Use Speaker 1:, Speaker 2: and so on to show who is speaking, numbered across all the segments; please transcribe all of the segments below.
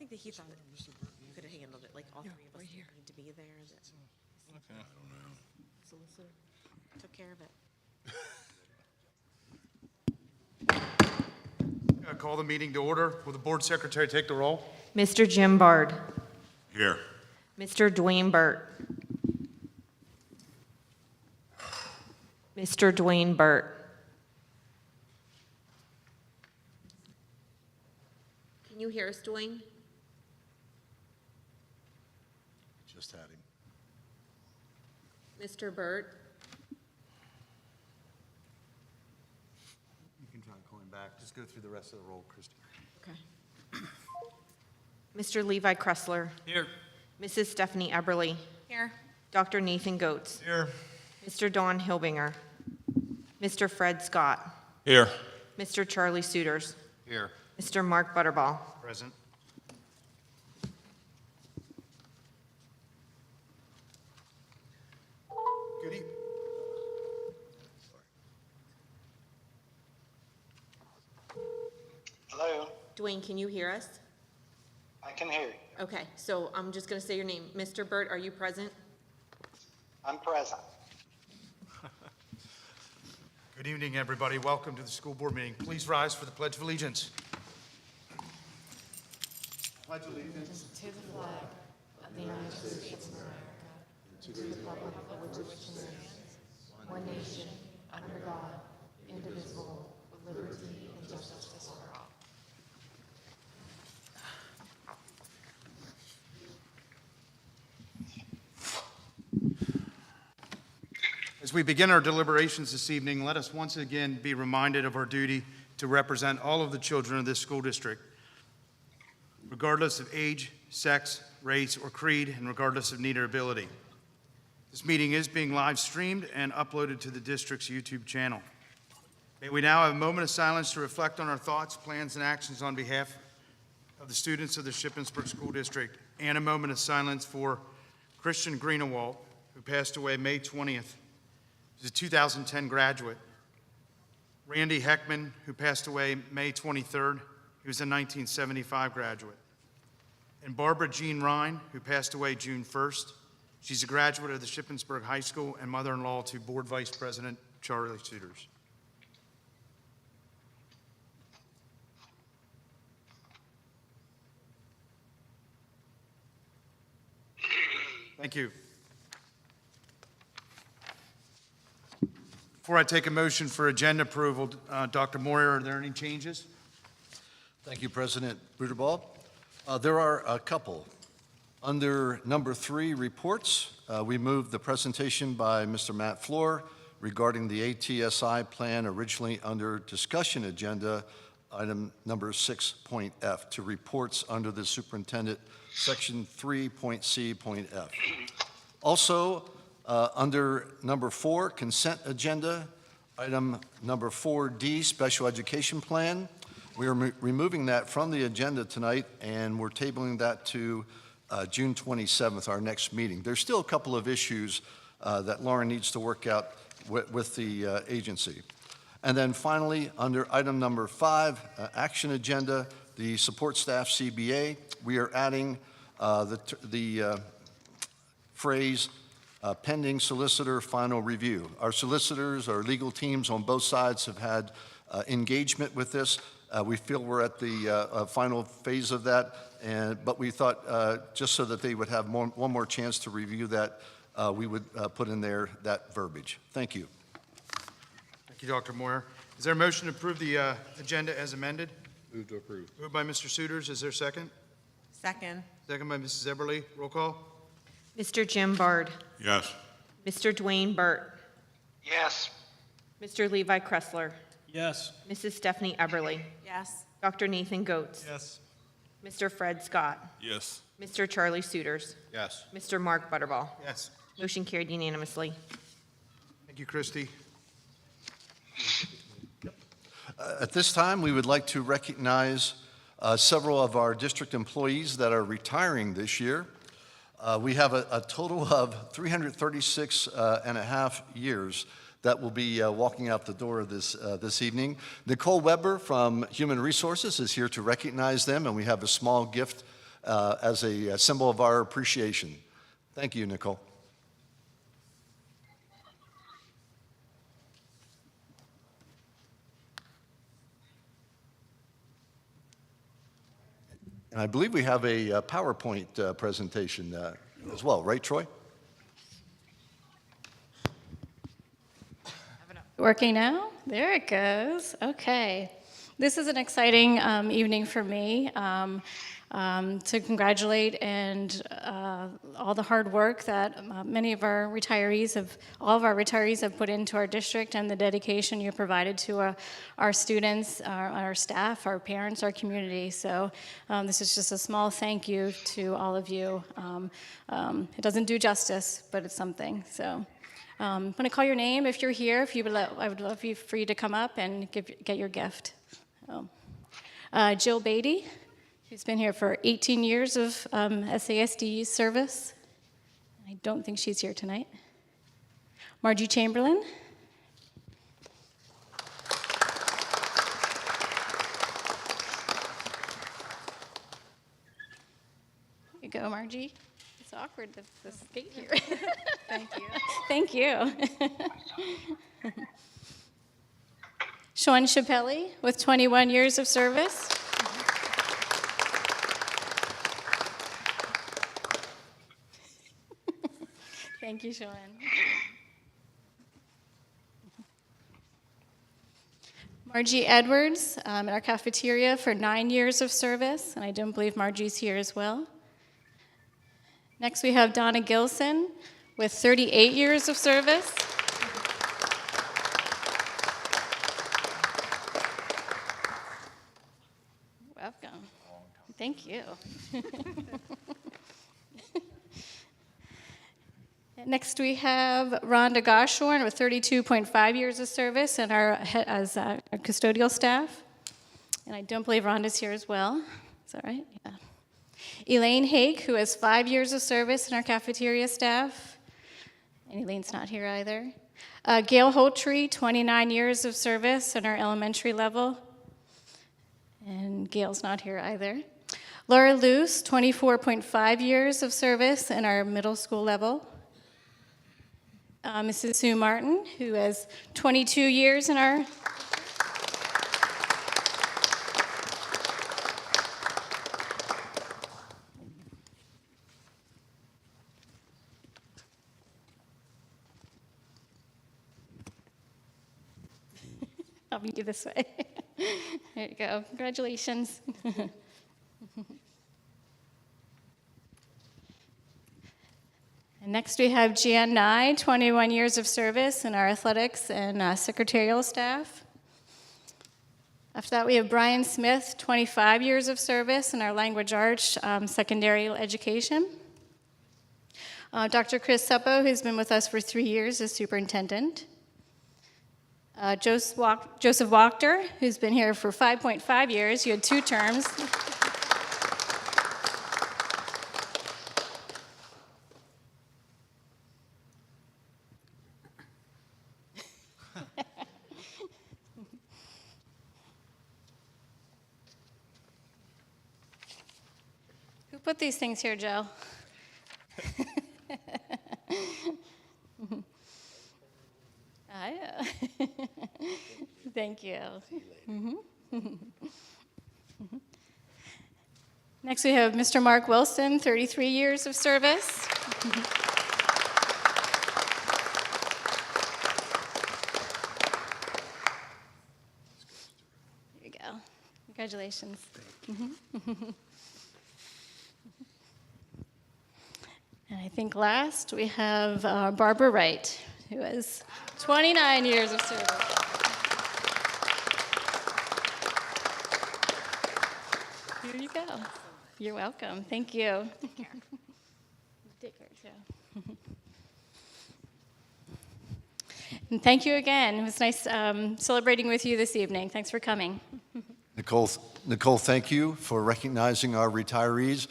Speaker 1: think that he thought that you could have handled it, like all three of us
Speaker 2: right here.
Speaker 1: need to be there. That
Speaker 3: Okay.
Speaker 1: solicitor took care of it.
Speaker 4: I call the meeting to order. Will the board secretary take the roll?
Speaker 2: Mr. Jim Bard.
Speaker 3: Here.
Speaker 2: Mr. Dwayne Burt. Mr. Dwayne Burt. Can you hear us, Dwayne?
Speaker 3: Just had him.
Speaker 2: Mr. Burt.
Speaker 4: You can try and call him back. Just go through the rest of the roll, Christie.
Speaker 2: Okay. Mr. Levi Kressler.
Speaker 4: Here.
Speaker 2: Mrs. Stephanie Eberly.
Speaker 1: Here.
Speaker 2: Dr. Nathan Goetz.
Speaker 4: Here.
Speaker 2: Mr. Don Hilbinger. Mr. Fred Scott.
Speaker 3: Here.
Speaker 2: Mr. Charlie Suiters.
Speaker 4: Here.
Speaker 2: Mr. Mark Butterball.
Speaker 4: Present. Good evening.
Speaker 5: Hello,
Speaker 2: Dwayne, can you hear us?
Speaker 5: I can hear you.
Speaker 2: Okay, so I'm just going to say your name. Mr. Burt, are you present?
Speaker 5: I'm present.
Speaker 4: Good evening, everybody. Welcome to the school board meeting. Please rise for the Pledge of Allegiance. Pledge allegiance.
Speaker 1: To the flag of the United States of America, to the republic for which it stands, one nation, under God, indivisible, with liberty and justice for all.
Speaker 4: As we begin our deliberations this evening, let us once again be reminded of our duty to represent all of the children of this school district, regardless of age, sex, race, or creed, and regardless of need or ability. This meeting is being live streamed and uploaded to the district's YouTube channel. May we now have a moment of silence to reflect on our thoughts, plans, and actions on behalf of the students of the Shippensburg School District, and a moment of silence for Christian Greenewalt, who passed away May 20th. He's a 2010 graduate. Randy Heckman, who passed away May 23rd. He was a 1975 graduate. And Barbara Jean Ryan, who passed away June 1st. She's a graduate of the Shippensburg High School and mother-in-law to Board Vice President Charlie Suiters. Thank you. Before I take a motion for agenda approval, Dr. Moyer, are there any changes?
Speaker 6: Thank you, President Bruderball. There are a couple. Under number 3, reports, we moved the presentation by Mr. Matt Floor regarding the ATSI plan originally under discussion agenda, item number 6.F, to reports under the superintendent, section 3.C.F. Also, under number 4, consent agenda, item number 4D, special education plan. We are removing that from the agenda tonight, and we're tabling that to June 27th, our next meeting. There's still a couple of issues that Lauren needs to work out with the agency. And then finally, under item number 5, action agenda, the support staff CBA, we are adding the phrase pending solicitor final review. Our solicitors, our legal teams on both sides have had engagement with this. We feel we're at the final phase of that, but we thought just so that they would have one more chance to review that, we would put in there that verbiage. Thank you.
Speaker 4: Thank you, Dr. Moyer. Is there a motion to approve the agenda as amended?
Speaker 3: Move to approve.
Speaker 4: Moved by Mr. Suiters. Is there a second?
Speaker 1: Second.
Speaker 4: Second by Mrs. Eberly. Roll call.
Speaker 2: Mr. Jim Bard.
Speaker 3: Yes.
Speaker 2: Mr. Dwayne Burt.
Speaker 5: Yes,
Speaker 2: Mr. Levi Kressler.
Speaker 7: Yes.
Speaker 2: Mrs. Stephanie Eberly.
Speaker 1: Yes.
Speaker 2: Dr. Nathan Goetz.
Speaker 7: Yes.
Speaker 2: Mr. Fred Scott.
Speaker 3: Yes.
Speaker 2: Mr. Charlie Suiters.
Speaker 3: Yes.
Speaker 2: Mr. Mark Butterball.
Speaker 4: Yes.
Speaker 2: Motion carried unanimously.
Speaker 4: Thank you, Christy.
Speaker 6: At this time, we would like to recognize several of our district employees that are retiring this year. We have a total of 336 and a half years that will be walking out the door this evening. Nicole Weber from Human Resources is here to recognize them, and we have a small gift as a symbol of our appreciation. Thank you, Nicole. And I believe we have a PowerPoint presentation as well, right, Troy?
Speaker 7: Working now? There it goes. Okay. This is an exciting evening for me to congratulate and all the hard work that many of our retirees all of our retirees have put into our district, and the dedication you provided to our students, our staff, our parents, our community. So this is just a small thank you to all of you. It doesn't do justice, but it's something. So. I'm going to call your name if you're here. I would love for you to come up and get your gift. Jill Beatty, who's been here for 18 years of SASD service. I don't think she's here tonight. Margie Chamberlain. Here you go, Margie. It's awkward, this gate here.
Speaker 1: Thank you.
Speaker 7: Thank you. Sean Chappelli with 21 years of service. Thank you, Sean. Margie Edwards in our cafeteria for 9 years of service, and I don't believe Margie's here as well. Next, we have Donna Gilson with 38 years of service. Welcome. Thank you. Next, we have Rhonda Goshorn with 32.5 years of service and our custodial staff. And I don't believe Rhonda's here as well. Is that right? Yeah. Elaine Hake, who has 5 years of service in our cafeteria staff. And Elaine's not here either. Gail Holtree, 29 years of service in our elementary level. And Gail's not here either. Laura Luce, 24.5 years of service in our middle school level. Mrs. Sue Martin, who has 22 years in our I'll meet you this way. There you go. Congratulations. And next we have Jan Nye, 21 years of service in our athletics and secretarial staff. After that, we have Brian Smith, 25 years of service in our language arts secondary education. Dr. Chris Seppo, who's been with us for 3 years as superintendent. Joseph Wachter, who's been here for 5.5 years. You had 2 terms. Who put these things here, Joe? Thank you. Next, we have Mr. Mark Wilson, 33 years of service. There you go. Congratulations. And I think last, we have Barbara Wright, who has 29 years of service. Here you go. You're welcome. Thank you. Take care. Take care, too. And thank you again. It was nice celebrating with you this evening. Thanks for coming.
Speaker 6: Nicole, thank you for recognizing our retirees.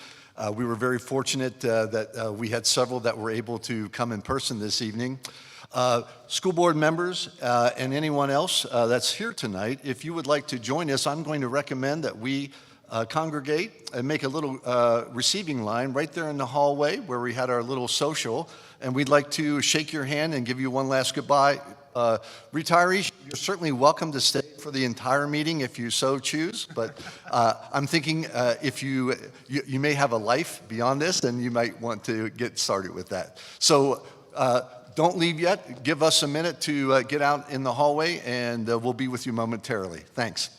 Speaker 6: We were very fortunate that we had several that were able to come in person this evening. School board members and anyone else that's here tonight, if you would like to join us, I'm going to recommend that we congregate and make a little receiving line right there in the hallway where we had our little social, and we'd like to shake your hand and give you one last goodbye. Retirees, you're certainly welcome to stay for the entire meeting if you so choose, but I'm thinking if you may have a life beyond this, and you might want to get started with that. So don't leave yet. Give us a minute to get out in the hallway, and we'll be with you momentarily. Thanks.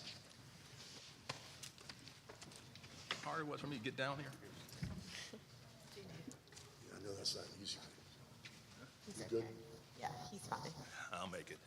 Speaker 3: Harder was for me to get down here.
Speaker 8: I know that's not easy.
Speaker 1: He's okay. Yeah, he's fine.
Speaker 3: I'll make it.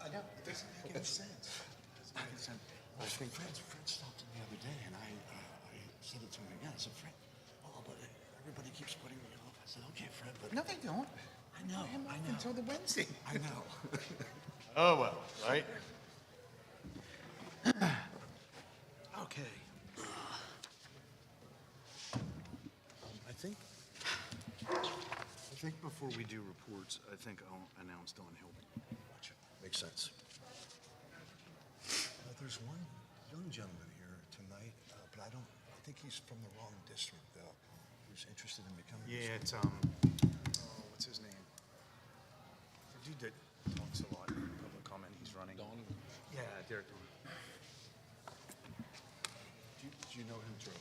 Speaker 8: I know, it doesn't make any sense. Fred stopped him the other day, and I said it to him again. I said, Fred, but everybody keeps putting me off. I said, okay, Fred, but...
Speaker 4: No, they don't.
Speaker 8: I know.
Speaker 4: Until the Wednesday.
Speaker 8: I know.
Speaker 4: Oh, well, right?
Speaker 8: Okay. I think
Speaker 4: think before we do reports, I think I'll announce Don Hilton.
Speaker 6: Makes sense.
Speaker 8: There's one young gentleman here tonight, but I think he's from the wrong district, though. Who's interested in becoming.
Speaker 4: Yeah, it's, what's his name? The dude that talks a lot in public comment, he's running. Don? Yeah, Derek.
Speaker 8: Do you know him, Joe?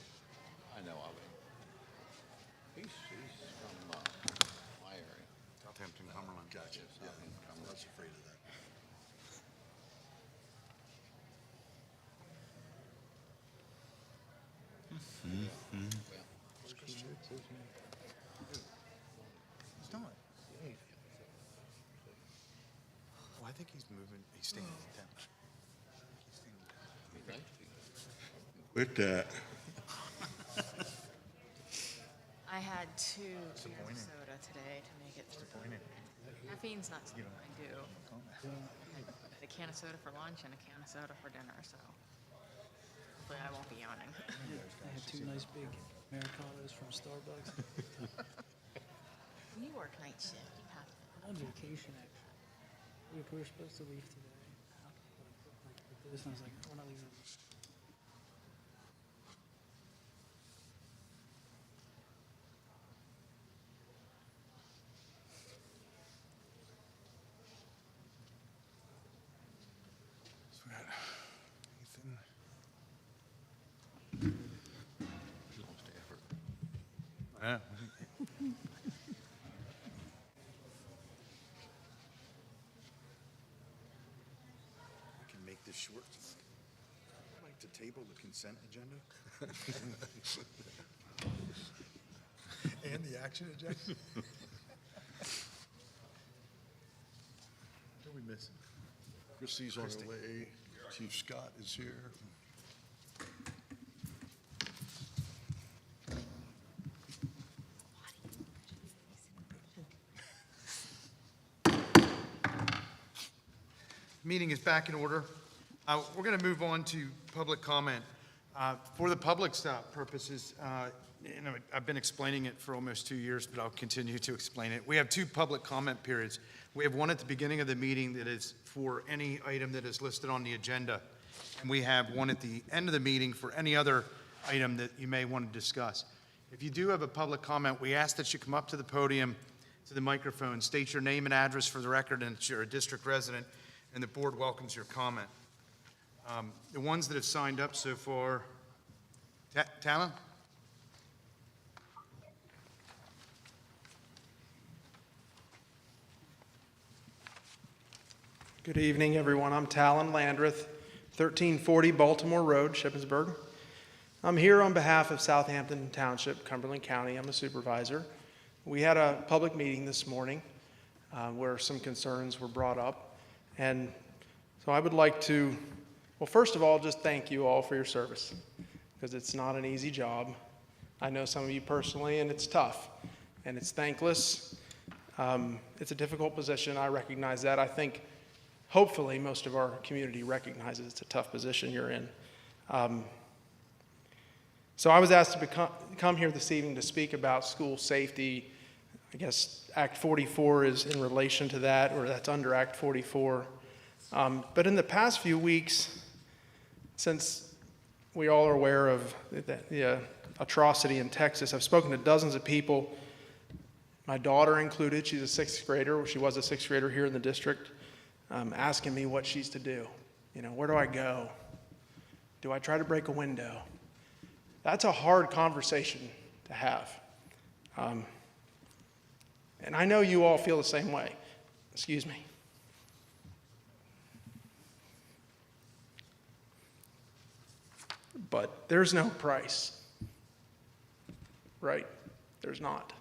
Speaker 9: I know of him. He's from my area.
Speaker 4: Southampton, Cumberland.
Speaker 8: Gotcha. Yeah, I was afraid of that.
Speaker 4: He's not. Well, I think he's moving, he's staying in town.
Speaker 8: With that.
Speaker 1: I had 2 beers and soda today to make it through. Caffeine's not something I do. I had a can of soda for lunch and a can of soda for dinner, so hopefully I won't be yawning.
Speaker 10: I had 2 nice big Americanos from Starbucks.
Speaker 1: You work night shift, you have to.
Speaker 10: I'm on vacation, actually. We were supposed to leave today. Like this, and I was like, we're not leaving.
Speaker 4: So we got Ethan. Yeah. We can make this short. I'd like to table the consent agenda. And the action agenda. What are we missing?
Speaker 8: Christie's on her way. Chief Scott is here.
Speaker 4: Meeting is back in order. We're going to move on to public comment. For the public's purposes, I've been explaining it for almost 2 years, but I'll continue to explain it. We have 2 public comment periods. We have one at the beginning of the meeting that is for any item that is listed on the agenda. And we have one at the end of the meeting for any other item that you may want to discuss. If you do have a public comment, we ask that you come up to the podium, to the microphone, state your name and address for the record, and that you're a district resident, and the board welcomes your comment. The ones that have signed up so far, Talon?
Speaker 11: Good evening, everyone. I'm Talon Landreth, 1340 Baltimore Road, Shippensburg. I'm here on behalf of Southampton Township, Cumberland County. I'm a supervisor. We had a public meeting this morning where some concerns were brought up. And so I would like to, well, first of all, just thank you all for your service, because it's not an easy job. I know some of you personally, and it's tough, and it's thankless. It's a difficult position. I recognize that. I think hopefully most of our community recognizes it's a tough position you're in. So I was asked to come here this evening to speak about school safety. I guess Act 44 is in relation to that, or that's under Act 44. But in the past few weeks, since we all are aware of the atrocity in Texas, I've spoken to dozens of people, my daughter included. She's a 6th grader. She was a 6th grader here in the district, asking me what she's to do. You know, where do I go? Do I try to break a window? That's a hard conversation to have. And I know you all feel the same way. Excuse me. But there's no price, right? There's not.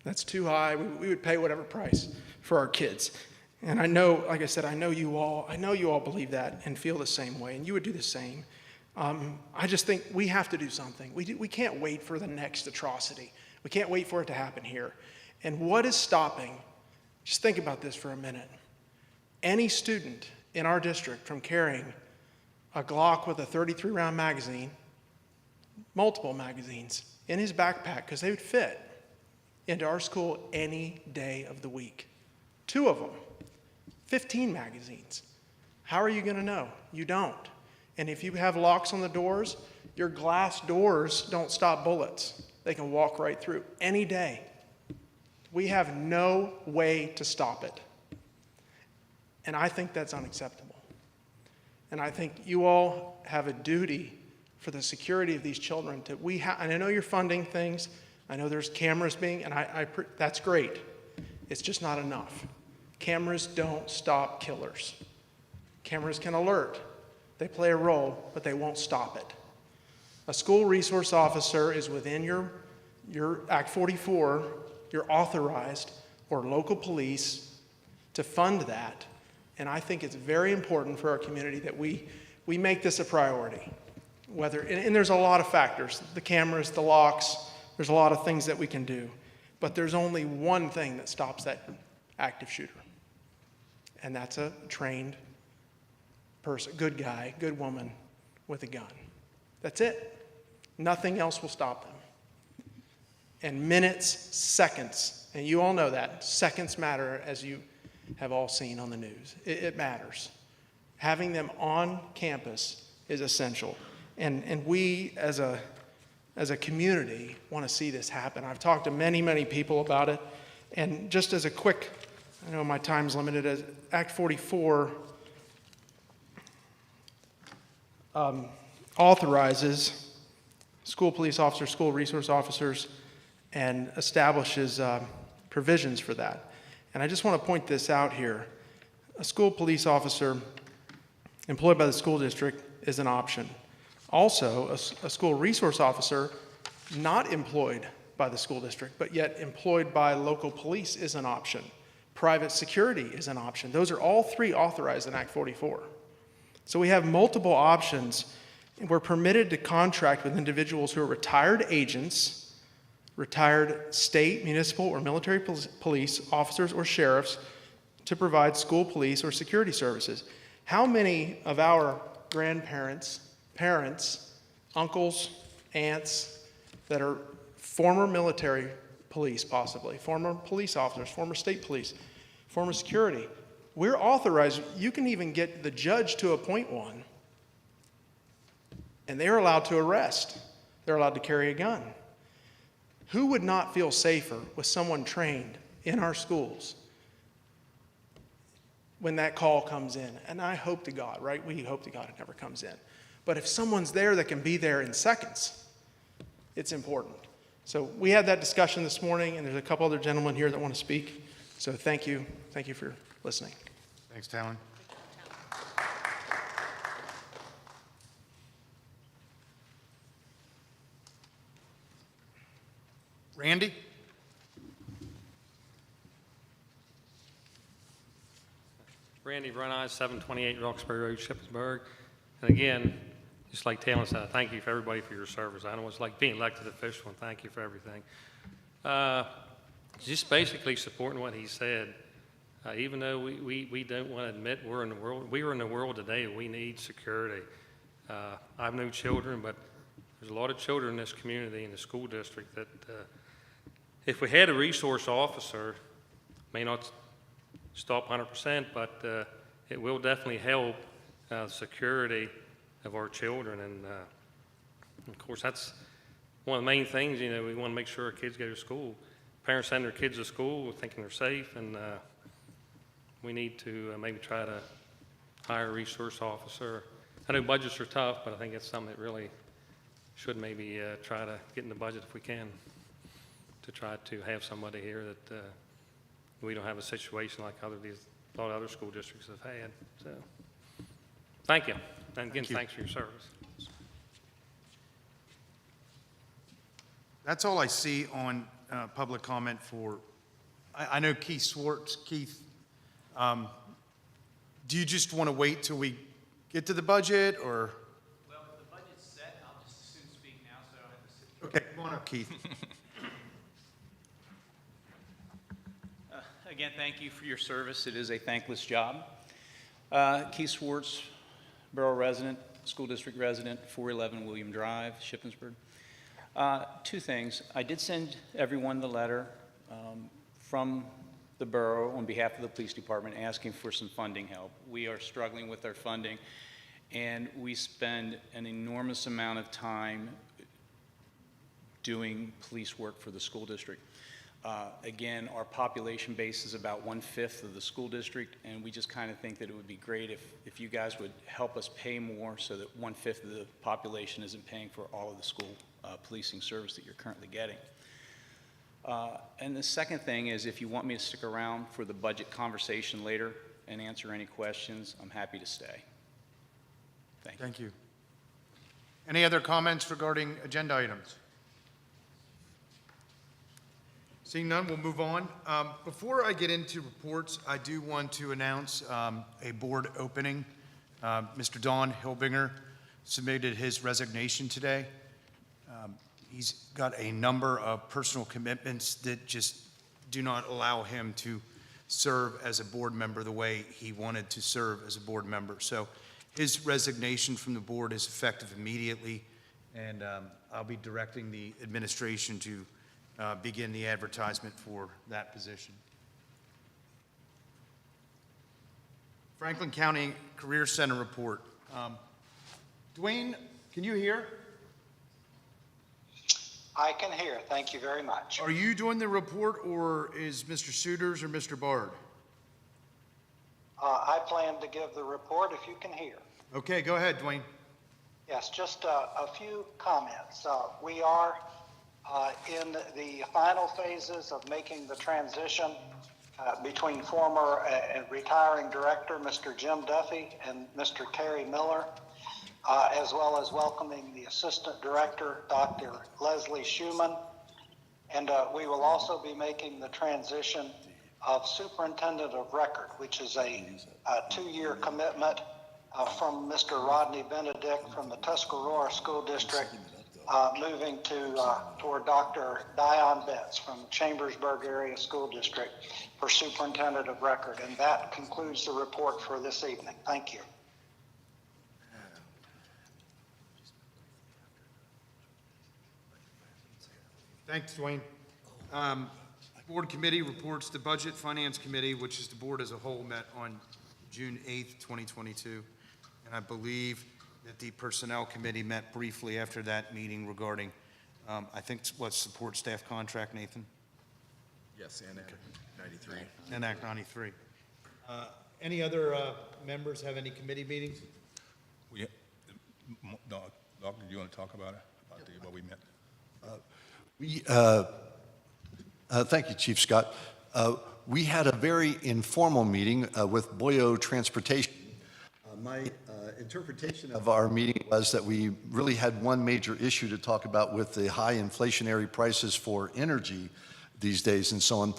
Speaker 11: That's too high. We would pay whatever price for our kids. And I know, like I said, I know you all believe that and feel the same way, and you would do the same. I just think we have to do something. We can't wait for the next atrocity. We can't wait for it to happen here. And what is stopping, just think about this for a minute, any student in our district from carrying a Glock with a 33-round magazine, multiple magazines in his backpack because they would fit into our school any day of the week. 2 of them, 15 magazines. How are you going to know? You don't. And if you have locks on the doors, your glass doors don't stop bullets. They can walk right through any day. We have no way to stop it. And I think that's unacceptable. And I think you all have a duty for the security of these children to, and I know you're funding things, I know there's cameras being, and that's great. It's just not enough. Cameras don't stop killers. Cameras can alert. They play a role, but they won't stop it. A school resource officer is within your Act 44, you're authorized, or local police to fund that. And I think it's very important for our community that we make this a priority. And there's a lot of factors, the cameras, the locks, there's a lot of things that we can do. But there's only one thing that stops that active shooter. And that's a trained person, good guy, good woman with a gun. That's it. Nothing else will stop them. And minutes, seconds, and you all know that, seconds matter, as you have all seen on the news. It matters. Having them on campus is essential. And we, as a community, want to see this happen. I've talked to many, many people about it. And just as a quick, I know my time's limited, as Act 44 authorizes school police officers, school resource officers, and establishes provisions for that. And I just want to point this out here. A school police officer employed by the school district is an option. Also, a school resource officer not employed by the school district, but yet employed by local police is an option. Private security is an option. Those are all 3 authorized in Act 44. So we have multiple options. We're permitted to contract with individuals who are retired agents, retired state, municipal, or military police officers or sheriffs to provide school police or security services. How many of our grandparents, parents, uncles, aunts that are former military police, possibly, former police officers, former state police, former security, we're authorized, you can even get the judge to appoint one, and they're allowed to arrest. They're allowed to carry a gun. Who would not feel safer with someone trained in our schools when that call comes in? And I hope to God, right? We hope to God it never comes in. But if someone's there that can be there in seconds, it's important. So we had that discussion this morning, and there's a couple other gentlemen here that want to speak. So thank you. Thank you for listening.
Speaker 4: Thanks, Talon. Randy?
Speaker 12: Randy Bruneye, 728 Roxbury Road, Shippensburg. And again, just like Talon said, thank you for everybody for your service. I know it's like being elected official, and thank you for everything. Just basically supporting what he said. Even though we don't want to admit we are in the world today, we need security. I have no children, but there's a lot of children in this community, in the school district, that if we had a resource officer, may not stop 100%, but it will definitely help the security of our children. And of course, that's one of the main things, we want to make sure our kids go to school. Parents send their kids to school thinking they're safe, and we need to maybe try to hire a resource officer. I know budgets are tough, but I think it's something that really should maybe try to get in the budget if we can, to try to have somebody here that we don't have a situation like a lot of other school districts have had. So, thank you. And again, thanks for your service.
Speaker 4: That's all I see on public comment for, I know Keith Swartz. Keith, do you just want to wait till we get to the budget, or?
Speaker 13: Well, the budget's set. I'll just as soon speak now, so I don't have to sit.
Speaker 4: Okay, come on up, Keith.
Speaker 13: Again, thank you for your service. It is a thankless job. Keith Swartz, Borough resident, school district resident, 411 William Drive, Shippensburg. Two things. I did send everyone the letter from the borough on behalf of the police department asking for some funding help. We are struggling with our funding, and we spend an enormous amount of time doing police work for the school district. Again, our population base is about 1/5 of the school district, and we just kind of think that it would be great if you guys would help us pay more so that 1/5 of the population isn't paying for all of the school policing service that you're currently getting. And the second thing is, if you want me to stick around for the budget conversation later and answer any questions, I'm happy to stay. Thank you.
Speaker 4: Thank you. Any other comments regarding agenda items? Seeing none, we'll move on. Before I get into reports, I do want to announce a board opening. Mr. Don Hilbinger submitted his resignation today. He's got a number of personal commitments that just do not allow him to serve as a board member the way he wanted to serve as a board member. So his resignation from the board is effective immediately, and I'll be directing the administration to begin the advertisement for that position. Franklin County Career Center report. Dwayne, can you hear?
Speaker 5: I can hear. Thank you very much.
Speaker 4: Are you doing the report, or is Mr. Suiters or Mr. Bard?
Speaker 5: I plan to give the report if you can hear.
Speaker 4: Okay, go ahead, Dwayne.
Speaker 5: Yes, just a few comments. We are in the final phases of making the transition between former and retiring director, Mr. Jim Duffy, and Mr. Terry Miller, as well as welcoming the assistant director, Dr. Leslie Schumann. And we will also be making the transition of superintendent of record, which is a 2-year commitment from Mr. Rodney Benedict from the Tuscarora School District, moving toward Dr. Dion Betts from Chambersburg Area School District for superintendent of record. And that concludes the report for this evening. Thank you.
Speaker 4: Thanks, Dwayne. Board committee reports. The Budget Finance Committee, which is the board as a whole, met on June 8th, 2022. And I believe that the Personnel Committee met briefly after that meeting regarding, I think, what, support staff contract, Nathan?
Speaker 3: Yes, and Act 93.
Speaker 4: And Act 93. Any other members have any committee meetings?
Speaker 3: Doctor, do you want to talk about it, what we met?
Speaker 6: Thank you, Chief Scott. We had a very informal meeting with Boyo Transportation. My interpretation of our meeting was that we really had one major issue to talk about with the high inflationary prices for energy these days and so on.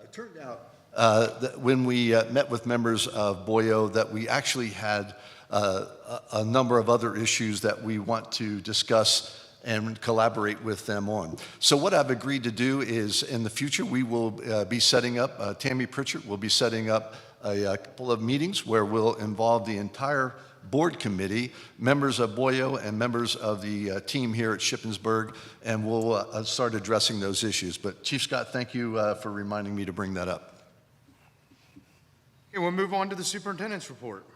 Speaker 6: It turned out that when we met with members of Boyo that we actually had a number of other issues that we want to discuss and collaborate with them on. So what I've agreed to do is in the future we will be setting up, Tammy Pritchard will be setting up a couple of meetings where we'll involve the entire board committee, members of Boyo and members of the team here at Shippensburg, and we'll start addressing those issues. But Chief Scott, thank you for reminding me to bring that up.
Speaker 4: Okay, we'll move on to the superintendent's report.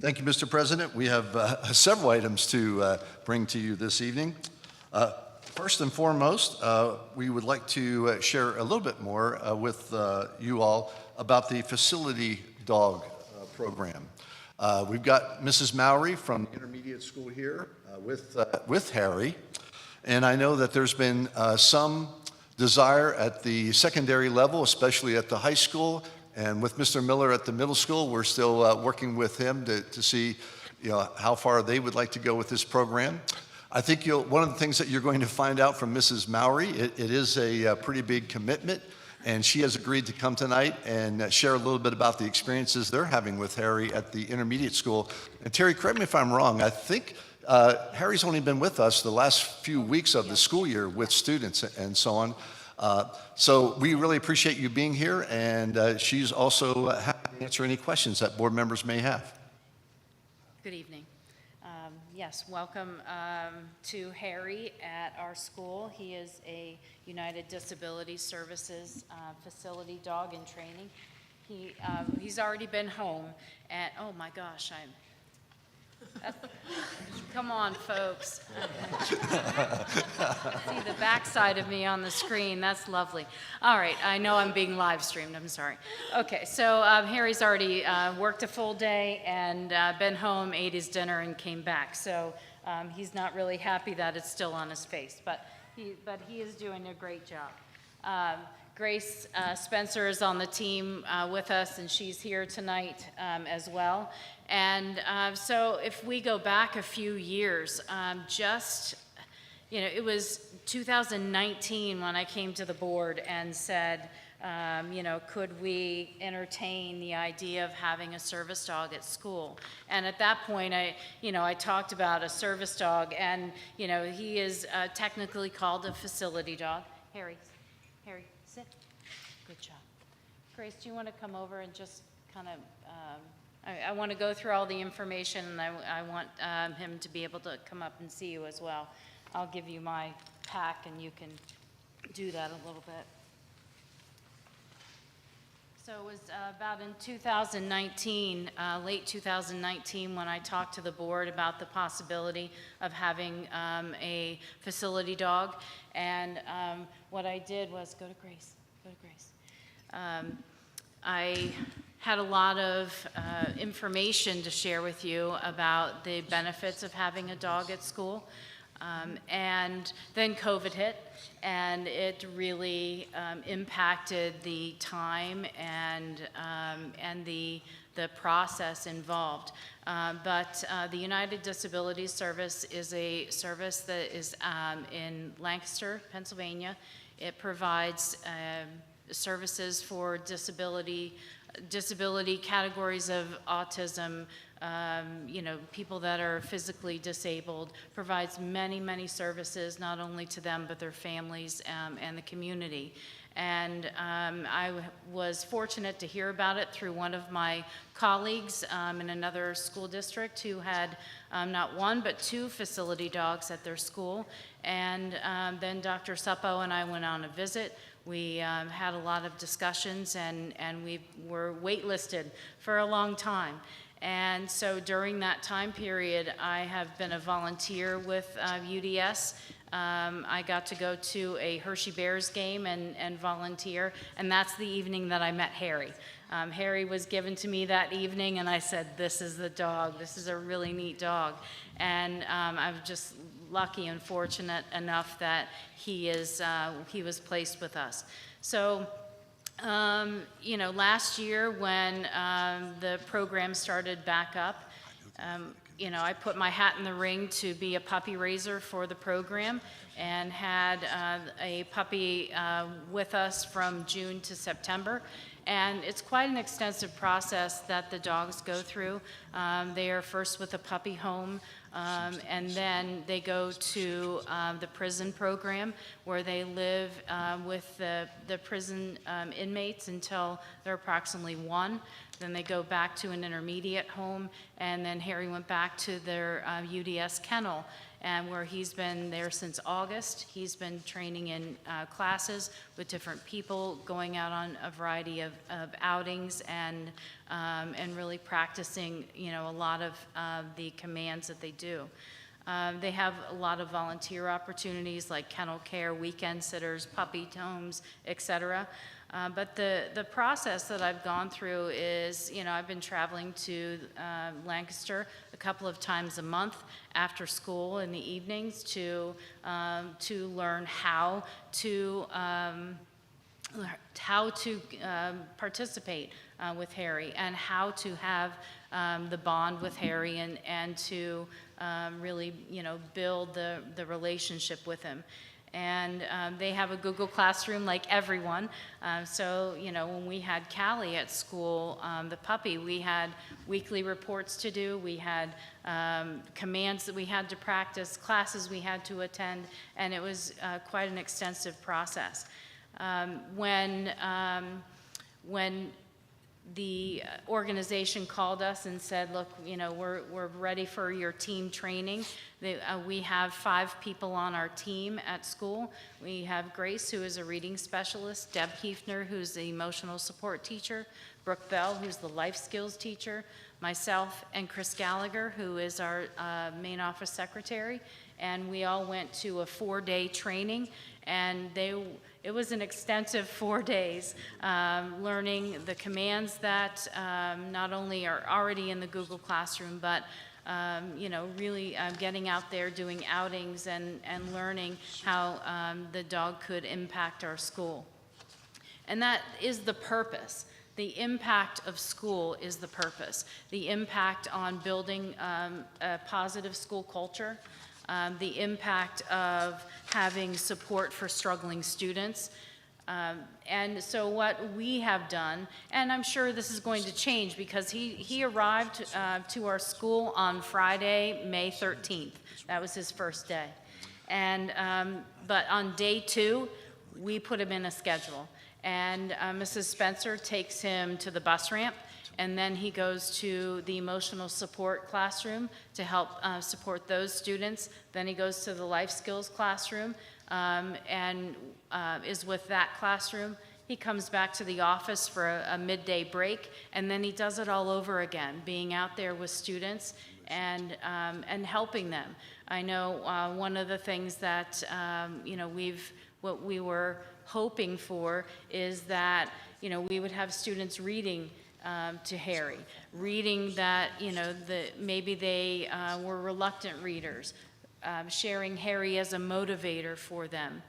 Speaker 6: Thank you, Mr. President. We have several items to bring to you this evening. First and foremost, we would like to share a little bit more with you all about the facility dog program. We've got Mrs. Mowry from the intermediate school here with Harry, and I know that there's been some desire at the secondary level, especially at the high school, and with Mr. Miller at the middle school. We're still working with him to see how far they would like to go with this program. I think one of the things that you're going to find out from Mrs. Mowry, it is a pretty big commitment, and she has agreed to come tonight and share a little bit about the experiences they're having with Harry at the intermediate school. And Terry, correct me if I'm wrong, I think Harry's only been with us the last few weeks of the school year with students and so on. So we really appreciate you being here, and she's also happy to answer any questions that board members may have.
Speaker 14: Good evening. Yes, welcome to Harry at our school. He is a United Disability Services facility dog in training. He's already been home, and oh my gosh, come on, folks. See the backside of me on the screen. That's lovely. All right, I know I'm being live streamed. I'm sorry. Okay, so Harry's already worked a full day and been home, ate his dinner, and came back. So he's not really happy that it's still on his face, but he is doing a great job. Grace Spencer is on the team with us, and she's here tonight as well. And so if we go back a few years, it was 2019 when I came to the board and said, could we entertain the idea of having a service dog at school? And at that point, I talked about a service dog, and, he is technically called a facility dog. Harry, sit. Good job. Grace, do you want to come over and just kind of, I want to go through all the information, and I want him to be able to come up and see you as well. I'll give you my pack, and you can do that a little bit. So it was about in 2019, late 2019, when I talked to the board about the possibility of having a facility dog. And what I did was, go to Grace. I had a lot of information to share with you about the benefits of having a dog at school. And then COVID hit, and it really impacted the time and the process involved. But the United Disability Service is a service that is in Lancaster, Pennsylvania. It provides services for disability categories of autism, people that are physically disabled, provides many services, not only to them, but their families and the community. And I was fortunate to hear about it through one of my colleagues in another school district who had not one, but two facility dogs at their school. And then Dr. Suppo and I went on a visit. We had a lot of discussions, and we were waitlisted for a long time. And so during that time period, I have been a volunteer with UDS. I got to go to a Hershey Bears game and volunteer, and that's the evening that I met Harry. Harry was given to me that evening, and I said, this is the dog. This is a really neat dog. And I'm just lucky and fortunate enough that he was placed with us. So, last year when the program started back up, I put my hat in the ring to be a puppy raiser for the program, and had a puppy with us from June to September. And it's quite an extensive process that the dogs go through. They are first with a puppy home, and then they go to the prison program, where they live with the prison inmates until they're approximately 1. Then they go back to an intermediate home, and then Harry went back to their UDS kennel, and where he's been there since August. He's been training in classes with different people, going out on a variety of outings, and really practicing, a lot of the commands that they do. They have a lot of volunteer opportunities like kennel care, weekend sitters, puppy homes, etc. But the process that I've gone through is, I've been traveling to Lancaster a couple of times a month after school in the evenings to learn how to participate with Harry, and how to have the bond with Harry, and to really, build the relationship with him. And they have a Google Classroom like everyone. So, when we had Callie at school, the puppy, we had weekly reports to do. We had commands that we had to practice, classes we had to attend, and it was quite an extensive process. When the organization called us and said, look, you know, we're ready for your team training. We have 5 people on our team at school. We have Grace, who is a reading specialist, Deb Hefner, who's the emotional support teacher, Brooke Bell, who's the life skills teacher, myself, and Chris Gallagher, who is our main office secretary. And we all went to a 4-day training, and it was an extensive 4 days, learning the commands that not only are already in the Google Classroom, but you know, really getting out there, doing outings, and learning how the dog could impact our school. And that is the purpose. The impact of school is the purpose. The impact on building a positive school culture, the impact of having support for struggling students. And so what we have done, and I'm sure this is going to change because he arrived to our school on Friday, May 13th. That was his first day. And, but on day 2, we put him in a schedule. And Mrs. Spencer takes him to the bus ramp, and then he goes to the emotional support classroom to help support those students. Then he goes to the life skills classroom and is with that classroom. He comes back to the office for a midday break, and then he does it all over again, being out there with students and helping them. I know one of the things that you know, what we were hoping for is that, you know, we would have students reading to Harry, reading that, you know, maybe they were reluctant readers, sharing Harry as a motivator for them.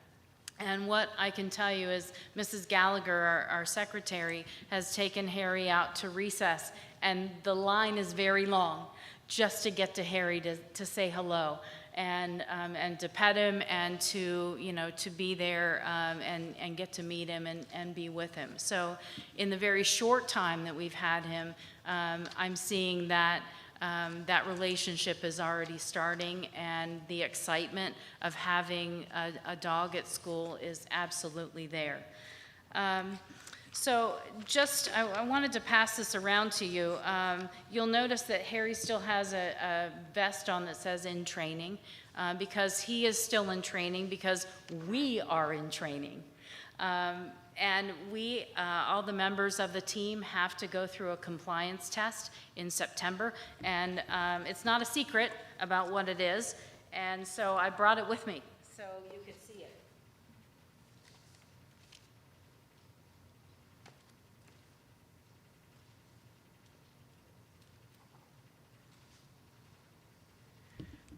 Speaker 14: And what I can tell you is Mrs. Gallagher, our secretary, has taken Harry out to recess, and the line is very long just to get to Harry to say hello. And to pet him and to, you know, to be there and get to meet him and be with him. So in the very short time that we've had him, I'm seeing that that relationship is already starting, and the excitement of having a dog at school is absolutely there. So just, I wanted to pass this around to you. You'll notice that Harry still has a vest on that says "in training," because he is still in training, because we are in training. And we, all the members of the team, have to go through a compliance test in September, and it's not a secret about what it is, and so I brought it with me so you could see it.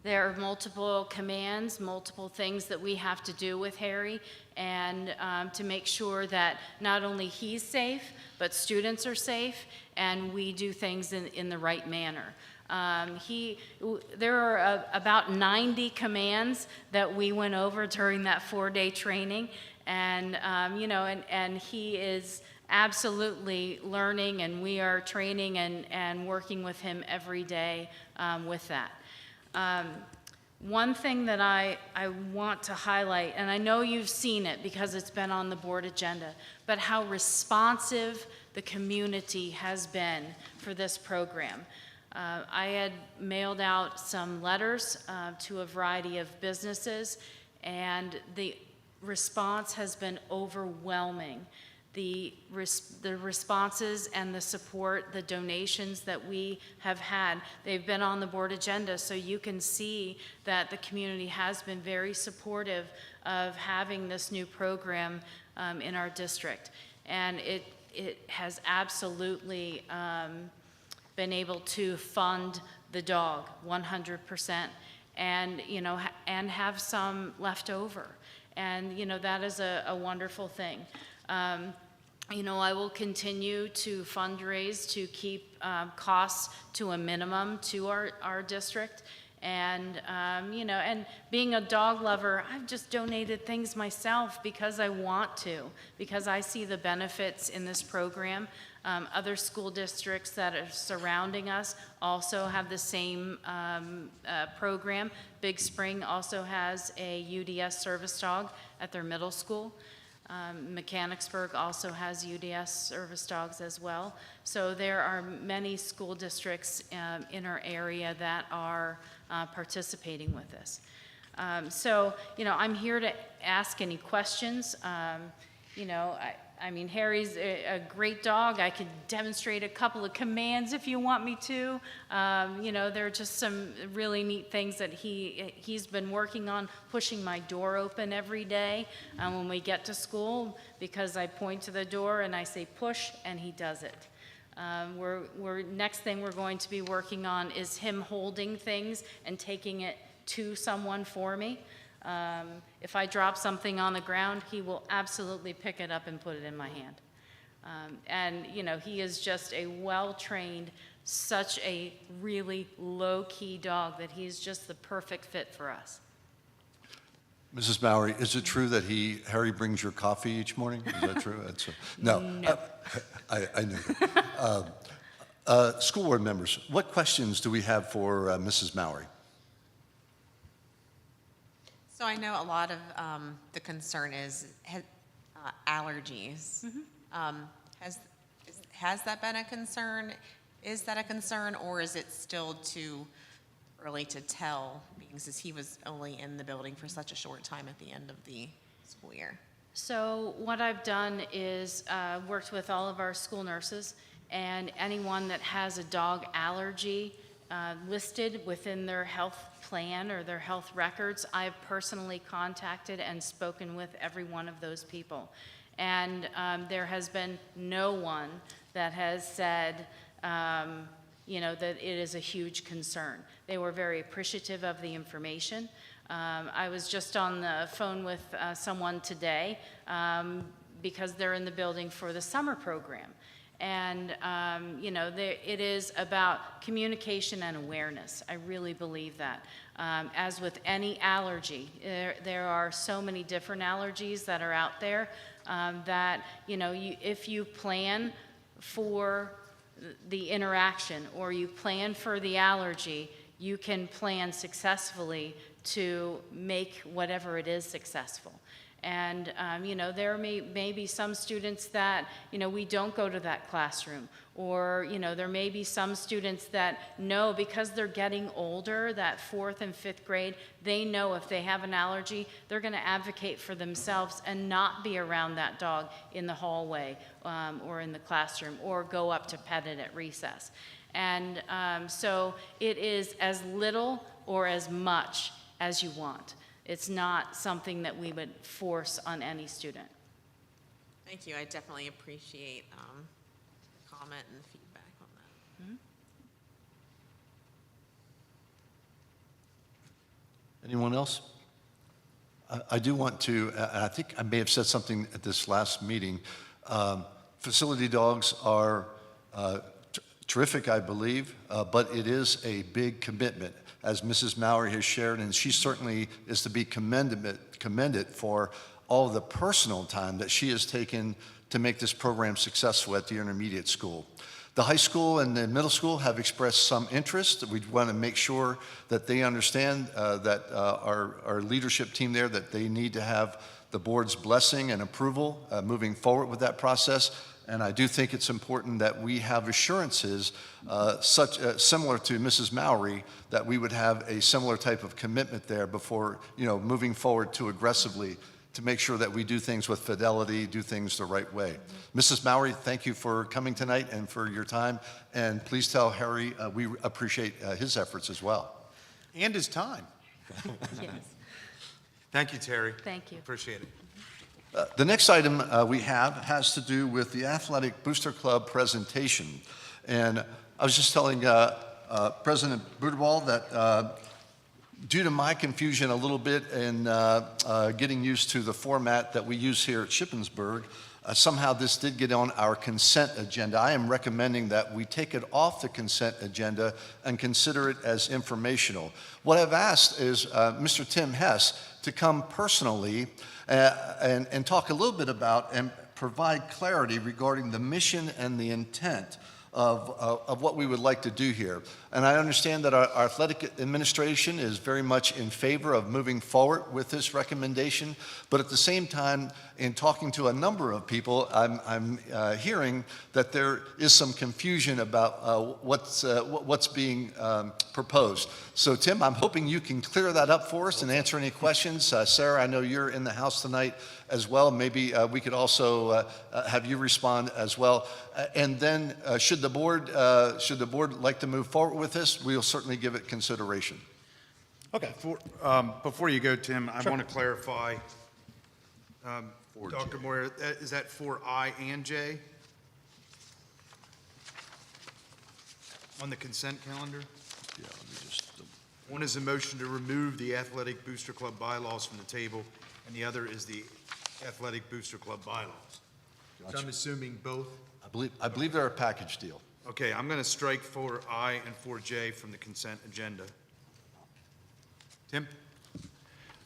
Speaker 14: There are multiple commands, multiple things that we have to do with Harry, and to make sure that not only he's safe, but students are safe, and we do things in the right manner. There are about 90 commands that we went over during that 4-day training, and you know, and he is absolutely learning, and we are training and working with him every day with that. One thing that I want to highlight, and I know you've seen it because it's been on the board agenda, but how responsive the community has been for this program. I had mailed out some letters to a variety of businesses, and the response has been overwhelming. The responses and the support, the donations that we have had, they've been on the board agenda, so you can see that the community has been very supportive of having this new program in our district. And it has absolutely been able to fund the dog 100%, and, you know, and have some left over. And, you know, that is a wonderful thing. You know, I will continue to fundraise to keep costs to a minimum to our district. And, you know, and being a dog lover, I've just donated things myself because I want to, because I see the benefits in this program. Other school districts that are surrounding us also have the same program. Big Spring also has a UDS service dog at their middle school. Mechanicsburg also has UDS service dogs as well. So there are many school districts in our area that are participating with this. So, I'm here to ask any questions. I mean, Harry's a great dog. I could demonstrate a couple of commands if you want me to. There are just some really neat things that he's been working on, pushing my door open every day when we get to school, because I point to the door and I say push, and he does it. Next thing we're going to be working on is him holding things and taking it to someone for me. If I drop something on the ground, he will absolutely pick it up and put it in my hand. He is just a well-trained, such a really low-key dog that he's just the perfect fit for us.
Speaker 6: Mrs. Mowry, is it true that Harry brings your coffee each morning? Is that true? No.
Speaker 14: No.
Speaker 6: I knew that. School board members, what questions do we have for Mrs. Mowry?
Speaker 2: So I know a lot of the concern is allergies.
Speaker 14: Mm-hmm.
Speaker 2: Has that been a concern? Is that a concern, or is it still too early to tell, because he was only in the building for such a short time at the end of the school year?
Speaker 14: So what I've done is worked with all of our school nurses, and anyone that has a dog allergy listed within their health plan or their health records, I've personally contacted and spoken with every one of those people. And there has been no one that has said, that it is a huge concern. They were very appreciative of the information. I was just on the phone with someone today because they're in the building for the summer program. And, it is about communication and awareness. I really believe that. As with any allergy, there are so many different allergies that are out there that, if you plan for the interaction or you plan for the allergy, you can plan successfully to make whatever it is successful. And, there may be some students that, we don't go to that classroom. Or, there may be some students that know, because they're getting older, that 4th and 5th grade, they know if they have an allergy, they're going to advocate for themselves and not be around that dog in the hallway or in the classroom, or go up to pet it at recess. And so it is as little or as much as you want. It's not something that we would force on any student.
Speaker 2: Thank you. I definitely appreciate the comment and the feedback on that.
Speaker 14: Mm-hmm.
Speaker 6: Anyone else? I do want to, I think I may have said something at this last meeting. Facility dogs are terrific, I believe, but it is a big commitment, as Mrs. Mowry has shared, and she certainly is to be commended for all of the personal time that she has taken to make this program successful at the intermediate school. The high school and the middle school have expressed some interest. We want to make sure that they understand that our leadership team there, that they need to have the board's blessing and approval moving forward with that process. And I do think it's important that we have assurances similar to Mrs. Mowry, that we would have a similar type of commitment there before, moving forward too aggressively, to make sure that we do things with fidelity, do things the right way. Mrs. Mowry, thank you for coming tonight and for your time. And please tell Harry we appreciate his efforts as well.
Speaker 4: And his time.
Speaker 14: Yes.
Speaker 4: Thank you, Terry.
Speaker 14: Thank you.
Speaker 4: Appreciate it.
Speaker 6: The next item we have has to do with the Athletic Booster Club presentation. And I was just telling President Buterball that due to my confusion a little bit in getting used to the format that we use here at Shippensburg, somehow this did get on our consent agenda. I am recommending that we take it off the consent agenda and consider it as informational. What I've asked is Mr. Tim Hess to come personally and talk a little bit about and provide clarity regarding the mission and the intent of what we would like to do here. And I understand that our athletic administration is very much in favor of moving forward with this recommendation. But at the same time, in talking to a number of people, I'm hearing that there is some confusion about what's being proposed. So Tim, I'm hoping you can clear that up for us and answer any questions. Sarah, I know you're in the house tonight as well. Maybe we could also have you respond as well. And then should the board like to move forward with this, we'll certainly give it consideration.
Speaker 4: Okay. Before you go, Tim, I want to clarify, Dr. Moyer, is that for I and J? On the consent calendar?
Speaker 6: Yeah, let me just.
Speaker 4: One is a motion to remove the Athletic Booster Club bylaws from the table, and the other is the Athletic Booster Club bylaws. So
Speaker 6: Gotcha.
Speaker 4: I'm assuming both?
Speaker 6: I believe they're a package deal.
Speaker 4: Okay, I'm going to strike 4I and 4J from the consent agenda. Tim?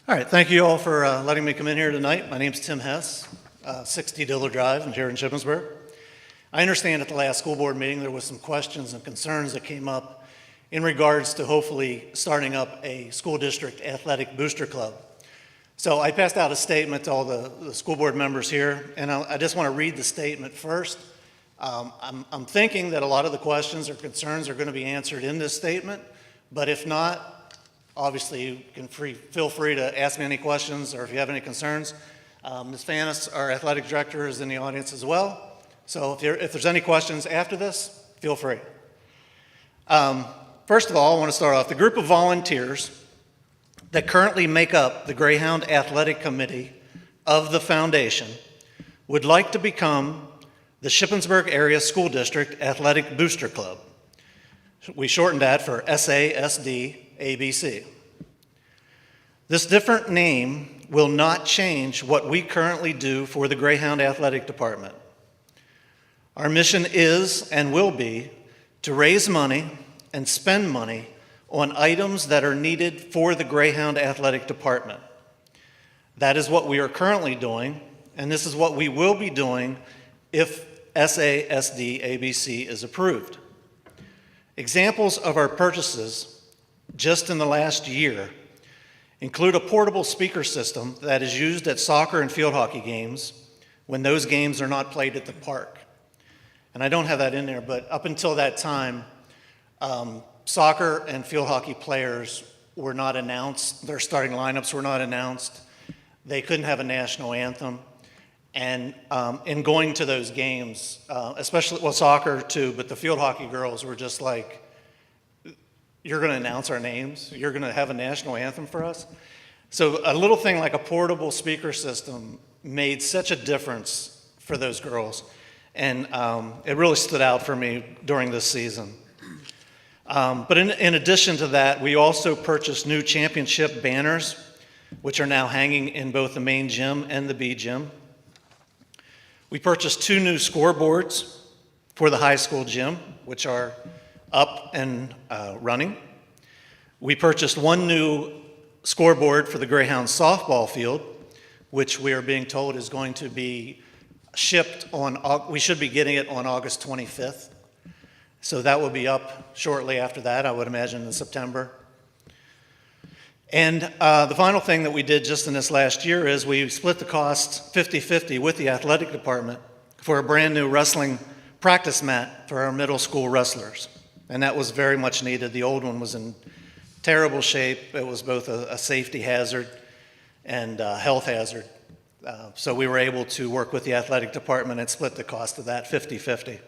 Speaker 15: All right, thank you all for letting me come in here tonight. My name's Tim Hess, 60 Diller Drive here in Shippensburg. I understand at the last school board meeting there was some questions and concerns that came up in regards to hopefully starting up a school district athletic booster club. So I passed out a statement to all the school board members here, and I just want to read the statement first. I'm thinking that a lot of the questions or concerns are going to be answered in this statement, but if not, obviously you can feel free to ask me any questions, or if you have any concerns. Ms. Fanis, our athletic director, is in the audience as well. So if there's any questions after this, feel free. First of all, I want to start off, the group of volunteers that currently make up the Greyhound Athletic Committee of the foundation would like to become the Shippensburg Area School District Athletic Booster Club. We shortened that for SASD-ABC. This different name will not change what we currently do for the Greyhound Athletic Department. Our mission is and will be to raise money and spend money on items that are needed for the Greyhound Athletic Department. That is what we are currently doing, and this is what we will be doing if SASD-ABC is approved. Examples of our purchases just in the last year include a portable speaker system that is used at soccer and field hockey games when those games are not played at the park. And I don't have that in there, but up until that time, soccer and field hockey players were not announced. Their starting lineups were not announced. They couldn't have a national anthem. And in going to those games, especially, well, soccer too, but the field hockey girls were just like, you're going to announce our names? You're going to have a national anthem for us? So a little thing like a portable speaker system made such a difference for those girls. And it really stood out for me during this season. But in addition to that, we also purchased new championship banners, which are now hanging in both the main gym and the B gym. We purchased 2 new scoreboards for the high school gym, which are up and running. We purchased 1 new scoreboard for the Greyhound softball field, which we are being told is going to be shipped we should be getting it on August 25th. So that will be up shortly after that, I would imagine in September. And the final thing that we did just in this last year is we split the cost 50-50 with the athletic department for a brand new wrestling practice mat for our middle school wrestlers. And that was very much needed. The old one was in terrible shape. It was both a safety hazard and a health hazard. So we were able to work with the athletic department and split the cost of that 50-50.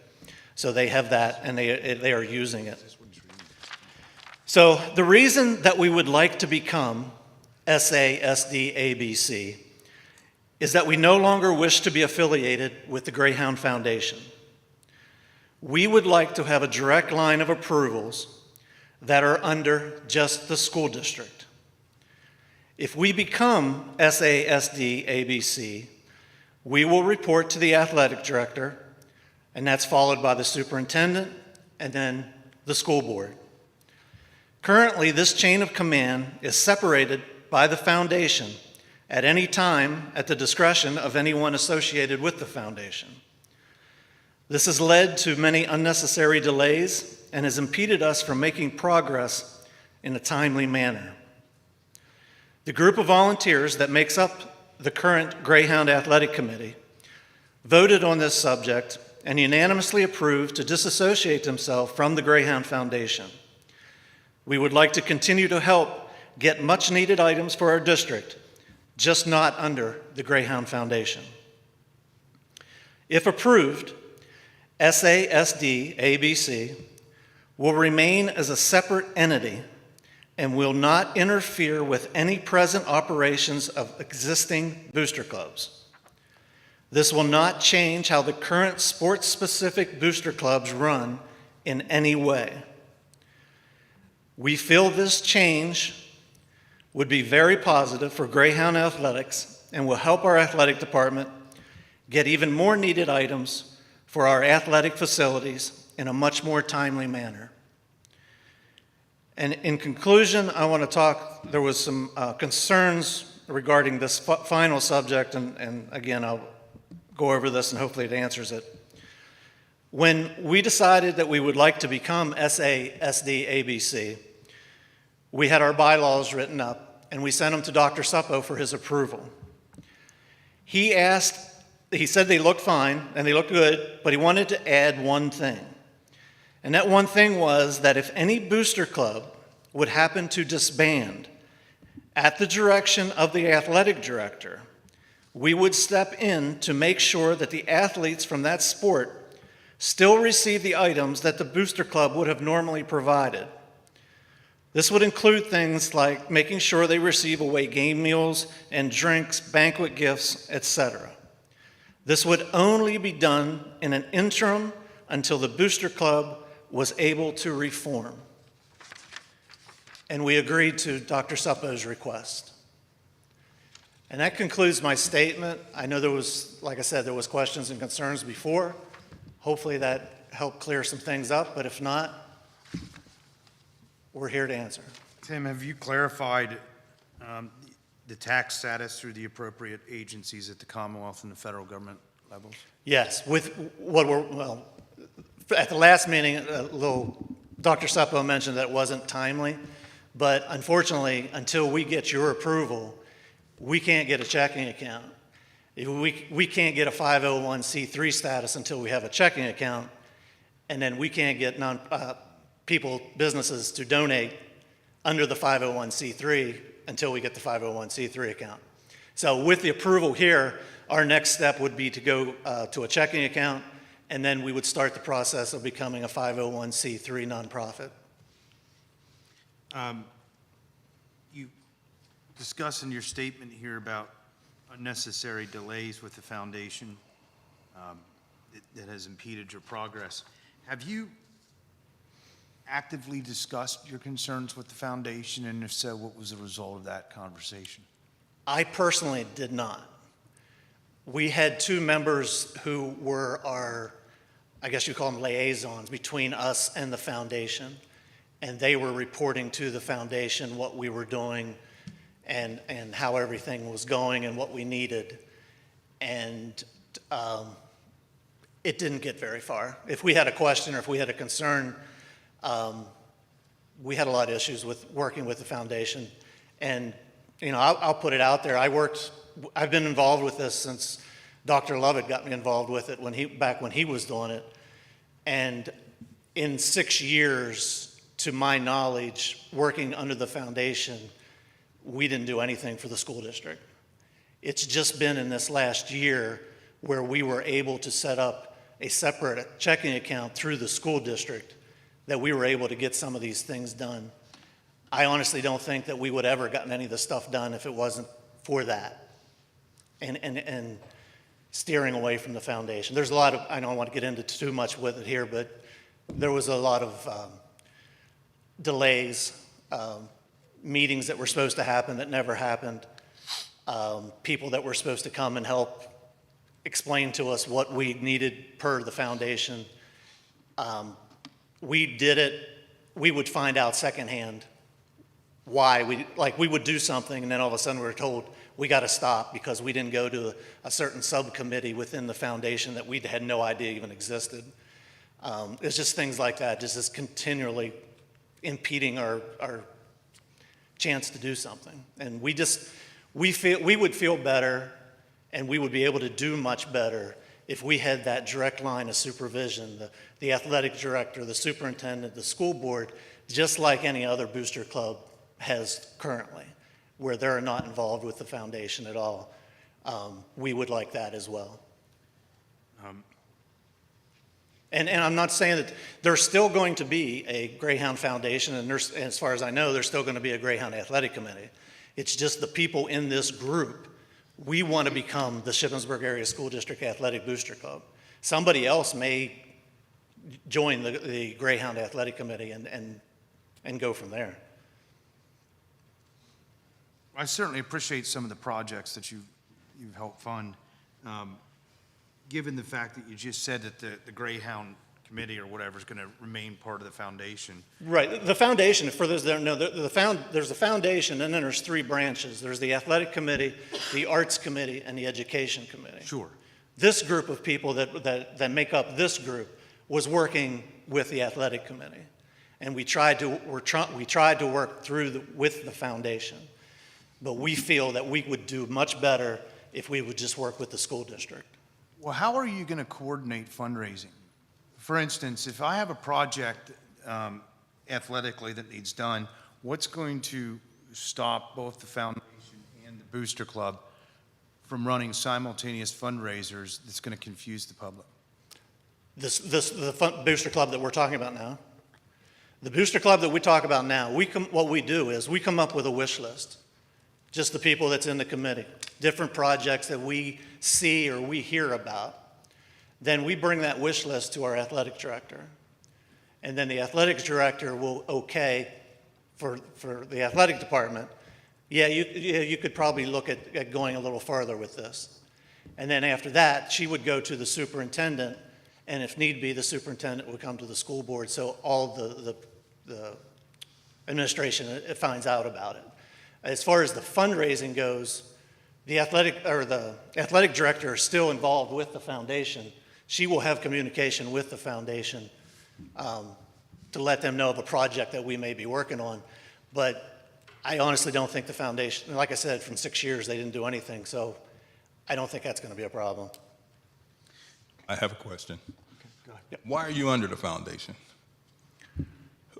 Speaker 15: So they have that and they are using it. So the reason that we would like to become SASD-ABC is that we no longer wish to be affiliated with the Greyhound Foundation. We would like to have a direct line of approvals that are under just the school district. If we become SASD-ABC, we will report to the athletic director, and that's followed by the superintendent and then the school board. Currently, this chain of command is separated by the foundation at any time at the discretion of anyone associated with the foundation. This has led to many unnecessary delays and has impeded us from making progress in a timely manner. The group of volunteers that makes up the current Greyhound Athletic Committee voted on this subject and unanimously approved to disassociate themselves from the Greyhound Foundation. We would like to continue to help get much-needed items for our district, just not under the Greyhound Foundation. If approved, SASD ABC will remain as a separate entity and will not interfere with any present operations of existing booster clubs. This will not change how the current sports-specific booster clubs run in any way. We feel this change would be very positive for Greyhound Athletics and will help our athletic department get even more needed items for our athletic facilities in a much more timely manner. And in conclusion, I want to talk, there was some concerns regarding this final subject, and again, I'll go over this and hopefully it answers it. When we decided that we would like to become SASD ABC, we had our bylaws written up and we sent them to Dr. Suppo for his approval. He said they looked fine and they looked good, but he wanted to add one thing. And that one thing was that if any booster club would happen to disband at the direction of the athletic director, we would step in to make sure that the athletes from that sport still receive the items that the booster club would have normally provided. This would include things like making sure they receive away game meals and drinks, banquet gifts, etc. This would only be done in an interim until the booster club was able to reform. And we agreed to Dr. Suppo's request. And that concludes my statement. I know there was, like I said, there was questions and concerns before. Hopefully that helped clear some things up, but if not, we're here to answer.
Speaker 4: Tim, have you clarified the tax status through the appropriate agencies at the Commonwealth and the federal government levels?
Speaker 15: Yes, with what at the last meeting, Dr. Suppo mentioned that it wasn't timely, but unfortunately, until we get your approval, we can't get a checking account. We can't get a 501c3 status until we have a checking account, and then we can't get businesses to donate under the 501c3 until we get the 501c3 account. So with the approval here, our next step would be to go to a checking account, and then we would start the process of becoming a 501c3 nonprofit.
Speaker 4: You discuss in your statement here about unnecessary delays with the foundation that has impeded your progress. Have you actively discussed your concerns with the foundation, and if so, what was the result of that conversation?
Speaker 15: I personally did not. We had two members who were our, I guess you call them liaisons, between us and the foundation, and they were reporting to the foundation what we were doing and how everything was going and what we needed. And it didn't get very far. If we had a question or if we had a concern, we had a lot of issues with working with the foundation. And, you know, I'll put it out there. I've been involved with this since Dr. Lovett got me involved with it back when he was doing it. And in 6 years, to my knowledge, working under the foundation, we didn't do anything for the school district. It's just been in this last year where we were able to set up a separate checking account through the school district that we were able to get some of these things done. I honestly don't think that we would ever gotten any of the stuff done if it wasn't for that and steering away from the foundation. There's a lot of, I don't want to get into too much with it here, but there was a lot of delays, meetings that were supposed to happen that never happened, people that were supposed to come and help explain to us what we needed per the foundation. We did it, we would find out secondhand why we would do something and then all of a sudden we were told we got to stop because we didn't go to a certain subcommittee within the foundation that we had no idea even existed. It's just things like that, just is continually impeding our chance to do something. And we would feel better and we would be able to do much better if we had that direct line of supervision, the athletic director, the superintendent, the school board, just like any other booster club has currently, where they're not involved with the foundation at all. We would like that as well. And I'm not saying that there's still going to be a Greyhound Foundation, and as far as I know, there's still going to be a Greyhound Athletic Committee. It's just the people in this group, we want to become the Shippensburg Area School District Athletic Booster Club. Somebody else may join the Greyhound Athletic Committee and go from there.
Speaker 4: I certainly appreciate some of the projects that you've helped fund. Given the fact that you just said that the Greyhound Committee or whatever is going to remain part of the foundation.
Speaker 15: Right. The foundation, for those that don't know, there's a foundation and then there's three branches. There's the Athletic Committee, the Arts Committee, and the Education Committee.
Speaker 4: Sure.
Speaker 15: This group of people that make up this group was working with the Athletic Committee. And we tried to work with the foundation. But we feel that we would do much better if we would just work with the school district.
Speaker 4: Well, how are you going to coordinate fundraising? For instance, if I have a project athletically that needs done, what's going to stop both the foundation and the booster club from running simultaneous fundraisers that's going to confuse the public?
Speaker 15: The booster club that we're talking about now? The booster club that we talk about now, what we do is we come up with a wish list. Just the people that's in the committee, different projects that we see or we hear about. Then we bring that wish list to our athletic director. And then the athletic director will okay for the athletic department. Yeah, you could probably look at going a little farther with this. And then after that, she would go to the superintendent, and if need be, the superintendent would come to the school board so all the administration finds out about it. As far as the fundraising goes, the athletic director is still involved with the foundation. She will have communication with the foundation to let them know of a project that we may be working on. But I honestly don't think the foundation, like I said, from 6 years, they didn't do anything. So I don't think that's going to be a problem.
Speaker 3: I have a question.
Speaker 15: Okay, go ahead. Yep.
Speaker 3: Why are you under the foundation?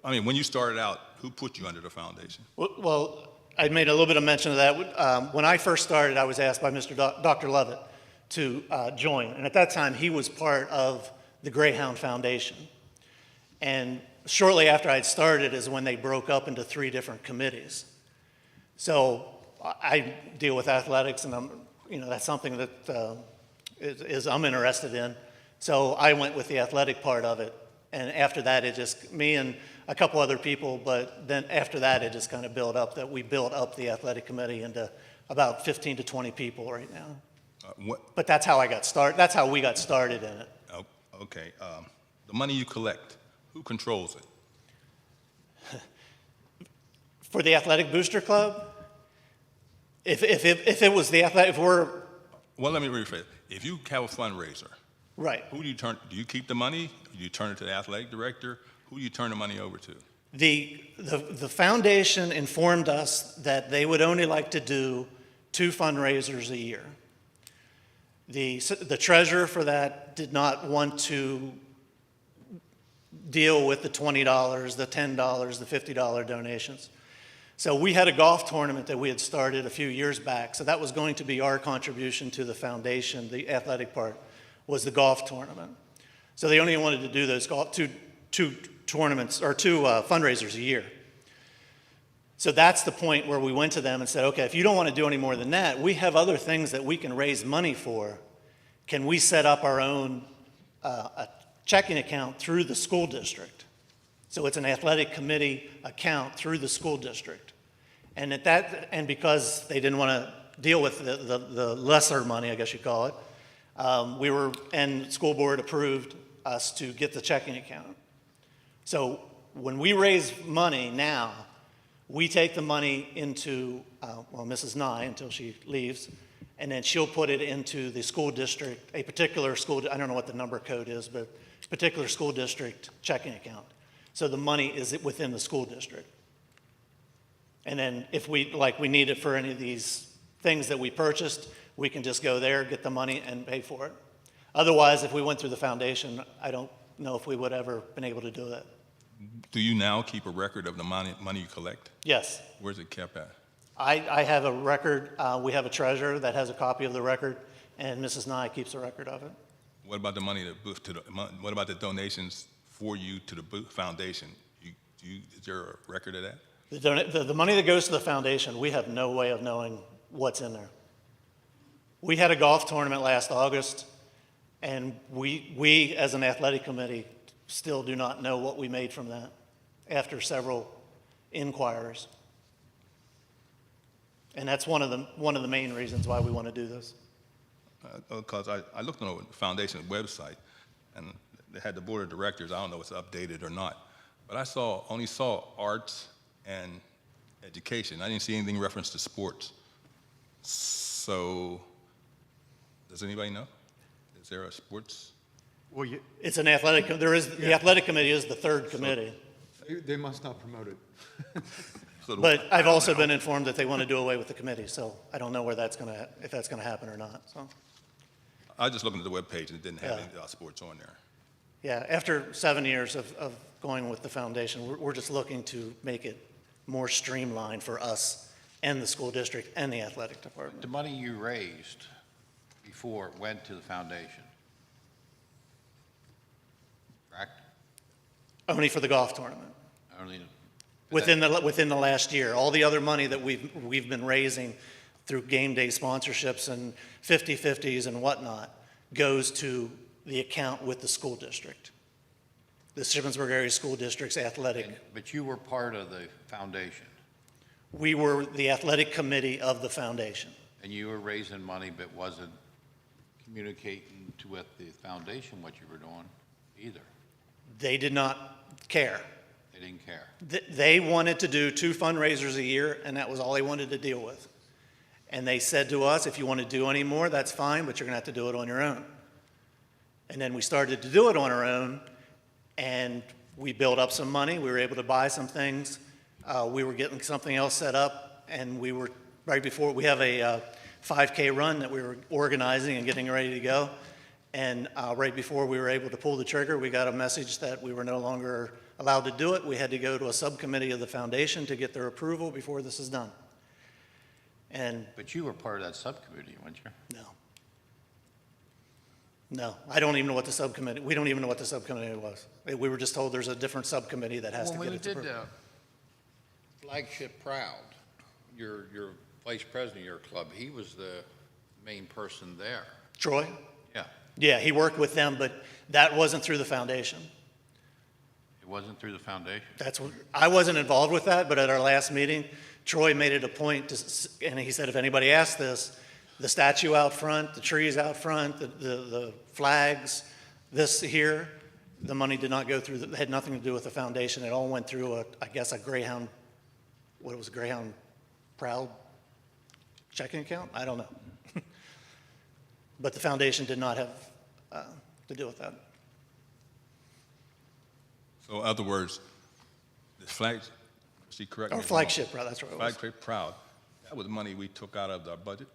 Speaker 3: I mean, when you started out, who put you under the foundation?
Speaker 15: Well, I made a little bit of mention of that. When I first started, I was asked by Dr. Lovett to join. And at that time, he was part of the Greyhound Foundation. And shortly after I'd started is when they broke up into 3 different committees. So I deal with athletics, and that's something that I'm interested in. So I went with the athletic part of it. And after that, it just, me and a couple other people, but then after that, it just kind of built up, that we built up the athletic committee into about 15 to 20 people right now. But that's how I got started. That's how we got started in it.
Speaker 3: Oh, okay. The money you collect, who controls it?
Speaker 15: For the Athletic Booster Club, if it was the athletic, well,
Speaker 3: let me rephrase. If you have a fundraiser,
Speaker 15: right.
Speaker 3: Who do you turn? Do you keep the money? Do you turn it to the athletic director? Who do you turn the money over to?
Speaker 15: The foundation informed us that they would only like to do 2 fundraisers a year. The treasurer for that did not want to deal with the $20, the $10, the $50 donations. So we had a golf tournament that we had started a few years back. So that was going to be our contribution to the foundation. The athletic part was the golf tournament. So they only wanted to do those two tournaments or 2 fundraisers a year. So that's the point where we went to them and said, okay, if you don't want to do any more than that, we have other things that we can raise money for. Can we set up our own a checking account through the school district? So it's an athletic committee account through the school district. And because they didn't want to deal with the lesser money, I guess you call it, and school board approved us to get the checking account. So when we raise money now, We take the money into, well, Mrs. Nye until she leaves, and then she'll put it into the school district, a particular school, I don't know what the number code is, but particular school district checking account. So the money is within the school district. And then if we need it for any of these things that we purchased, we can just go there, get the money, and pay for it. Otherwise, if we went through the foundation, I don't know if we would ever been able to do that.
Speaker 3: Do you now keep a record of the money you collect?
Speaker 15: Yes.
Speaker 3: Where's it kept at?
Speaker 15: I have a record, we have a treasurer that has a copy of the record, and Mrs. Nye keeps a record of it.
Speaker 3: What about the money what about the donations for you to the foundation? Is there a record of that?
Speaker 15: The money that goes to the foundation, we have no way of knowing what's in there. We had a golf tournament last August, and we as an athletic committee still do not know what we made from that after several inquiries. And that's one of the main reasons why we want to do this.
Speaker 3: Because I looked on the foundation website, and they had the board of directors. I don't know if it's updated or not, but I only saw arts and education. I didn't see anything referenced to sports. So, does anybody know? Is there a sports?
Speaker 4: Well,
Speaker 15: It's an athletic, the athletic committee is the third committee.
Speaker 4: they must not promote it.
Speaker 15: But I've also been informed that they want to do away with the committee, so I don't know if that's going to happen or not, so.
Speaker 3: I was just looking at the webpage and it didn't have any sports on there.
Speaker 15: Yeah, after 7 years of going with the foundation, we're just looking to make it more streamlined for us and the school district and the athletic department.
Speaker 9: The money you raised before it went to the foundation, correct?
Speaker 15: Only for the golf tournament.
Speaker 9: Only
Speaker 15: Within the last year. All the other money that we've been raising through game day sponsorships and 50/50s and whatnot goes to the account with the school district. The Shippensburg Area School District's athletic.
Speaker 9: But you were part of the foundation,
Speaker 15: We were the athletic committee of the foundation.
Speaker 9: and you were raising money but wasn't communicating to the foundation what you were doing either.
Speaker 15: They did not care.
Speaker 9: They didn't care.
Speaker 15: They wanted to do 2 fundraisers a year, and that was all they wanted to deal with. And they said to us, if you want to do any more, that's fine, but you're going to have to do it on your own. And then we started to do it on our own, and we built up some money. We were able to buy some things. We were getting something else set up, and we were, right before, we have a 5K run that we were organizing and getting ready to go. And right before we were able to pull the trigger, we got a message that we were no longer allowed to do it. We had to go to a subcommittee of the foundation to get their approval before this is done.
Speaker 9: But you were part of that subcommittee, weren't you?
Speaker 15: No, I don't even know what the subcommittee, we don't even know what the subcommittee was. We were just told there's a different subcommittee that has to get its approval.
Speaker 9: When we did Flagship Proud, your vice president of your club, he was the main person there.
Speaker 15: Troy?
Speaker 9: Yeah.
Speaker 15: Yeah, he worked with them, but that wasn't through the foundation.
Speaker 9: It wasn't through the foundation?
Speaker 15: I wasn't involved with that, but at our last meeting, Troy made it a point, and he said, if anybody asks this, the statue out front, the trees out front, the flags, this here, the money did not go through, it had nothing to do with the foundation. It all went through, I guess, a Greyhound, Greyhound Proud checking account? I don't know. But the foundation did not have to do with that.
Speaker 3: So in other words, the correct me?
Speaker 15: Or Flagship Proud, that's what it was.
Speaker 3: Flagship Proud, that was money we took out of our budget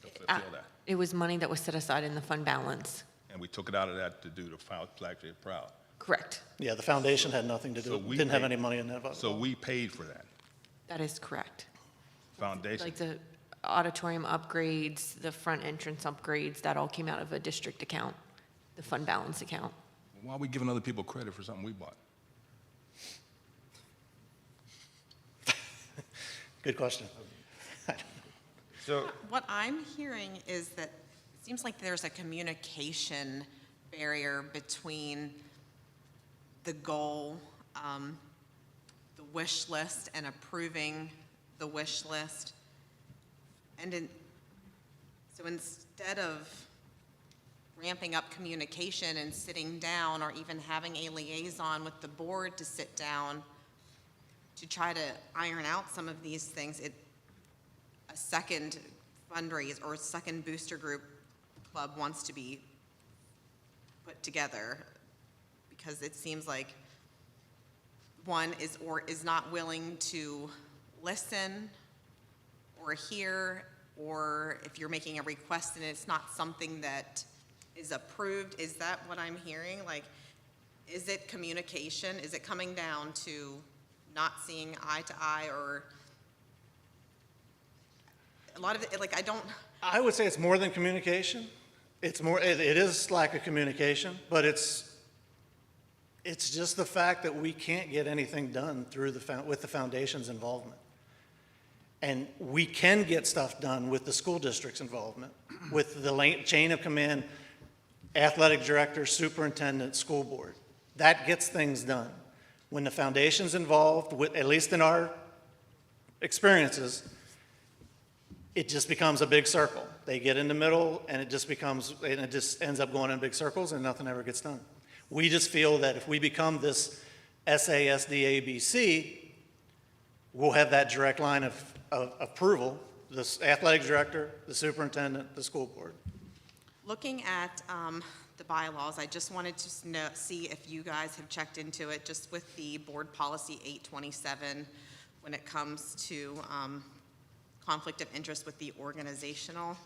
Speaker 3: to fulfill that.
Speaker 1: It was money that was set aside in the fund balance.
Speaker 3: And we took it out of that to do the Flagship Proud.
Speaker 1: Correct.
Speaker 15: Yeah, the foundation had nothing to do, didn't have any money in that budget.
Speaker 3: So we paid for that.
Speaker 1: That is correct.
Speaker 3: Foundation.
Speaker 1: Like the auditorium upgrades, the front entrance upgrades, that all came out of a district account, the fund balance account.
Speaker 3: Why are we giving other people credit for something we bought?
Speaker 15: Good question.
Speaker 4: So,
Speaker 2: What I'm hearing is that it seems like there's a communication barrier between the goal, the wish list, and approving the wish list. So instead of ramping up communication and sitting down, or even having a liaison with the board to sit down to try to iron out some of these things, a second fundraise or a second booster group club wants to be put together, because it seems like one is not willing to listen or hear, or if you're making a request and it's not something that is approved. Is that what I'm hearing? Like, is it communication? Is it coming down to not seeing eye to eye, or a lot of it, like,
Speaker 15: I would say it's more than communication. It's more, it is lack of communication, but it's just the fact that we can't get anything done with the foundation's involvement. And we can get stuff done with the school district's involvement, with the chain of command, athletic director, superintendent, school board. That gets things done. When the foundation's involved, at least in our experiences, it just becomes a big circle. They get in the middle, and it just ends up going in big circles, and nothing ever gets done. We just feel that if we become this SASDABC, we'll have that direct line of approval, the athletic director, the superintendent, the school board.
Speaker 2: looking at the bylaws, I just wanted to see if you guys have checked into it, just with the board policy 827, when it comes to conflict of interest with the organizational.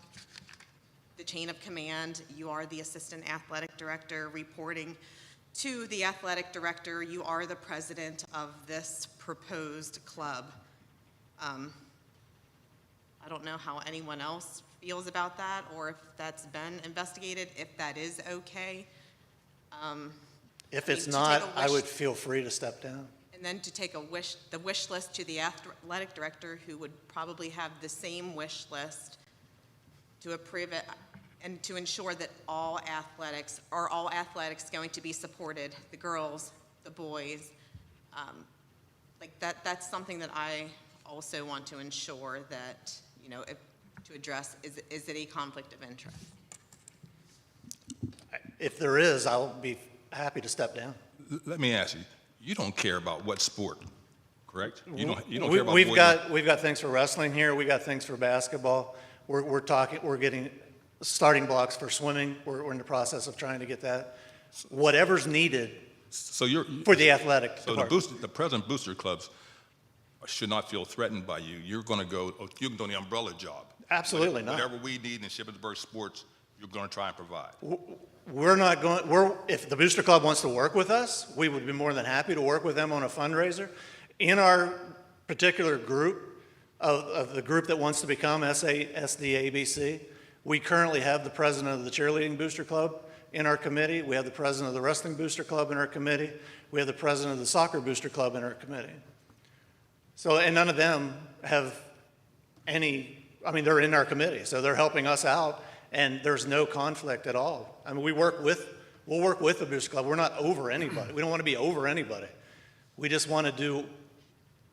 Speaker 2: The chain of command, you are the assistant athletic director reporting to the athletic director. You are the president of this proposed club. I don't know how anyone else feels about that, or if that's been investigated, if that is okay.
Speaker 15: If it's not, I would feel free to step down.
Speaker 2: And then to take the wish list to the athletic director, who would probably have the same wish list, to approve it and to ensure that all athletics going to be supported, the girls, the boys. Like that's something that I also want to ensure that, to address, is it a conflict of interest?
Speaker 15: If there is, I'll be happy to step down.
Speaker 3: Let me ask you, you don't care about what sport, correct? You don't care about
Speaker 15: We've got things for wrestling here. We got things for basketball. We're getting starting blocks for swimming. We're in the process of trying to get that. Whatever's needed for the athletic department.
Speaker 3: The present booster clubs should not feel threatened by you. You're going to go, you can do the umbrella job.
Speaker 15: Absolutely not.
Speaker 3: Whatever we need in Shippensburg sports, you're going to try and provide.
Speaker 15: If the booster club wants to work with us, we would be more than happy to work with them on a fundraiser. In our particular group, of the group that wants to become SASDABC, we currently have the president of the cheerleading booster club in our committee. We have the president of the wrestling booster club in our committee. We have the president of the soccer booster club in our committee. So, and none of them have they're in our committee, so they're helping us out, and there's no conflict at all. I mean, we'll work with the booster club. We're not over anybody. We don't want to be over anybody. We just want to do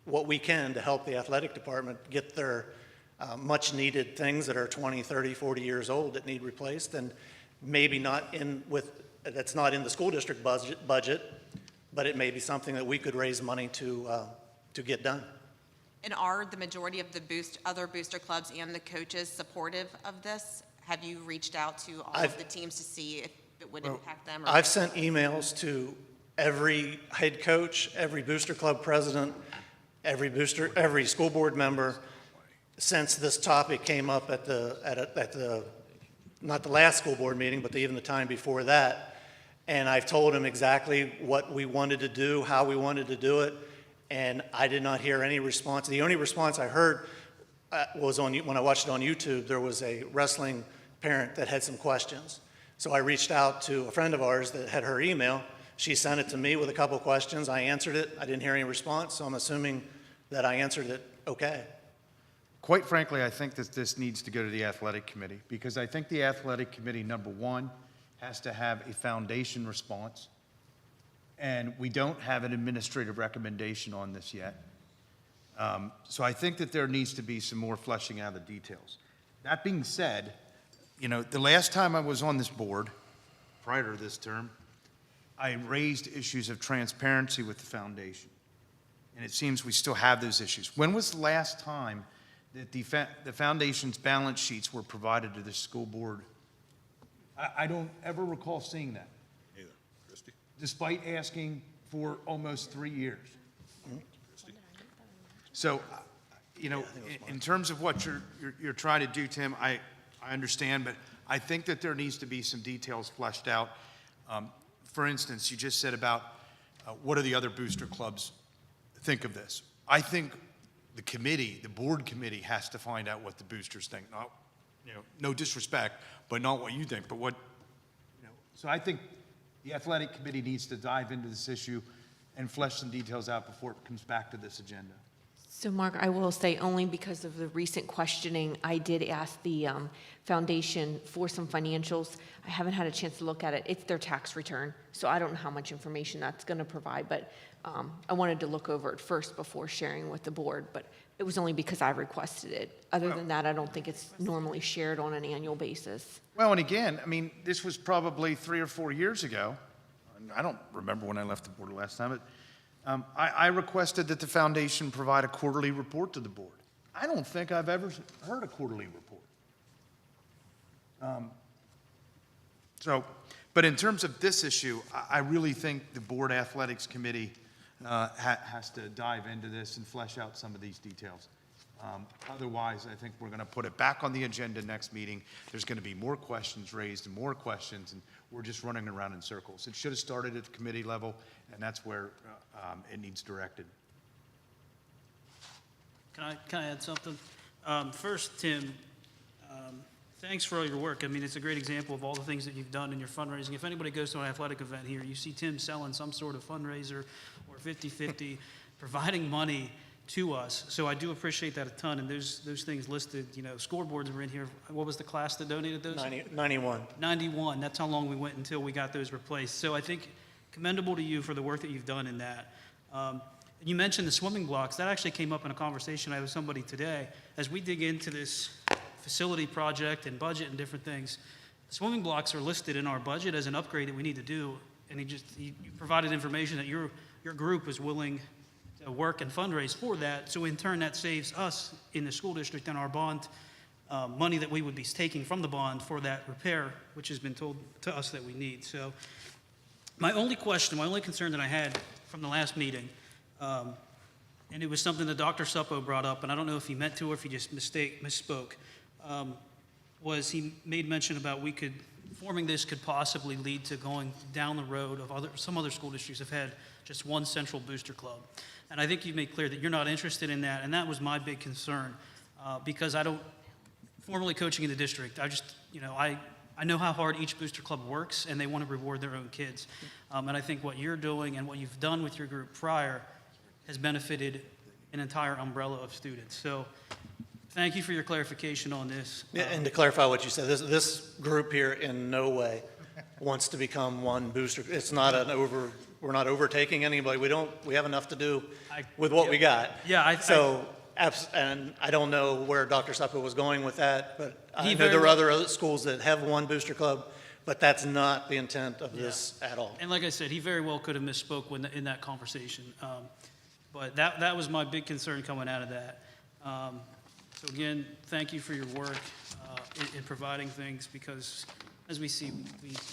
Speaker 15: what we can to help the athletic department get their much needed things that are 20, 30, 40 years old that need replaced, and maybe that's not in the school district budget, but it may be something that we could raise money to get done.
Speaker 2: And are the majority of the other booster clubs and the coaches supportive of this? Have you reached out to all of the teams to see if it would impact them?
Speaker 15: I've sent emails to every head coach, every booster club president, every school board member since this topic came up at not the last school board meeting, but even the time before that. And I've told them exactly what we wanted to do, how we wanted to do it, and I did not hear any response. The only response I heard was when I watched it on YouTube. There was a wrestling parent that had some questions. So I reached out to a friend of ours that had her email. She sent it to me with a couple questions. I answered it. I didn't hear any response, so I'm assuming that I answered it okay.
Speaker 4: Quite frankly, I think that this needs to go to the athletic committee, because I think the athletic committee, number one, has to have a foundation response, and we don't have an administrative recommendation on this yet. So I think that there needs to be some more fleshing out of the details. That being said, the last time I was on this board, prior to this term, I raised issues of transparency with the foundation. and it seems we still have those issues. When was the last time that the foundation's balance sheets were provided to the school board? I don't ever recall seeing that,
Speaker 3: Neither. Christie?
Speaker 4: despite asking for almost 3 years. So, you know, in terms of what you're trying to do, Tim, I understand, but I think that there needs to be some details fleshed out. For instance, you just said about what do the other booster clubs think of this? I think the committee, the board committee, has to find out what the boosters think. Not, you know, no disrespect, but not what you think, but what, you know. So I think the athletic committee needs to dive into this issue and flesh some details out before it comes back to this agenda.
Speaker 1: So Mark, I will say only because of the recent questioning, I did ask the foundation for some financials. I haven't had a chance to look at it. It's their tax return, so I don't know how much information that's going to provide, but I wanted to look over it first before sharing with the board, but it was only because I requested it. Other than that, I don't think it's normally shared on an annual basis.
Speaker 4: Well, and again, I mean, this was probably 3 or 4 years ago. I don't remember when I left the board last time, but I requested that the foundation provide a quarterly report to the board. I don't think I've ever heard a quarterly report. But in terms of this issue, I really think the board athletics committee has to dive into this and flesh out some of these details. Otherwise, I think we're going to put it back on the agenda next meeting. There's going to be more questions raised and more questions, and we're just running around in circles. It should have started at the committee level, and that's where it needs directed.
Speaker 10: Can I add something? First, Tim, thanks for all your work. I mean, it's a great example of all the things that you've done in your fundraising. If anybody goes to an athletic event here, you see Tim selling some sort of fundraiser or 50-50, providing money to us. So I do appreciate that a ton. And those things listed, you know, scoreboards were in here. What was the class that donated those?
Speaker 15: 91.
Speaker 10: 91. That's how long we went until we got those replaced. So I think commendable to you for the work that you've done in that. You mentioned the swimming blocks. That actually came up in a conversation I had with somebody today. As we dig into this facility project and budget and different things, the swimming blocks are listed in our budget as an upgrade that we need to do. And you provided information that your group is willing to work and fundraise for that. So in turn, that saves us in the school district and our bond money that we would be taking from the bond for that repair, which has been told to us that we need. So my only question, my only concern that I had from the last meeting, and it was something that Dr. Suppo brought up, and I don't know if he meant to or if he just misspoke, was he made mention about forming this could possibly lead to going down the road of some other school districts have had just one central booster club. And I think you've made clear that you're not interested in that, and that was my big concern, because I don't, formerly coaching in the district, I know how hard each booster club works, and they want to reward their own kids. And I think what you're doing and what you've done with your group prior has benefited an entire umbrella of students. So thank you for your clarification on this.
Speaker 15: Yeah, and to clarify what you said, this group here in no way wants to become one booster. It's not we're not overtaking anybody. We have enough to do with what we got.
Speaker 10: Yeah,
Speaker 15: and I don't know where Dr. Suppo was going with that, but I know
Speaker 10: very
Speaker 15: there are
Speaker 10: well-
Speaker 15: other schools that have one booster club, but that's not the intent of this at all.
Speaker 10: And like I said, he very well could have misspoke in that conversation. But that was my big concern coming out of that. So again, thank you for your work in providing things, because as we see,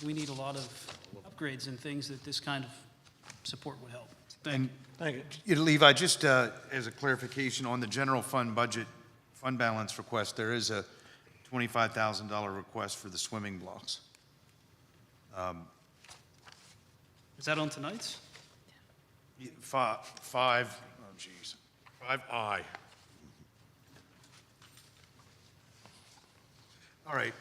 Speaker 10: we need a lot of upgrades and things that this kind of support would help. Thank you.
Speaker 4: Levi, just as a clarification on the general fund budget, fund balance request, there is a $25,000 request for the swimming blocks.
Speaker 10: Is that on tonight's?
Speaker 4: 5I. All right.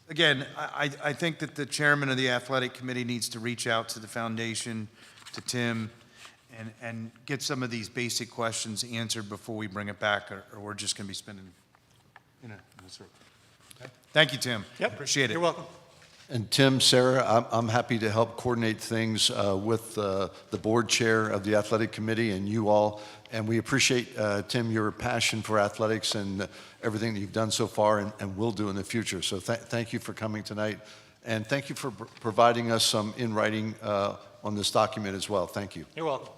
Speaker 4: Again, I think that the chairman of the athletic committee needs to reach out to the foundation, to Tim, and get some of these basic questions answered before we bring it back, or we're just going to be spinning in a circle. Okay? Thank you, Tim.
Speaker 15: Yep.
Speaker 4: Appreciate it.
Speaker 15: You're welcome.
Speaker 6: And Tim, Sarah, I'm happy to help coordinate things with the board chair of the athletic committee and you all. And we appreciate, Tim, your passion for athletics and everything that you've done so far and will do in the future. So thank you for coming tonight. And thank you for providing us some in writing on this document as well. Thank you.
Speaker 15: You're welcome.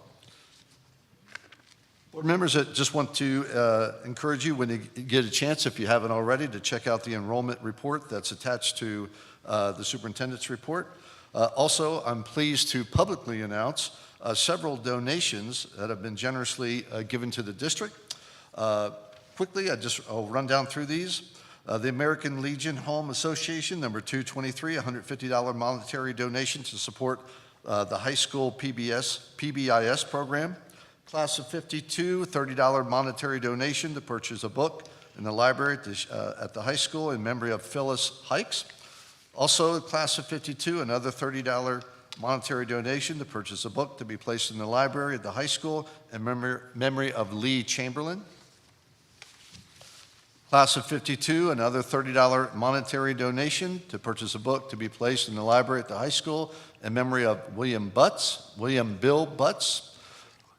Speaker 6: Board members, I just want to encourage you, when you get a chance, if you haven't already, to check out the enrollment report that's attached to the superintendent's report. Also, I'm pleased to publicly announce several donations that have been generously given to the district. Quickly, I'll run down through these. The American Legion Home Association, number 223, $150 monetary donation to support the high school PBIS program. Class of 52, $30 monetary donation to purchase a book in the library at the high school in memory of Phyllis Hikes. Also, class of 52, another $30 monetary donation to purchase a book to be placed in the library at the high school in memory of Lee Chamberlain. Class of 52, another $30 monetary donation to purchase a book to be placed in the library at the high school in memory of William Bill Butts.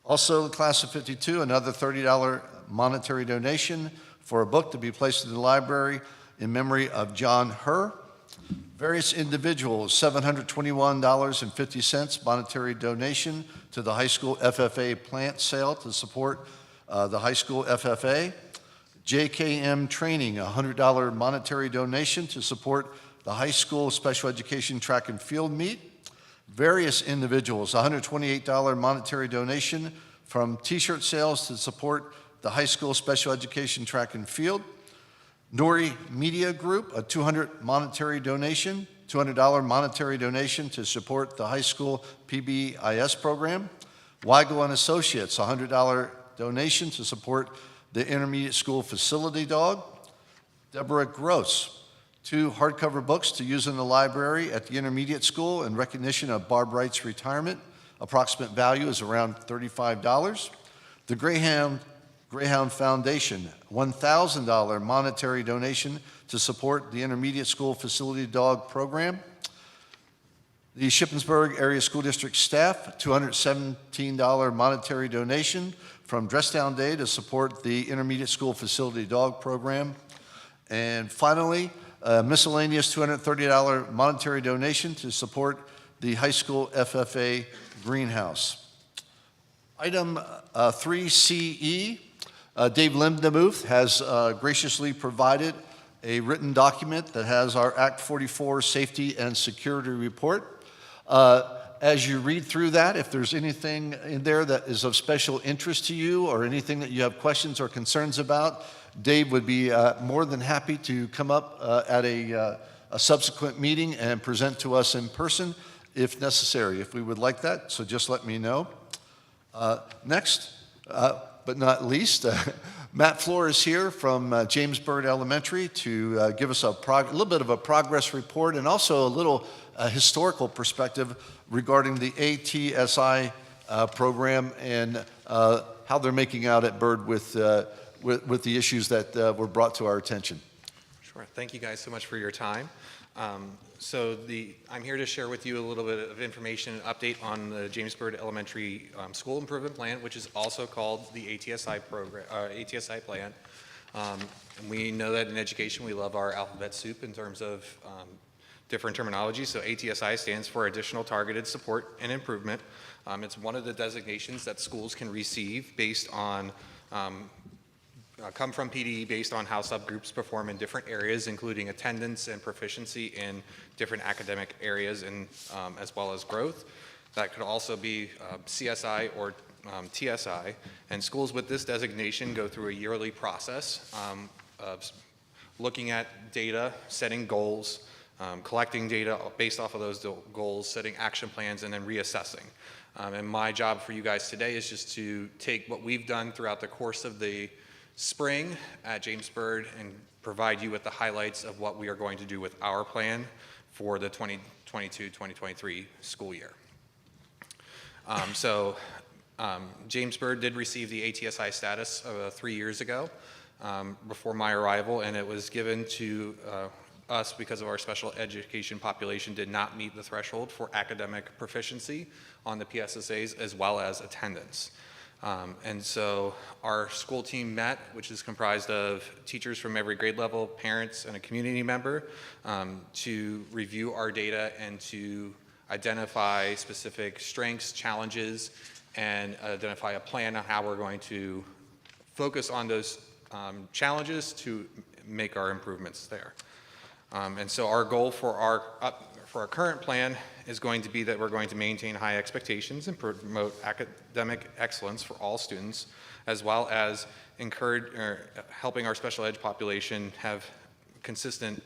Speaker 6: Also, class of 52, another $30 monetary donation for a book to be placed in the library in memory of John Herr. Various individuals, $721.50 monetary donation to the high school FFA plant sale to support the high school FFA. JKM Training, $100 monetary donation to support the high school special education track and field meet. Various individuals, $128 monetary donation from t-shirt sales to support the high school special education track and field. Nori Media Group, a $200 monetary donation to support the high school PBIS program. Weigel and Associates, $100 donation to support the intermediate school facility dog. Deborah Gross, 2 hardcover books to use in the library at the intermediate school in recognition of Barb Wright's retirement. Approximate value is around $35. The Greyhound Foundation, $1,000 monetary donation to support the intermediate school facility dog program. The Shippensburg Area School District staff, $217 monetary donation from Dress Down Day to support the intermediate school facility dog program. And finally, miscellaneous $230 monetary donation to support the high school FFA greenhouse. Item 3CE, Dave Lindemuth has graciously provided a written document that has our Act 44 Safety and Security Report. As you read through that, if there's anything in there that is of special interest to you or anything that you have questions or concerns about, Dave would be more than happy to come up at a subsequent meeting and present to us in person if necessary, if we would like that. So just let me know. Next, but not least, Matt Floor is here from James Byrd Elementary to give us a little bit of a progress report and also a little historical perspective regarding the ATSI program and how they're making out at Byrd with the issues that were brought to our attention.
Speaker 16: Sure. Thank you guys so much for your time. I'm here to share with you a little bit of information and update on the James Byrd Elementary School Improvement Plan, which is also called the ATSI program, ATSI plan. And we know that in education we love our alphabet soup in terms of different terminology. So ATSI stands for Additional Targeted Support and Improvement. It's one of the designations that schools can receive based on come from PD based on how subgroups perform in different areas, including attendance and proficiency in different academic areas, and as well as growth. That could also be CSI or TSI, and schools with this designation go through a yearly process of looking at data, setting goals, collecting data based off of those goals, setting action plans, and then reassessing. And my job for you guys today is just to take what we've done throughout the course of the spring at James Byrd and provide you with the highlights of what we are going to do with our plan for the 2022-2023 school year. James Byrd did receive the ATSI status 3 years ago before my arrival, and it was given to us because of our special education population did not meet the threshold for academic proficiency on the PSSAs as well as attendance. And so our school team met, which is comprised of teachers from every grade level, parents, and a community member, to review our data and to identify specific strengths, challenges, and identify a plan on how we're going to focus on those challenges to make our improvements there. And so our goal for our current plan is going to be that we're going to maintain high expectations and promote academic excellence for all students, as well as helping our special ed population have consistent,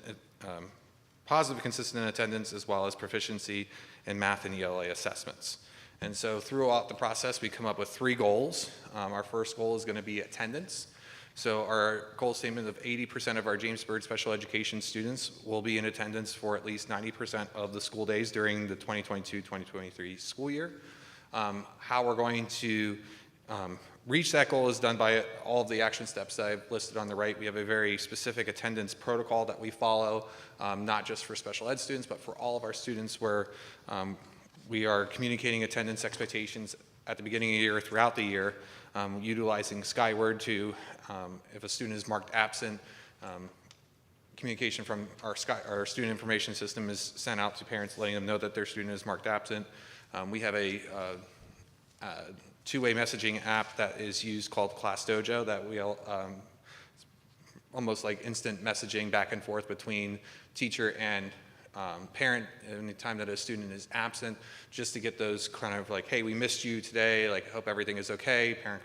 Speaker 16: positive consistent attendance, as well as proficiency in math and ELA assessments. And so throughout the process, we come up with 3 goals. Our first goal is going to be attendance. So our goal statement of 80% of our James Byrd special education students will be in attendance for at least 90% of the school days during the 2022-2023 school year. How we're going to reach that goal is done by all of the action steps that I've listed on the right. We have a very specific attendance protocol that we follow, not just for special ed students, but for all of our students, where we are communicating attendance expectations at the beginning of the year, throughout the year, utilizing Skyward to, if a student is marked absent, communication from our student information system is sent out to parents, letting them know that their student is marked absent. We have a two-way messaging app that is used called Class Dojo that we'll almost like instant messaging back and forth between teacher and parent any time that a student is absent, just to get those kind of like, hey, we missed you today, like, hope everything is okay. Parent,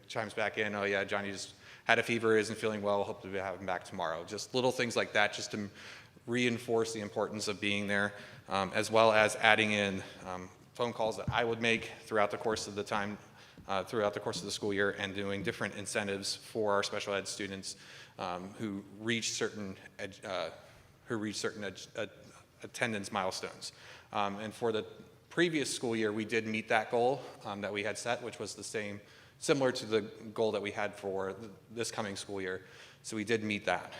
Speaker 16: chimes back in, oh yeah, Johnny just had a fever, isn't feeling well, hope to have him back tomorrow. Just little things like that, just to reinforce the importance of being there, as well as adding in phone calls that I would make throughout the course of the time, throughout the course of the school year, and doing different incentives for our special ed students who reach certain attendance milestones. And for the previous school year, we did meet that goal that we had set, which was similar to the goal that we had for this coming school year. So we did meet that.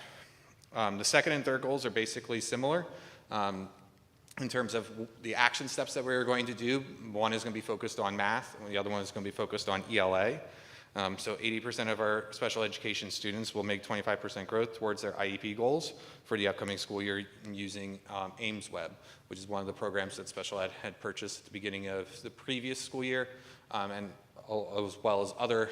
Speaker 16: The second and third goals are basically similar in terms of the action steps that we're going to do. One is going to be focused on math, and the other one is going to be focused on ELA. So 80% of our special education students will make 25% growth towards their IEP goals for the upcoming school year using Ames Web, which is one of the programs that special ed had purchased at the beginning of the previous school year, and as well as other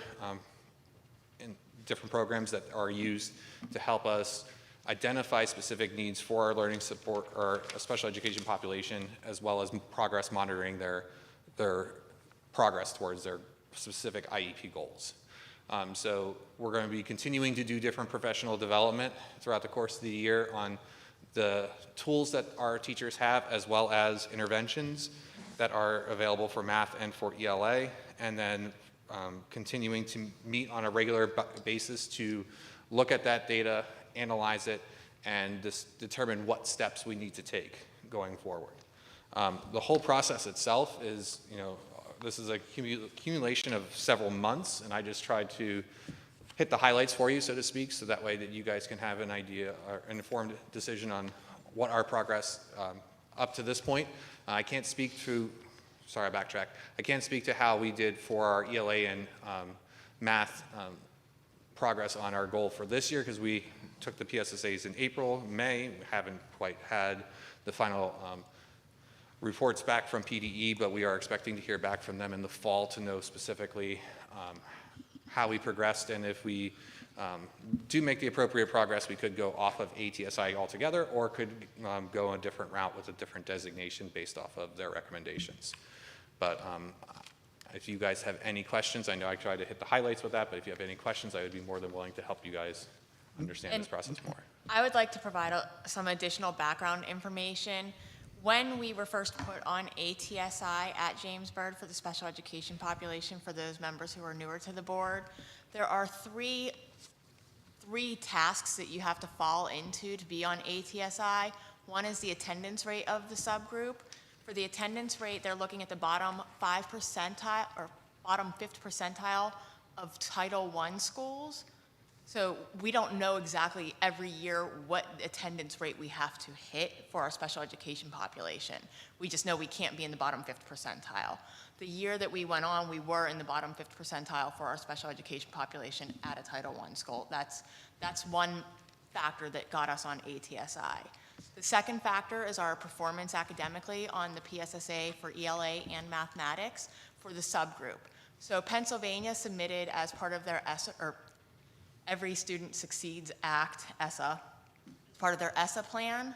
Speaker 16: different programs that are used to help us identify specific needs for our learning support or special education population, as well as progress monitoring their progress towards their specific IEP goals. So we're going to be continuing to do different professional development throughout the course of the year on the tools that our teachers have, as well as interventions that are available for math and for ELA, and then continuing to meet on a regular basis to look at that data, analyze it, and determine what steps we need to take going forward. The whole process itself is, this is a accumulation of several months, and I just tried to hit the highlights for you, so to speak, so that way that you guys can have an idea or an informed decision on what our progress up to this point. I can't speak to, sorry, I backtrack. I can't speak to how we did for our ELA and math progress on our goal for this year, because we took the PSSAs in April, May. We haven't quite had the final reports back from PDE, but we are expecting to hear back from them in the fall to know specifically how we progressed, and if we do make the appropriate progress, we could go off of ATSI altogether, or could go a different route with a different designation based off of their recommendations. But if you guys have any questions, I know I tried to hit the highlights with that, but if you have any questions, I would be more than willing to help you guys understand this process more.
Speaker 1: I would like to provide some additional background information. When we were first put on ATSI at James Byrd for the special education population, for those members who are newer to the board, there are three tasks that you have to fall into to be on ATSI. One is the attendance rate of the subgroup. For the attendance rate, they're looking at the bottom 5 percentile or bottom 5th percentile of Title I schools. So we don't know exactly every year what attendance rate we have to hit for our special education population. We just know we can't be in the bottom 5th percentile. The year that we went on, we were in the bottom 5th percentile for our special education population at a Title I school. That's one factor that got us on ATSI. The second factor is our performance academically on the PSSA for ELA and mathematics for the subgroup. So Pennsylvania submitted as part of their ESSA, or Every Student Succeeds Act, ESSA, part of their ESSA plan,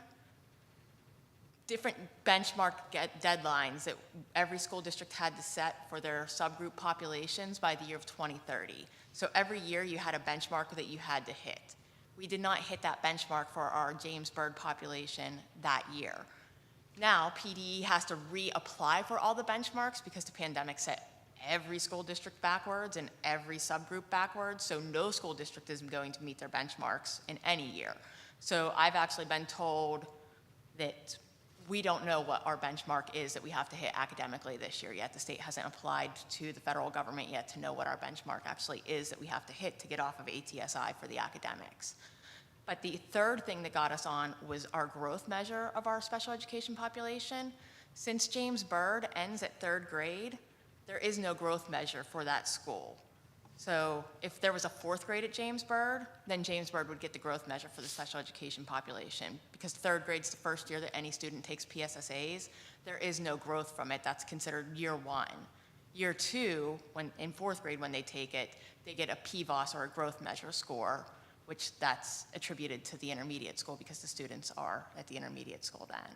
Speaker 1: different benchmark deadlines that every school district had to set for their subgroup populations by the year of 2030. So every year you had a benchmark that you had to hit. We did not hit that benchmark for our James Byrd population that year. Now, PDE has to reapply for all the benchmarks because the pandemic set every school district backwards and every subgroup backwards, so no school district is going to meet their benchmarks in any year. So I've actually been told that we don't know what our benchmark is that we have to hit academically this year yet. The state hasn't applied to the federal government yet to know what our benchmark actually is that we have to hit to get off of ATSI for the academics. But the third thing that got us on was our growth measure of our special education population. Since James Byrd ends at 3rd grade, there is no growth measure for that school. So if there was a 4th grade at James Byrd, then James Byrd would get the growth measure for the special education population. Because 3rd grade's the first year that any student takes PSSAs, there is no growth from it. That's considered year 1. Year 2, when in 4th grade when they take it, they get a PVOS or a growth measure score, which that's attributed to the intermediate school because the students are at the intermediate school then.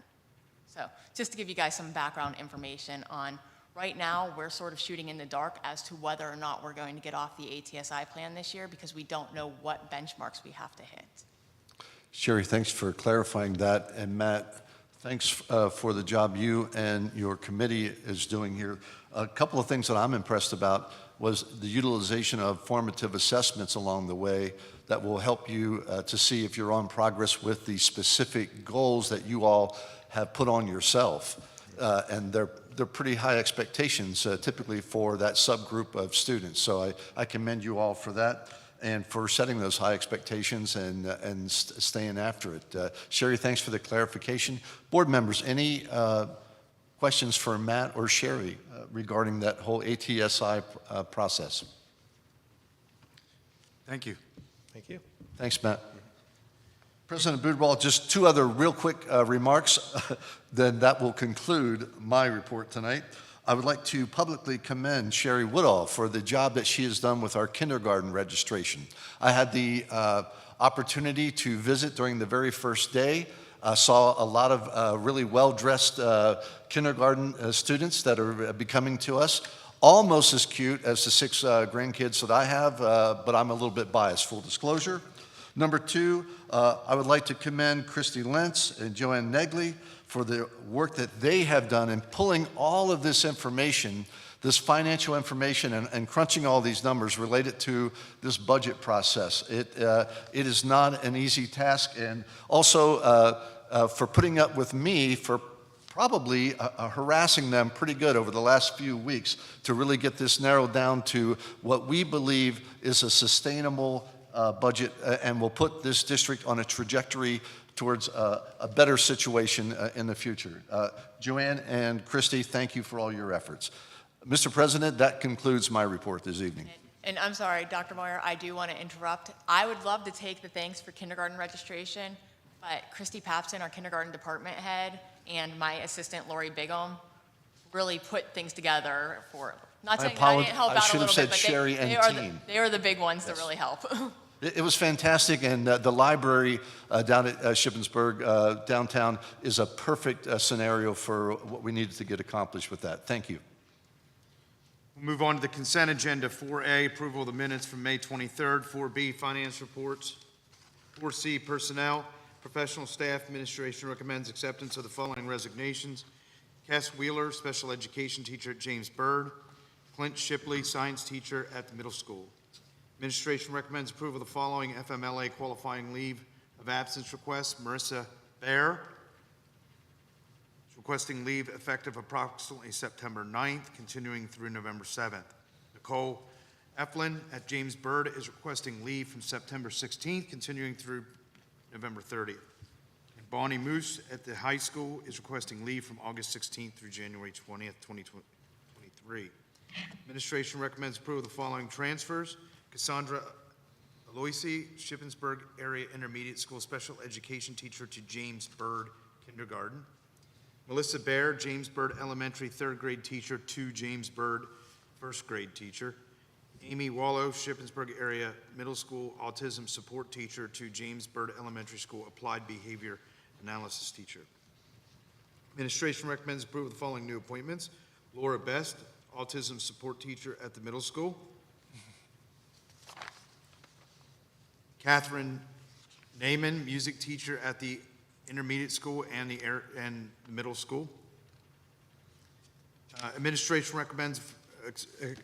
Speaker 1: So just to give you guys some background information on right now, we're sort of shooting in the dark as to whether or not we're going to get off the ATSI plan this year because we don't know what benchmarks we have to hit.
Speaker 6: Sherry, thanks for clarifying that. And Matt, thanks for the job you and your committee is doing here. A couple of things that I'm impressed about was the utilization of formative assessments along the way that will help you to see if you're on progress with the specific goals that you all have put on yourself. And they're pretty high expectations typically for that subgroup of students. So I commend you all for that and for setting those high expectations and staying after it. Sherry, thanks for the clarification. Board members, any questions for Matt or Sherry regarding that whole ATSI process?
Speaker 4: Thank you.
Speaker 16: Thank you.
Speaker 6: Thanks, Matt. President Boudreaux, just 2 other real quick remarks, then that will conclude my report tonight. I would like to publicly commend Sherry Woodall for the job that she has done with our kindergarten registration. I had the opportunity to visit during the very first day. I saw a lot of really well-dressed kindergarten students that are becoming to us, almost as cute as the 6 grandkids that I have, but I'm a little bit biased, full disclosure. Number 2, I would like to commend Christy Lentz and Joanne Negley for the work that they have done in pulling all of this information, this financial information, and crunching all these numbers related to this budget process. It is not an easy task, and also for putting up with me for probably harassing them pretty good over the last few weeks to really get this narrowed down to what we believe is a sustainable budget and will put this district on a trajectory towards a better situation in the future. Joanne and Christy, thank you for all your efforts. Mr. President, that concludes my report this evening.
Speaker 1: And I'm sorry, Dr. Moyer, I do want to interrupt. I would love to take the thanks for kindergarten registration, but Christy Papson, our kindergarten department head, and my assistant, Lori Bigham, really put things together for, not saying I didn't help out a little bit, but
Speaker 6: Sherry and
Speaker 1: they are the big ones that really help.
Speaker 6: It was fantastic, and the library down at Shippensburg downtown is a perfect scenario for what we needed to get accomplished with that. Thank you.
Speaker 4: We'll move on to the consent agenda. 4A, approval of the minutes from May 23rd. 4B, finance reports. 4C, personnel. Professional staff administration recommends acceptance of the following resignations. Cass Wheeler, special education teacher at James Byrd. Clint Shipley, science teacher at the middle school. Administration recommends approval of the following FMLA qualifying leave of absence requests. Marissa Baer is requesting leave effective approximately September 9th, continuing through November 7th. Nicole Eflin at James Byrd is requesting leave from September 16th, continuing through November 30th. And Bonnie Moose at the high school is requesting leave from August 16th through January 20th, 2023. Administration recommends approval of the following transfers. Cassandra Aloysi, Shippensburg Area Intermediate School Special Education Teacher to James Byrd Kindergarten. Melissa Baer, James Byrd Elementary 3rd grade teacher to James Byrd 1st grade teacher. Amy Wallow, Shippensburg Area Middle School Autism Support Teacher to James Byrd Elementary School Applied Behavior Analysis Teacher. Administration recommends approval of the following new appointments. Laura Best, Autism Support Teacher at the middle school. Catherine Naiman, Music Teacher at the intermediate school and the middle school. Administration recommends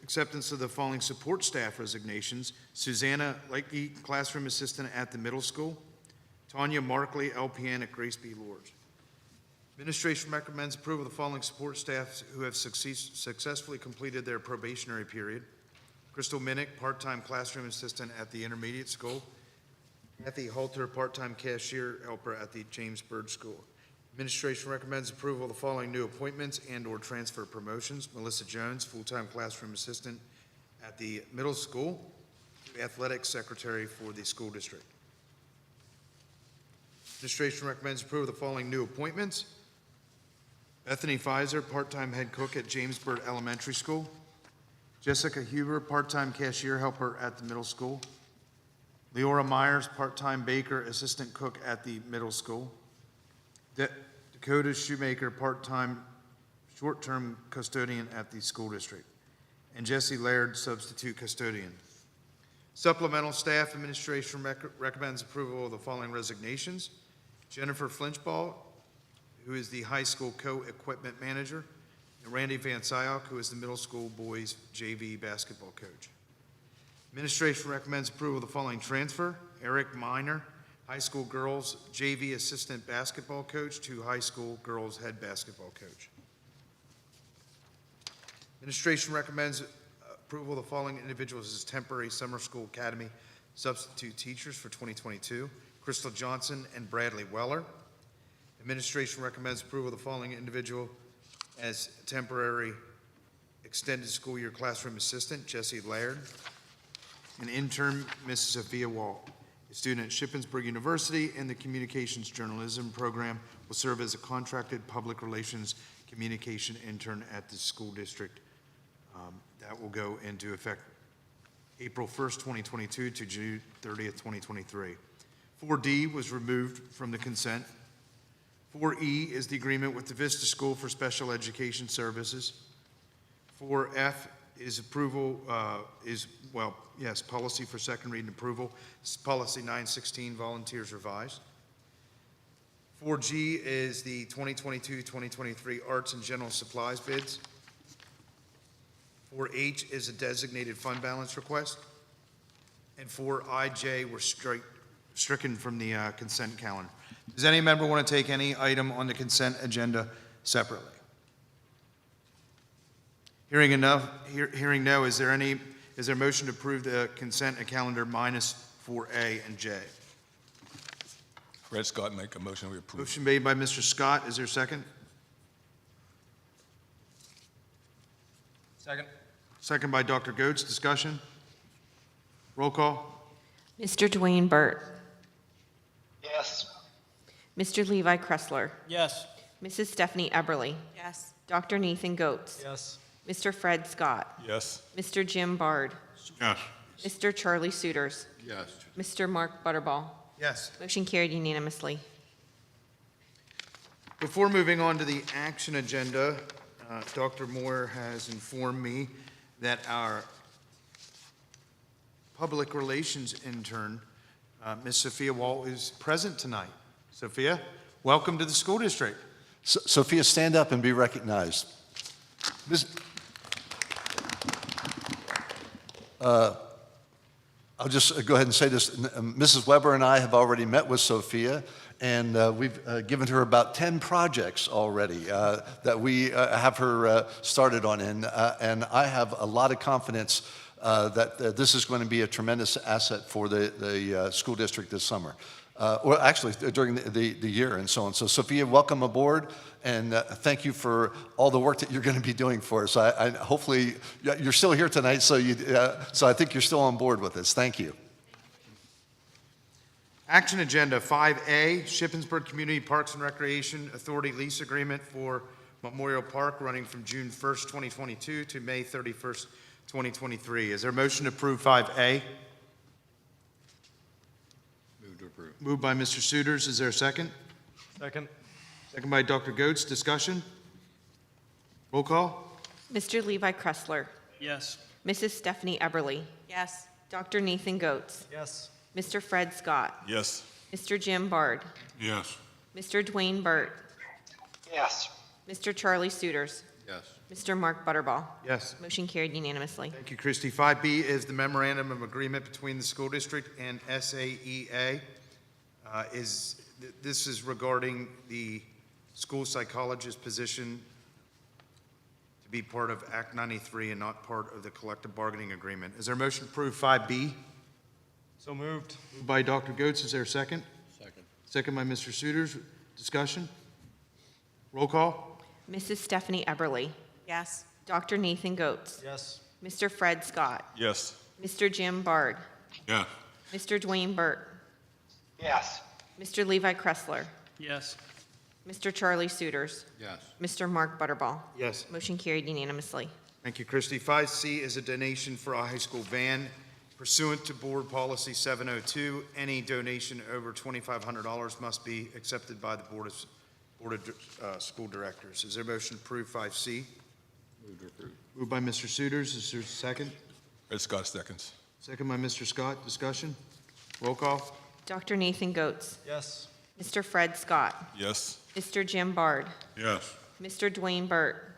Speaker 4: acceptance of the following support staff resignations. Susanna Leakey, Classroom Assistant at the middle school. Tanya Markley, LPN at Grace B. Lords. Administration recommends approval of the following support staffs who have successfully completed their probationary period. Crystal Minnick, part-time classroom assistant at the intermediate school. Kathy Halter, part-time cashier helper at the James Byrd School. Administration recommends approval of the following new appointments and/or transfer promotions. Melissa Jones, full-time classroom assistant at the middle school, athletics secretary for the school district. Administration recommends approval of the following new appointments. Bethany Pfizer, part-time head cook at James Byrd Elementary School. Jessica Huber, part-time cashier helper at the middle school. Leora Myers, part-time baker assistant cook at the middle school. Dakota Shoemaker, part-time short-term custodian at the school district. And Jesse Laird, substitute custodian. Supplemental staff administration recommends approval of the following resignations. Jennifer Flinchball, who is the high school co-equipment manager, and Randy Van Syok, who is the middle school boys JV basketball coach. Administration recommends approval of the following transfer. Eric Miner, high school girls JV assistant basketball coach to high school girls head basketball coach. Administration recommends approval of the following individuals as temporary summer school academy substitute teachers for 2022. Crystal Johnson and Bradley Weller. Administration recommends approval of the following individual as temporary extended school year classroom assistant, Jesse Laird. An intern, Mrs. Sophia Wall. A student at Shippensburg University in the Communications Journalism program will serve as a contracted public relations communication intern at the school district. That will go into effect April 1st, 2022 to June 30th, 2023. 4D was removed from the consent. 4E is the agreement with the Vista School for Special Education Services. 4F is approval, policy for second reading approval. It's policy 916, volunteers revised. 4G is the 2022-2023 arts and general supplies bids. 4H is a designated fund balance request. And 4IJ were stricken from the consent calendar. Does any member want to take any item on the consent agenda separately? Hearing no, is there a motion to approve the consent calendar minus 4A and J?
Speaker 3: Fred Scott make a motion we approve.
Speaker 4: Motion made by Mr. Scott. Is there a second?
Speaker 8: Second.
Speaker 4: Second by Dr. Goetz. Discussion? Roll call.
Speaker 17: Mr. Dwayne Burt.
Speaker 5: Yes.
Speaker 17: Mr. Levi Kressler.
Speaker 10: Yes.
Speaker 17: Mrs. Stephanie Eberly.
Speaker 2: Yes.
Speaker 17: Dr. Nathan Goetz.
Speaker 8: Yes.
Speaker 17: Mr. Fred Scott.
Speaker 3: Yes.
Speaker 17: Mr. Jim Bard.
Speaker 3: Yes.
Speaker 17: Mr. Charlie Suiters.
Speaker 9: Yes.
Speaker 17: Mr. Mark Butterball.
Speaker 4: Yes.
Speaker 17: Motion carried unanimously.
Speaker 4: Before moving on to the action agenda, Dr. Moore has informed me that our public relations intern, Ms. Sophia Wall, is present tonight. Sophia, welcome to the school district.
Speaker 6: Sophia, stand up and be recognized. I'll just go ahead and say this. Mrs. Weber and I have already met with Sophia, and we've given her about 10 projects already that we have her started on. And I have a lot of confidence that this is going to be a tremendous asset for the school district this summer. Or actually during the year and so on. So Sophia, welcome aboard, and thank you for all the work that you're going to be doing for us. Hopefully you're still here tonight, so I think you're still on board with us. Thank you.
Speaker 4: Action agenda 5A, Shippensburg Community Parks and Recreation Authority lease agreement for Memorial Park running from June 1st, 2022 to May 31st, 2023. Is there a motion to approve 5A?
Speaker 9: Move to approve.
Speaker 4: Moved by Mr. Suiters. Is there a second?
Speaker 11: Second.
Speaker 4: Second by Dr. Goetz. Discussion? Roll call?
Speaker 17: Mr. Levi Kressler.
Speaker 10: Yes.
Speaker 17: Mrs. Stephanie Eberly.
Speaker 2: Yes.
Speaker 17: Dr. Nathan Goetz.
Speaker 11: Yes.
Speaker 17: Mr. Fred Scott.
Speaker 3: Yes.
Speaker 17: Mr. Jim Bard.
Speaker 9: Yes.
Speaker 17: Mr. Dwayne Burt.
Speaker 5: Yes.
Speaker 17: Mr. Charlie Suiters.
Speaker 9: Yes.
Speaker 17: Mr. Mark Butterball.
Speaker 4: Yes.
Speaker 17: Motion carried unanimously.
Speaker 4: Thank you, Christie. 5B is the memorandum of agreement between the school district and SAEA. This is regarding the school psychologist position to be part of Act 93 and not part of the collective bargaining agreement. Is there a motion to approve 5B?
Speaker 11: So moved.
Speaker 4: Moved by Dr. Goetz. Is there a second?
Speaker 9: Second.
Speaker 4: Second by Mr. Suiters. Discussion? Roll call?
Speaker 17: Mrs. Stephanie Eberly.
Speaker 2: Yes.
Speaker 17: Dr. Nathan Goetz.
Speaker 11: Yes.
Speaker 17: Mr. Fred Scott.
Speaker 3: Yes.
Speaker 17: Mr. Jim Bard.
Speaker 9: Yeah.
Speaker 17: Mr. Dwayne Burt.
Speaker 5: Yes.
Speaker 17: Mr. Levi Kressler.
Speaker 10: Yes.
Speaker 17: Mr. Charlie Suiters.
Speaker 9: Yes.
Speaker 17: Mr. Mark Butterball.
Speaker 4: Yes.
Speaker 17: Motion carried unanimously.
Speaker 4: Thank you, Christie. 5C is a donation for a high school van. Pursuant to Board Policy 702, any donation over $2,500 must be accepted by the Board of School Directors. Is there a motion to approve 5C?
Speaker 9: Move to approve.
Speaker 4: Moved by Mr. Suiters. Is there a second?
Speaker 3: Fred Scott seconds.
Speaker 4: Second by Mr. Scott. Discussion? Roll call?
Speaker 17: Dr. Nathan Goetz.
Speaker 11: Yes.
Speaker 17: Mr. Fred Scott.
Speaker 3: Yes.
Speaker 17: Mr. Jim Bard.
Speaker 9: Yes.
Speaker 17: Mr. Dwayne Burt.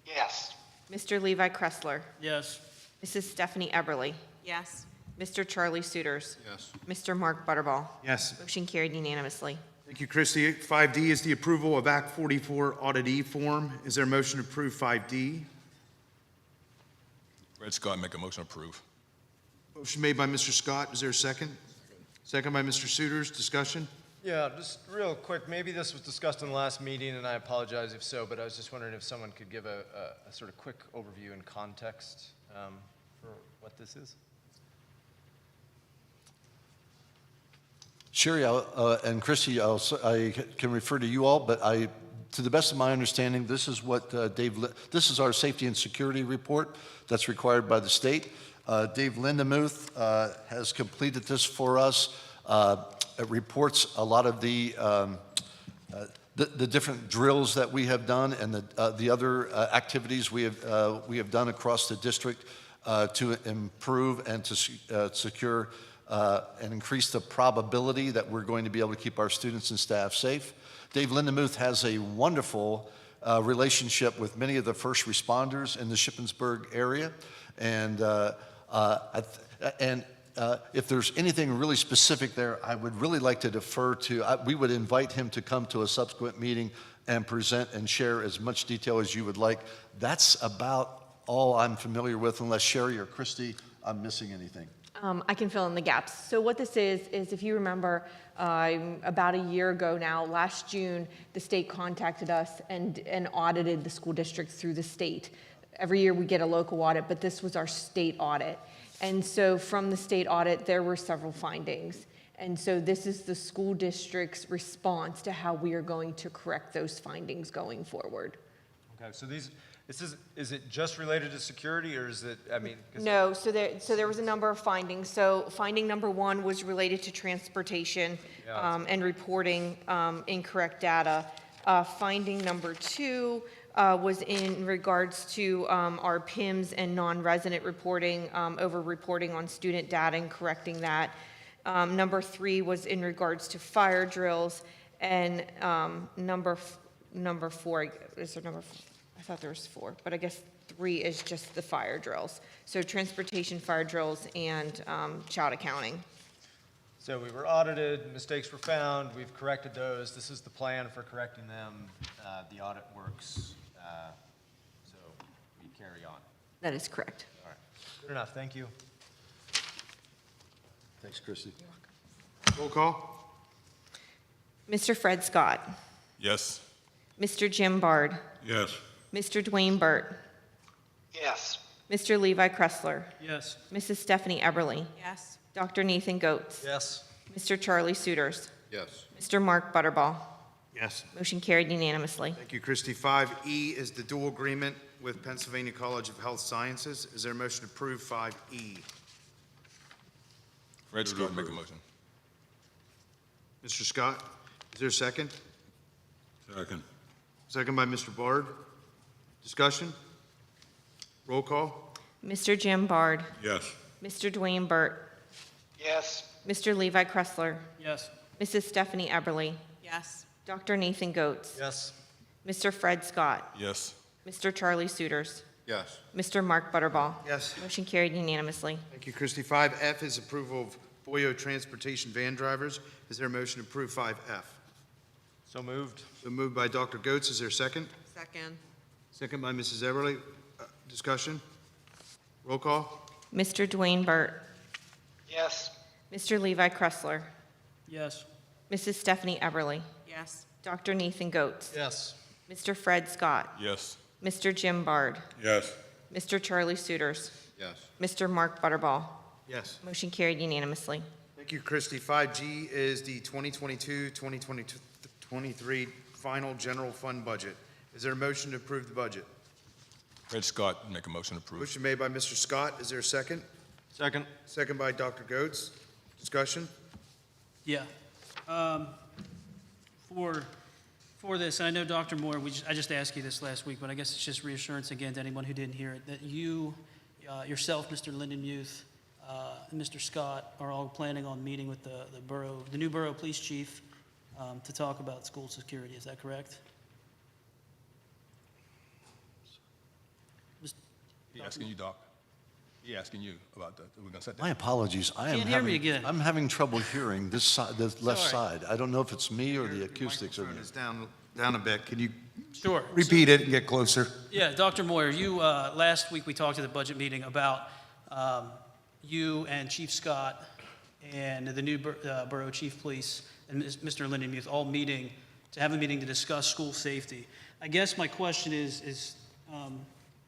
Speaker 5: Yes.
Speaker 17: Mr. Levi Kressler.
Speaker 10: Yes.
Speaker 17: Mrs. Stephanie Eberly.
Speaker 2: Yes.
Speaker 17: Mr. Charlie Suiters.
Speaker 9: Yes.
Speaker 17: Mr. Mark Butterball.
Speaker 4: Yes.
Speaker 17: Motion carried unanimously.
Speaker 4: Thank you, Christie. 5D is the approval of Act 44 auditee form. Is there a motion to approve 5D?
Speaker 3: Fred Scott, make a motion to approve.
Speaker 4: Motion made by Mr. Scott. Is there a second? Second by Mr. Suiters. Discussion?
Speaker 18: Yeah, just real quick, maybe this was discussed in the last meeting, and I apologize if so, but I was just wondering if someone could give a sort of quick overview and context for what this is?
Speaker 6: Sherry and Christy, I can refer to you all, but to the best of my understanding, this is what this is our safety and security report that's required by the state. Dave Lindemuth has completed this for us. It reports a lot of the different drills that we have done and the other activities we have done across the district to improve and to secure and increase the probability that we're going to be able to keep our students and staff safe. Dave Lindemuth has a wonderful relationship with many of the first responders in the Shippensburg area, and if there's anything really specific there, I would really like to defer to, we would invite him to come to a subsequent meeting and present and share as much detail as you would like. That's about all I'm familiar with, unless Sherry or Christy, I'm missing anything.
Speaker 17: I can fill in the gaps. So what this is if you remember, about a year ago now, last June, the state contacted us and audited the school districts through the state. Every year we get a local audit, but this was our state audit. And so from the state audit, there were several findings. And so this is the school district's response to how we are going to correct those findings going forward.
Speaker 18: Okay, so is it just related to security, or is it, I mean?
Speaker 17: No, so there was a number of findings. So finding number one was related to transportation and reporting incorrect data. Finding number two was in regards to our PIMS and non-resident reporting, over-reporting on student data and correcting that. Number three was in regards to fire drills, and number four, is there number four? I thought there was four, but I guess three is just the fire drills. So transportation, fire drills, and child accounting.
Speaker 18: So we were audited, mistakes were found, we've corrected those. This is the plan for correcting them. The audit works, so we carry on.
Speaker 17: That is correct.
Speaker 18: All right, good enough, thank you.
Speaker 6: Thanks, Christy.
Speaker 4: Roll call?
Speaker 17: Mr. Fred Scott.
Speaker 3: Yes.
Speaker 17: Mr. Jim Bard.
Speaker 9: Yes.
Speaker 17: Mr. Dwayne Burt.
Speaker 5: Yes.
Speaker 17: Mr. Levi Kressler.
Speaker 10: Yes.
Speaker 17: Mrs. Stephanie Eberly.
Speaker 2: Yes.
Speaker 17: Dr. Nathan Goetz.
Speaker 18: Yes.
Speaker 17: Mr. Charlie Suiters.
Speaker 9: Yes.
Speaker 17: Mr. Mark Butterball.
Speaker 4: Yes.
Speaker 17: Motion carried unanimously.
Speaker 4: Thank you, Christie. 5E is the dual agreement with Pennsylvania College of Health Sciences. Is there a motion to approve 5E?
Speaker 3: Fred Scott, make a motion.
Speaker 4: Mr. Scott, is there a second?
Speaker 3: Second.
Speaker 4: Second by Mr. Bard. Discussion? Roll call?
Speaker 17: Mr. Jim Bard.
Speaker 3: Yes.
Speaker 17: Mr. Dwayne Burt.
Speaker 5: Yes.
Speaker 17: Mr. Levi Kressler.
Speaker 10: Yes.
Speaker 17: Mrs. Stephanie Eberly.
Speaker 2: Yes.
Speaker 17: Dr. Nathan Goetz.
Speaker 18: Yes.
Speaker 17: Mr. Fred Scott.
Speaker 3: Yes.
Speaker 17: Mr. Charlie Suiters.
Speaker 9: Yes.
Speaker 17: Mr. Mark Butterball.
Speaker 4: Yes.
Speaker 17: Motion carried unanimously.
Speaker 4: Thank you, Christie. 5F is approval of FOIO transportation van drivers. Is there a motion to approve 5F?
Speaker 18: So moved.
Speaker 4: So moved by Dr. Goetz. Is there a second?
Speaker 2: Second.
Speaker 4: Second by Mrs. Everly. Discussion? Roll call?
Speaker 17: Mr. Dwayne Burt.
Speaker 5: Yes.
Speaker 17: Mr. Levi Kressler.
Speaker 10: Yes.
Speaker 17: Mrs. Stephanie Eberly.
Speaker 2: Yes.
Speaker 17: Dr. Nathan Goetz.
Speaker 18: Yes.
Speaker 17: Mr. Fred Scott.
Speaker 3: Yes.
Speaker 17: Mr. Jim Bard.
Speaker 3: Yes.
Speaker 17: Mr. Charlie Suiters.
Speaker 9: Yes.
Speaker 17: Mr. Mark Butterball.
Speaker 4: Yes.
Speaker 17: Motion carried unanimously.
Speaker 4: Thank you, Christie. 5G is the 2022-2023 final general fund budget. Is there a motion to approve the budget?
Speaker 3: Fred Scott, make a motion to approve.
Speaker 4: Motion made by Mr. Scott. Is there a second?
Speaker 18: Second.
Speaker 4: Second by Dr. Goetz. Discussion?
Speaker 10: Yeah. For this, and I know Dr. Moore, I just asked you this last week, but I guess it's just reassurance again to anyone who didn't hear it, that you, yourself, Mr. Linden Youth, and Mr. Scott are all planning on meeting with the new borough police chief to talk about school security. Is that correct?
Speaker 3: He asking you, Doc. He asking you about that. We're gonna set that.
Speaker 6: My apologies.
Speaker 10: Can't hear me again.
Speaker 6: I'm having trouble hearing this side, the left
Speaker 10: Sorry.
Speaker 6: side. I don't know if it's me or the acoustics.
Speaker 4: Microphone is down a bit. Can you
Speaker 10: Sure.
Speaker 4: repeat it and get closer?
Speaker 10: Yeah, Dr. Moyer, you, last week we talked at the budget meeting about you and Chief Scott and the new borough chief police and Mr. Linden Youth all meeting, to have a meeting to discuss school safety. I guess my question is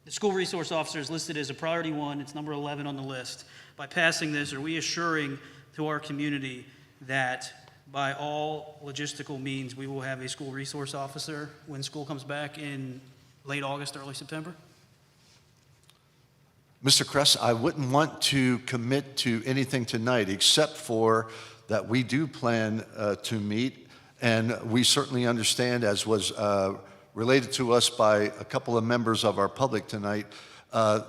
Speaker 10: the school resource officer is listed as a priority 1, it's number 11 on the list. By passing this, are we assuring to our community that by all logistical means, we will have a school resource officer when school comes back in late August, early September?
Speaker 6: Mr. Kress, I wouldn't want to commit to anything tonight except for that we do plan to meet, and we certainly understand, as was related to us by a couple of members of our public tonight,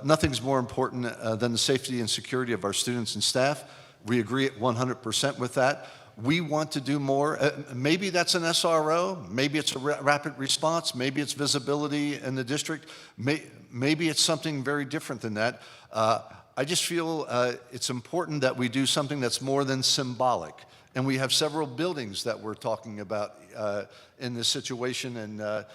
Speaker 6: nothing's more important than the safety and security of our students and staff. We agree at 100% with that. We want to do more. Maybe that's an SRO, maybe it's a rapid response, maybe it's visibility in the district, maybe it's something very different than that. I just feel it's important that we do something that's more than symbolic. And we have several buildings that we're talking about in this situation. And,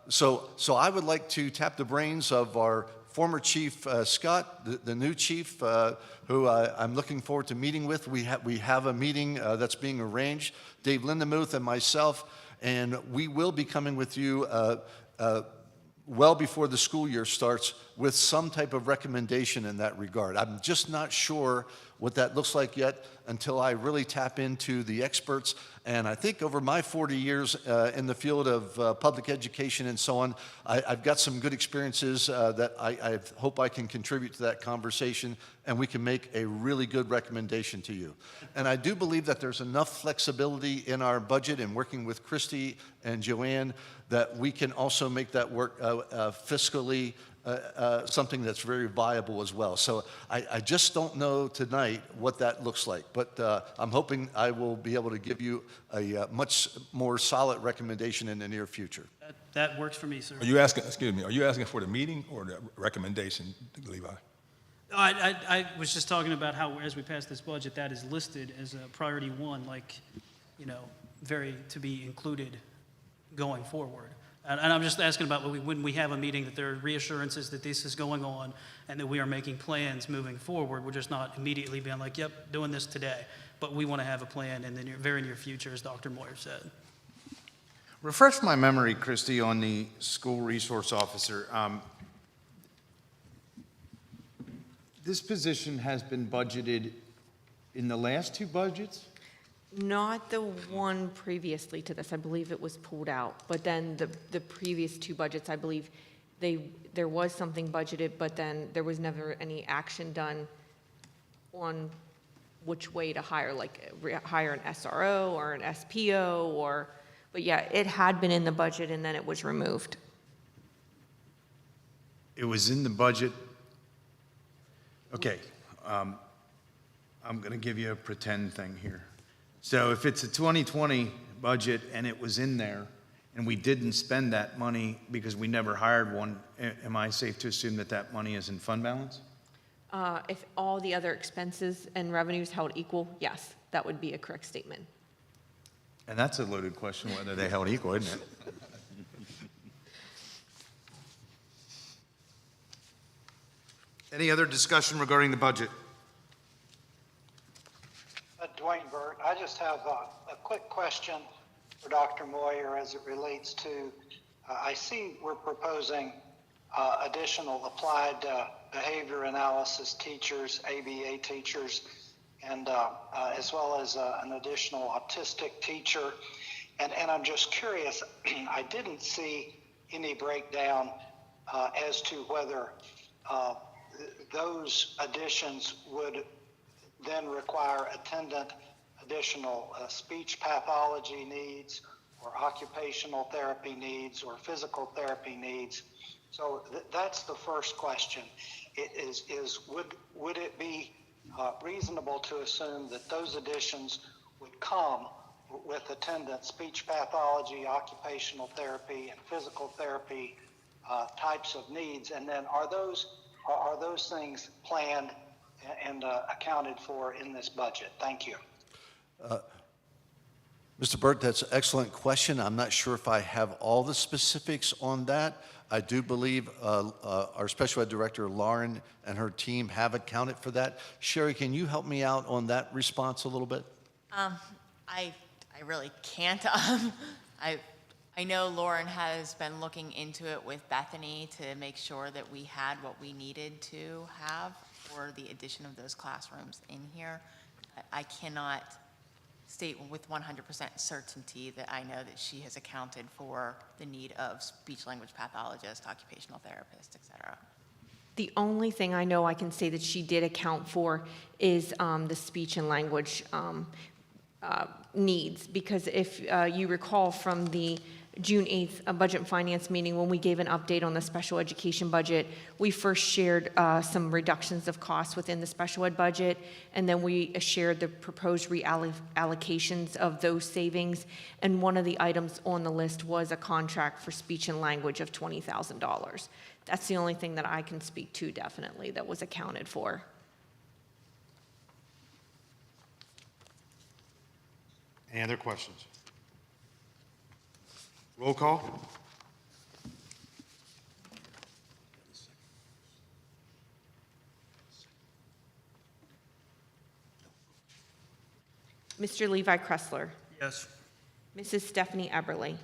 Speaker 6: so I would like to tap the brains of our former Chief Scott, the new chief, who I'm looking forward to meeting with. We have a meeting that's being arranged, Dave Lindemuth and myself, and we will be coming with you well before the school year starts with some type of recommendation in that regard. I'm just not sure what that looks like yet until I really tap into the experts. And I think over my 40 years in the field of public education and so on, I've got some good experiences that I hope I can contribute to that conversation, and we can make a really good recommendation to you. And I do believe that there's enough flexibility in our budget and working with Christy and Joanne that we can also make that work fiscally something that's very viable as well. So I just don't know tonight what that looks like, but I'm hoping I will be able to give you a much more solid recommendation in the near future.
Speaker 10: That works for me, sir.
Speaker 3: Are you asking, excuse me, are you asking for the meeting or the recommendation, Levi?
Speaker 10: I was just talking about how, as we pass this budget, that is listed as a priority 1, like, very to be included going forward. And I'm just asking about when we have a meeting, that there are reassurances that this is going on and that we are making plans moving forward. We're just not immediately being like, yep, doing this today. But we want to have a plan in the very near future, as Dr. Moyer said.
Speaker 4: Refresh my memory, Christy, on the school resource officer. This position has been budgeted in the last two budgets?
Speaker 17: Not the one previously to this, I believe it was pulled out, but then the previous two budgets, I believe there was something budgeted, but then there was never any action done on which way to hire, like hire an SRO or an SPO but yeah, it had been in the budget and then it was removed.
Speaker 4: It was in the budget. Okay, I'm going to give you a pretend thing here. So if it's a 2020 budget and it was in there and we didn't spend that money because we never hired one, am I safe to assume that that money is in fund balance?
Speaker 17: If all the other expenses and revenues held equal, yes, that would be a correct statement.
Speaker 4: And that's a loaded question, whether they held equal, isn't it? Any other discussion regarding the budget?
Speaker 5: Dwayne Burt, I just have a quick question for Dr. Moyer as it relates to, I see we're proposing additional applied behavior analysis teachers, ABA teachers, and as well as an additional autistic teacher. And I'm just curious, I didn't see any breakdown as to whether those additions would then require attendant additional speech pathology needs or occupational therapy needs or physical therapy needs. So that's the first question. Would it be reasonable to assume that those additions would come with attendant speech pathology, occupational therapy, and physical therapy types of needs? And then are those things planned and accounted for in this budget? Thank you.
Speaker 6: Mr. Burt, that's an excellent question. I'm not sure if I have all the specifics on that. I do believe our special ed director, Lauren, and her team have accounted for that. Sherry, can you help me out on that response a little bit?
Speaker 19: I really can't. I know Lauren has been looking into it with Bethany to make sure that we had what we needed to have for the addition of those classrooms in here. I cannot state with 100% certainty that I know that she has accounted for the need of speech language pathologist, occupational therapist, et cetera.
Speaker 17: The only thing I know I can say that she did account for is the speech and language needs, because if you recall from the June 8th Budget and Finance meeting, when we gave an update on the special education budget, we first shared some reductions of costs within the special ed budget, and then we shared the proposed reallocations of those savings, and one of the items on the list was a contract for speech and language of $20,000. That's the only thing that I can speak to definitely that was accounted for.
Speaker 4: Any other questions? Roll call.
Speaker 17: Mr. Levi Kressler.
Speaker 10: Yes.
Speaker 17: Mrs. Stephanie Eberly.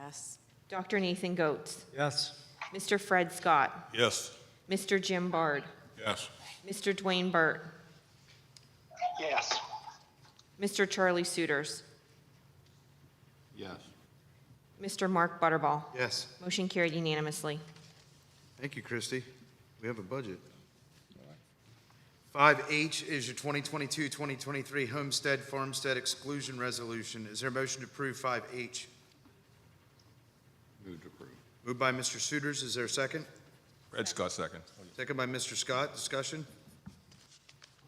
Speaker 19: Yes.
Speaker 17: Dr. Nathan Goetz.
Speaker 18: Yes.
Speaker 17: Mr. Fred Scott.
Speaker 3: Yes.
Speaker 17: Mr. Jim Bard.
Speaker 3: Yes.
Speaker 17: Mr. Dwayne Burt.
Speaker 5: Yes.
Speaker 17: Mr. Charlie Suiters.
Speaker 9: Yes.
Speaker 17: Mr. Mark Butterball.
Speaker 4: Yes.
Speaker 17: Motion carried unanimously.
Speaker 4: Thank you, Christy. We have a budget. 5H is your 2022-2023 Homestead Farmstead Exclusion Resolution. Is there a motion to approve 5H?
Speaker 9: Move to approve.
Speaker 4: Moved by Mr. Suiters. Is there a second?
Speaker 3: Fred Scott, second.
Speaker 4: Second by Mr. Scott. Discussion?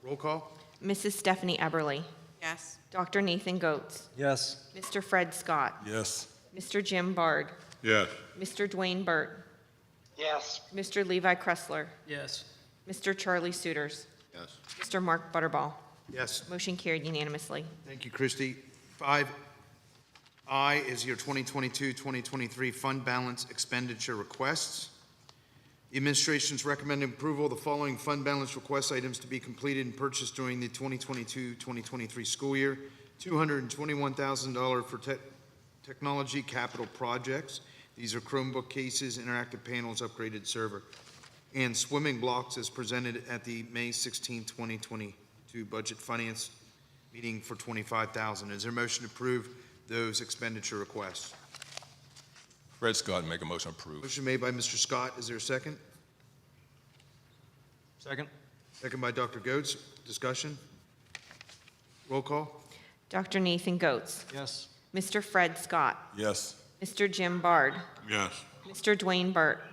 Speaker 4: Roll call.
Speaker 17: Mrs. Stephanie Eberly.
Speaker 19: Yes.
Speaker 17: Dr. Nathan Goetz.
Speaker 18: Yes.
Speaker 17: Mr. Fred Scott.
Speaker 3: Yes.
Speaker 17: Mr. Jim Bard.
Speaker 3: Yes.
Speaker 17: Mr. Dwayne Burt.
Speaker 5: Yes.
Speaker 17: Mr. Levi Kressler.
Speaker 10: Yes.
Speaker 17: Mr. Charlie Suiters.
Speaker 9: Yes.
Speaker 17: Mr. Mark Butterball.
Speaker 4: Yes.
Speaker 17: Motion carried unanimously.
Speaker 4: Thank you, Christy. 5I is your 2022-2023 Fund Balance Expenditure Requests. The administration's recommending approval of the following fund balance request items to be completed and purchased during the 2022-2023 school year. $221,000 for technology capital projects. These are Chromebook cases, interactive panels, upgraded server, and swimming blocks as presented at the May 16, 2022 to Budget Finance meeting for $25,000. Is there a motion to approve those expenditure requests?
Speaker 3: Fred Scott, make a motion to approve.
Speaker 4: Motion made by Mr. Scott. Is there a second?
Speaker 18: Second?
Speaker 4: Second by Dr. Goetz. Discussion? Roll call?
Speaker 17: Dr. Nathan Goetz.
Speaker 18: Yes.
Speaker 17: Mr. Fred Scott.
Speaker 3: Yes.
Speaker 17: Mr. Jim Bard.
Speaker 3: Yes.
Speaker 17: Mr. Dwayne Burt.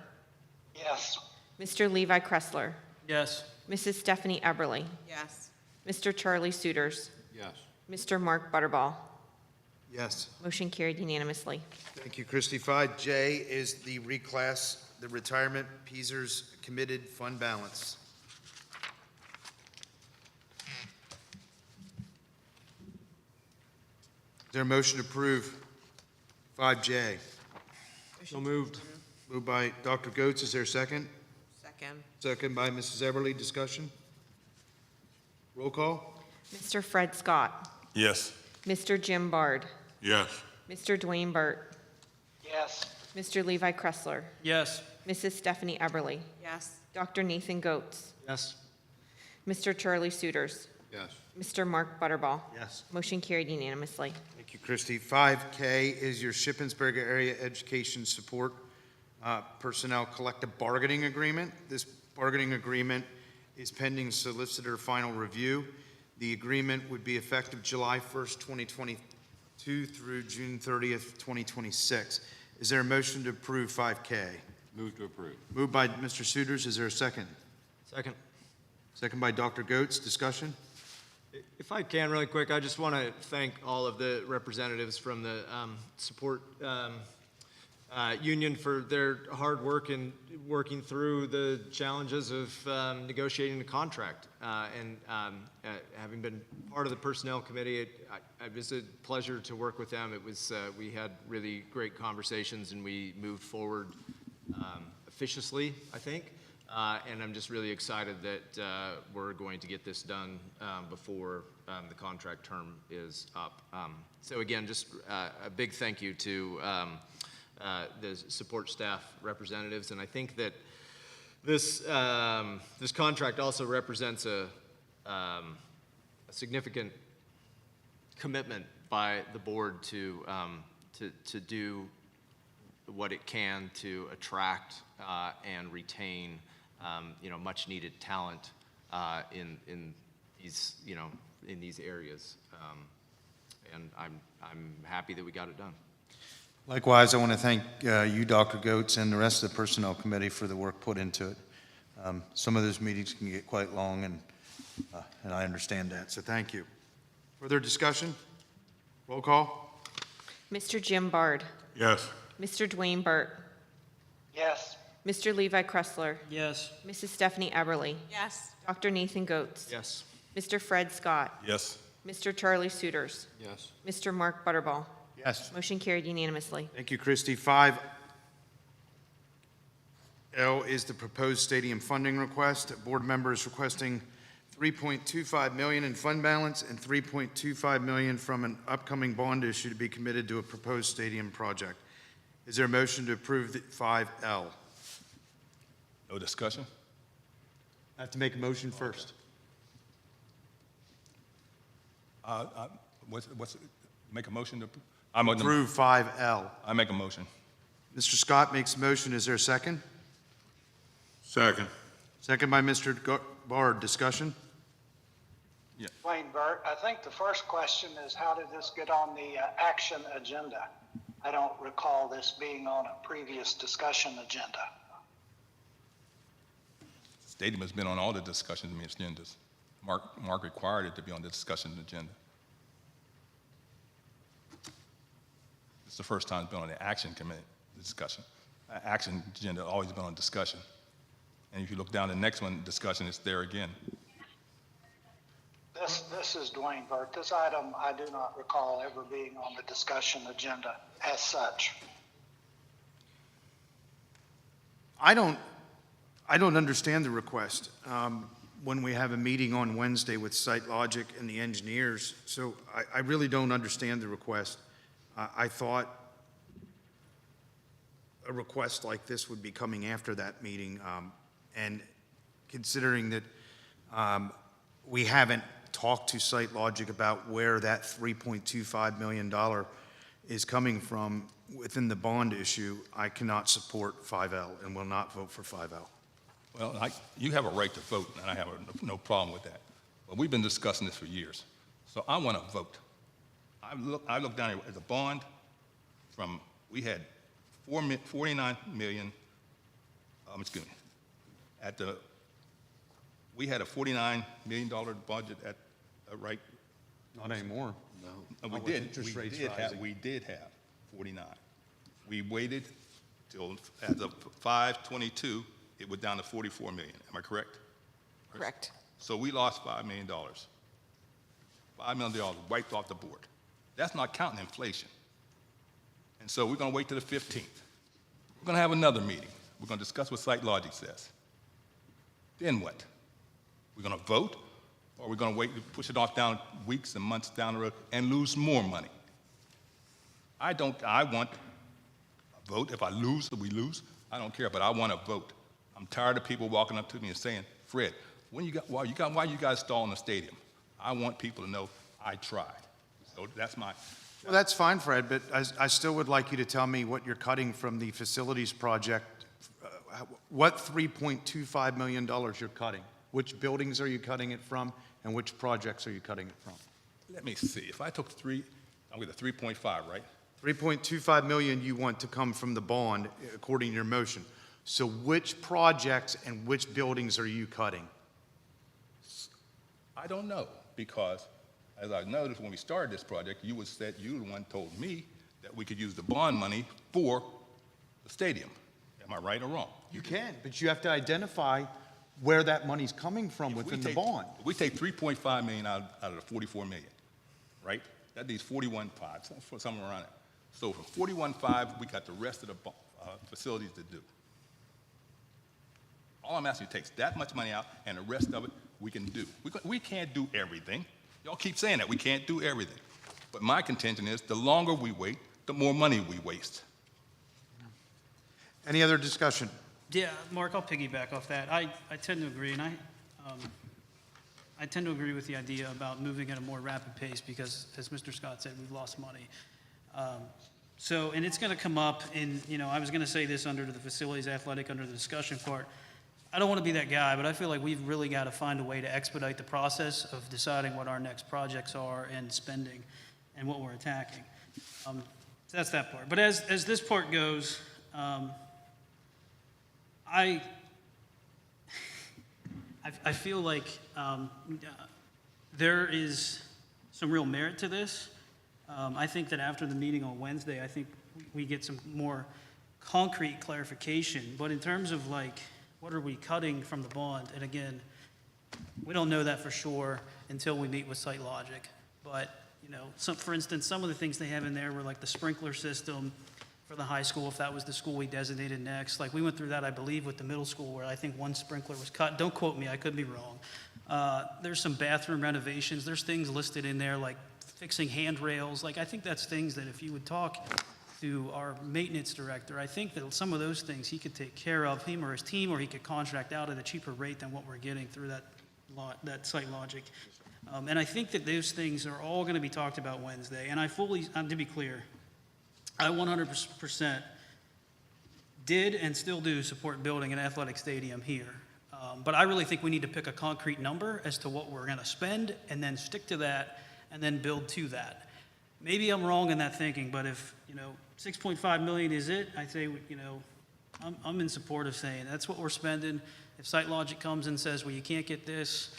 Speaker 5: Yes.
Speaker 17: Mr. Levi Kressler.
Speaker 10: Yes.
Speaker 17: Mrs. Stephanie Eberly.
Speaker 2: Yes.
Speaker 17: Mr. Charlie Suiters.
Speaker 9: Yes.
Speaker 17: Mr. Mark Butterball.
Speaker 4: Yes.
Speaker 17: Motion carried unanimously.
Speaker 4: Thank you, Christie. 5J is the reclass, the retirement PESERS committed fund balance. Is there a motion to approve 5J?
Speaker 18: So moved.
Speaker 4: Moved by Dr. Goetz. Is there a second?
Speaker 2: Second.
Speaker 4: Second by Mrs. Everly. Discussion? Roll call?
Speaker 17: Mr. Fred Scott.
Speaker 3: Yes.
Speaker 17: Mr. Jim Bard.
Speaker 3: Yes.
Speaker 17: Mr. Dwayne Burt.
Speaker 5: Yes.
Speaker 17: Mr. Levi Kressler.
Speaker 10: Yes.
Speaker 17: Mrs. Stephanie Eberly.
Speaker 2: Yes.
Speaker 17: Dr. Nathan Goetz.
Speaker 18: Yes.
Speaker 17: Mr. Charlie Suiters.
Speaker 9: Yes.
Speaker 17: Mr. Mark Butterball.
Speaker 4: Yes.
Speaker 17: Motion carried unanimously.
Speaker 4: Thank you, Christie. 5K is your Shippensburg Area Education Support Personnel Collective Bargaining Agreement. This bargaining agreement is pending solicitor final review. The agreement would be effective July 1st, 2022 through June 30th, 2026. Is there a motion to approve 5K?
Speaker 9: Move to approve.
Speaker 4: Moved by Mr. Suiters. Is there a second?
Speaker 18: Second.
Speaker 4: Second by Dr. Goetz. Discussion?
Speaker 18: If I can, really quick, I just want to thank all of the representatives from the support union for their hard work in working through the challenges of negotiating the contract. Having been part of the personnel committee, it was a pleasure to work with them. It was we had really great conversations and we moved forward officiously, I think. And I'm just really excited that we're going to get this done before the contract term is up. So again, just a big thank you to the support staff representatives. And I think that this, this contract also represents a significant commitment by the board to do what it can to attract and retain much needed talent in these, in these areas. And I'm happy that we got it done.
Speaker 4: Likewise, I want to thank you, Dr. Goetz, and the rest of the Personnel Committee for the work put into it. Some of those meetings can get quite long, and I understand that, so thank you. Further discussion? Roll call?
Speaker 17: Mr. Jim Bard.
Speaker 3: Yes.
Speaker 17: Mr. Dwayne Burt.
Speaker 5: Yes.
Speaker 17: Mr. Levi Kressler.
Speaker 10: Yes.
Speaker 17: Mrs. Stephanie Eberly.
Speaker 2: Yes.
Speaker 17: Dr. Nathan Goetz.
Speaker 18: Yes.
Speaker 17: Mr. Fred Scott.
Speaker 3: Yes.
Speaker 17: Mr. Charlie Suiters.
Speaker 9: Yes.
Speaker 17: Mr. Mark Butterball.
Speaker 4: Yes.
Speaker 17: Motion carried unanimously.
Speaker 4: Thank you, Christie. 5L is the proposed stadium funding request. Board members requesting $3.25 million in fund balance and $3.25 million from an upcoming bond issue to be committed to a proposed stadium project. Is there a motion to approve the 5L?
Speaker 3: No discussion?
Speaker 4: I have to make a motion first.
Speaker 3: Make a motion to,
Speaker 4: Approve 5L.
Speaker 3: I make a motion.
Speaker 4: Mr. Scott makes a motion. Is there a second?
Speaker 3: Second.
Speaker 4: Second by Mr. Bard. Discussion?
Speaker 5: Dwayne Burt, I think the first question is how did this get on the action agenda? I don't recall this being on a previous discussion agenda.
Speaker 3: Stadium has been on all the discussion agendas. Mark required it to be on the discussion agenda. It's the first time it's been on the action committee discussion. Action agenda always been on discussion. And if you look down the next one, discussion, it's there again.
Speaker 5: This is Dwayne Burt. This item I do not recall ever being on the discussion agenda as such.
Speaker 4: I don't understand the request when we have a meeting on Wednesday with Site Logic and the engineers. So I really don't understand the request. I thought a request like this would be coming after that meeting. And considering that we haven't talked to Site Logic about where that $3.25 million is coming from within the bond issue, I cannot support 5L and will not vote for 5L.
Speaker 3: Well, you have a right to vote, and I have no problem with that. But we've been discussing this for years, so I want to vote. I look down here at the bond from, we had 49 million, excuse me, we had a $49 million budget at, right?
Speaker 18: Not anymore.
Speaker 3: We
Speaker 18: Not with
Speaker 3: did.
Speaker 18: interest
Speaker 3: We
Speaker 18: rates
Speaker 3: did have,
Speaker 18: rising.
Speaker 3: we did have 49. We waited till, as of 5/22, it was down to 44 million. Am I correct?
Speaker 19: Correct.
Speaker 3: So we lost $5 million. $5 million wiped off the board. That's not counting inflation. And so we're going to wait till the 15th. We're going to have another meeting. We're going to discuss what Site Logic says. Then what? We're going to vote, or we're going to wait to push it off down weeks and months down the road and lose more money? I want a vote. If I lose, we lose. I don't care, but I want a vote. I'm tired of people walking up to me and saying, Fred, why you guys stalling the stadium? I want people to know I tried. So that's my...
Speaker 4: Well, that's fine, Fred, but I still would like you to tell me what you're cutting from the facilities project. What $3.25 million you're cutting? Which buildings are you cutting it from, and which projects are you cutting it from?
Speaker 3: Let me see. If I took I'm with a 3.5, right?
Speaker 4: 3.25 million you want to come from the bond, according to your motion. So which projects and which buildings are you cutting?
Speaker 3: I don't know, because as I noticed when we started this project, you were the one told me that we could use the bond money for the stadium. Am I right or wrong?
Speaker 4: You can, but you have to identify where that money's coming from within the bond.
Speaker 3: We take 3.5 million out of the 44 million, right? That leaves 41.5, somewhere around it. So for 41.5, we got the rest of the facilities to do. All I'm asking you takes that much money out, and the rest of it we can do. We can't do everything. Y'all keep saying that we can't do everything. But my contention is the longer we wait, the more money we waste.
Speaker 4: Any other discussion?
Speaker 10: Yeah, Mark, I'll piggyback off that. I tend to agree, and I tend to agree with the idea about moving at a more rapid pace because, as Mr. Scott said, we've lost money. And it's going to come up in, I was going to say this under the facilities athletic, under the discussion part. I don't want to be that guy, but I feel like we've really got to find a way to expedite the process of deciding what our next projects are and spending and what we're attacking. So that's that part. But as this part goes, I feel like there is some real merit to this. I think that after the meeting on Wednesday, I think we get some more concrete clarification. But in terms of what are we cutting from the bond? And again, we don't know that for sure until we meet with Site Logic. But, for instance, some of the things they have in there were like the sprinkler system for the high school, if that was the school we designated next. We went through that, I believe, with the middle school where I think one sprinkler was cut. Don't quote me, I could be wrong. There's some bathroom renovations. There's things listed in there like fixing handrails. I think that's things that if you would talk to our maintenance director, I think that some of those things he could take care of, him or his team, or he could contract out at a cheaper rate than what we're getting through that Site Logic. And I think that those things are all going to be talked about Wednesday. And to be clear, I 100% did and still do support building an athletic stadium here. But I really think we need to pick a concrete number as to what we're going to spend and then stick to that and then build to that. Maybe I'm wrong in that thinking, but if, 6.5 million is it, I say, I'm in support of saying that's what we're spending. If Site Logic comes and says, well, you can't get this,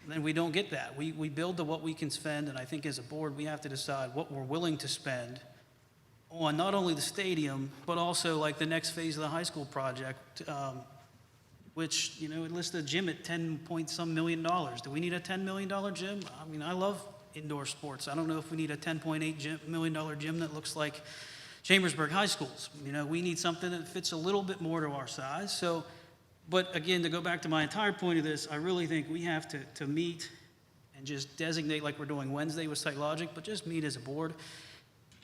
Speaker 10: then we don't get that. We build to what we can spend, and I think as a board, we have to decide what we're willing to spend on not only the stadium, but also the next phase of the high school project, which, it lists the gym at 10 point some million dollars. Do we need a $10 million gym? I mean, I love indoor sports. I don't know if we need a $10.8 million gym that looks like Chambersburg High School's. We need something that fits a little bit more to our size. So, but again, to go back to my entire point of this, I really think we have to meet and just designate like we're doing Wednesday with Site Logic, but just meet as a board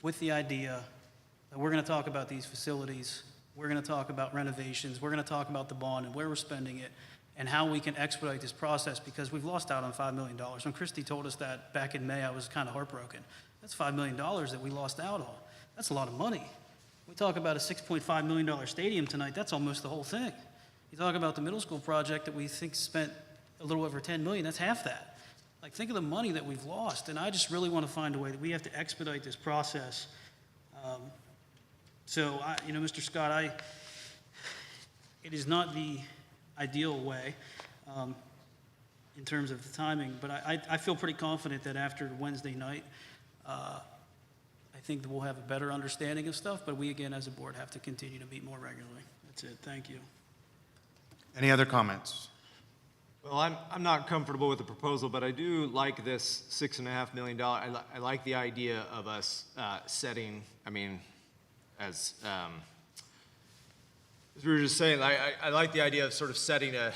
Speaker 10: with the idea that we're going to talk about these facilities, we're going to talk about renovations, we're going to talk about the bond and where we're spending it, and how we can expedite this process, because we've lost out on $5 million. When Christy told us that back in May, I was kind of heartbroken. That's $5 million that we lost out on. That's a lot of money. We talk about a $6.5 million stadium tonight, that's almost the whole thing. You talk about the middle school project that we think spent a little over $10 million, that's half that. Like, think of the money that we've lost, and I just really want to find a way that we have to expedite this process. So, Mr. Scott, it is not the ideal way in terms of the timing, but I feel pretty confident that after Wednesday night, I think that we'll have a better understanding of stuff, but we, again, as a board, have to continue to meet more regularly. That's it. Thank you.
Speaker 4: Any other comments?
Speaker 18: Well, I'm not comfortable with the proposal, but I do like this $6.5 million. I like the idea of us setting, as we were just saying, I like the idea of sort of setting a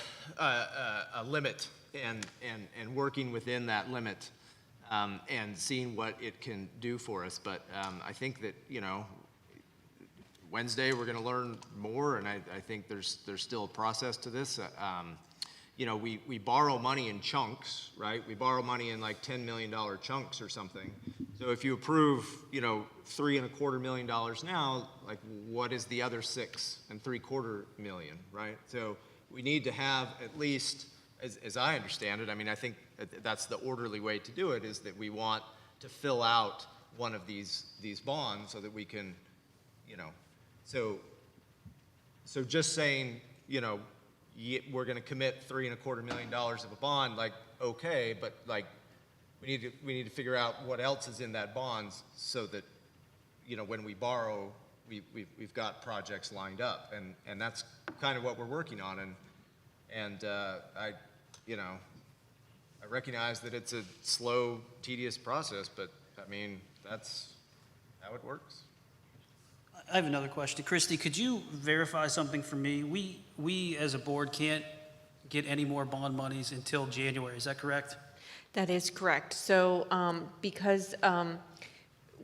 Speaker 18: limit and working within that limit and seeing what it can do for us. But I think that, Wednesday we're going to learn more, and I think there's still a process to this. We borrow money in chunks, right? We borrow money in like $10 million chunks or something. So if you approve, $3.25 million now, like what is the other $6.75 million, right? So we need to have at least, as I understand it, I think that's the orderly way to do it, is that we want to fill out one of these bonds so that we can, so just saying, we're going to commit $3.25 million of a bond, like, okay, but like, we need to figure out what else is in that bond so that, when we borrow, we've got projects lined up, and that's kind of what we're working on, and I recognize that it's a slow, tedious process, but that's how it works.
Speaker 10: I have another question. Christy, could you verify something for me? We as a board can't get any more bond monies until January, is that correct?
Speaker 17: That is correct. So because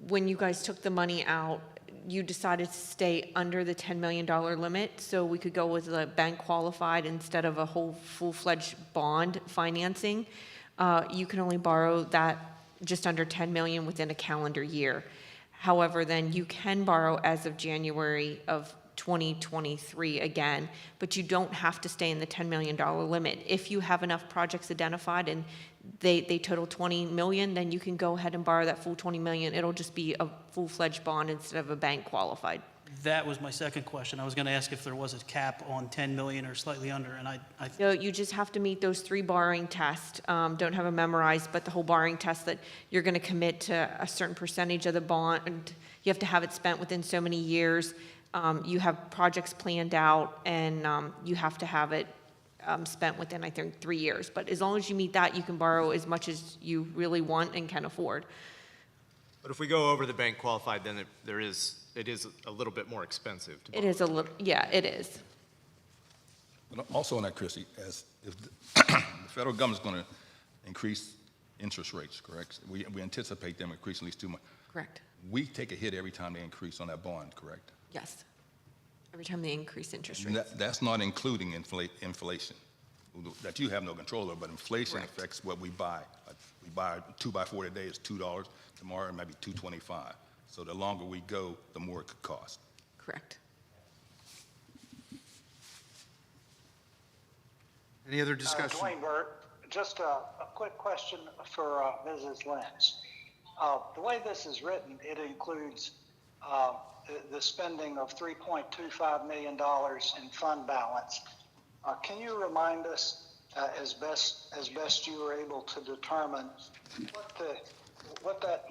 Speaker 17: when you guys took the money out, you decided to stay under the $10 million limit, so we could go with a bank qualified instead of a whole full-fledged bond financing. You can only borrow that just under $10 million within a calendar year. However, then you can borrow as of January of 2023 again, but you don't have to stay in the $10 million limit. If you have enough projects identified and they total $20 million, then you can go ahead and borrow that full $20 million. It'll just be a full-fledged bond instead of a bank qualified.
Speaker 10: That was my second question. I was going to ask if there was a cap on 10 million or slightly under, and
Speaker 17: So you just have to meet those 3 borrowing tests. Don't have them memorized, but the whole borrowing test that you're going to commit to a certain percentage of the bond. You have to have it spent within so many years. You have projects planned out, and you have to have it spent within, I think, 3 years. But as long as you meet that, you can borrow as much as you really want and can afford.
Speaker 18: But if we go over the bank qualified, then it is a little bit more expensive to borrow.
Speaker 17: It is a little, yeah, it is.
Speaker 3: But also on that, Chrissy, as if the federal government is going to increase interest rates, correct? We anticipate them increasing at least 2 months.
Speaker 17: Correct.
Speaker 3: We take a hit every time they increase on that bond, correct?
Speaker 17: Yes. Every time they increase interest rates.
Speaker 3: That's not including inflation, that you have no control over, but inflation affects what we buy. We buy a 2x4 today, it's $2. Tomorrow it might be $2.25. So the longer we go, the more it could cost.
Speaker 17: Correct.
Speaker 4: Any other discussion?
Speaker 5: Dwayne Burt, just a quick question for Mrs. Lynch. The way this is written, it includes the spending of $3.25 million in fund balance. Can you remind us, as best you were able to determine, what that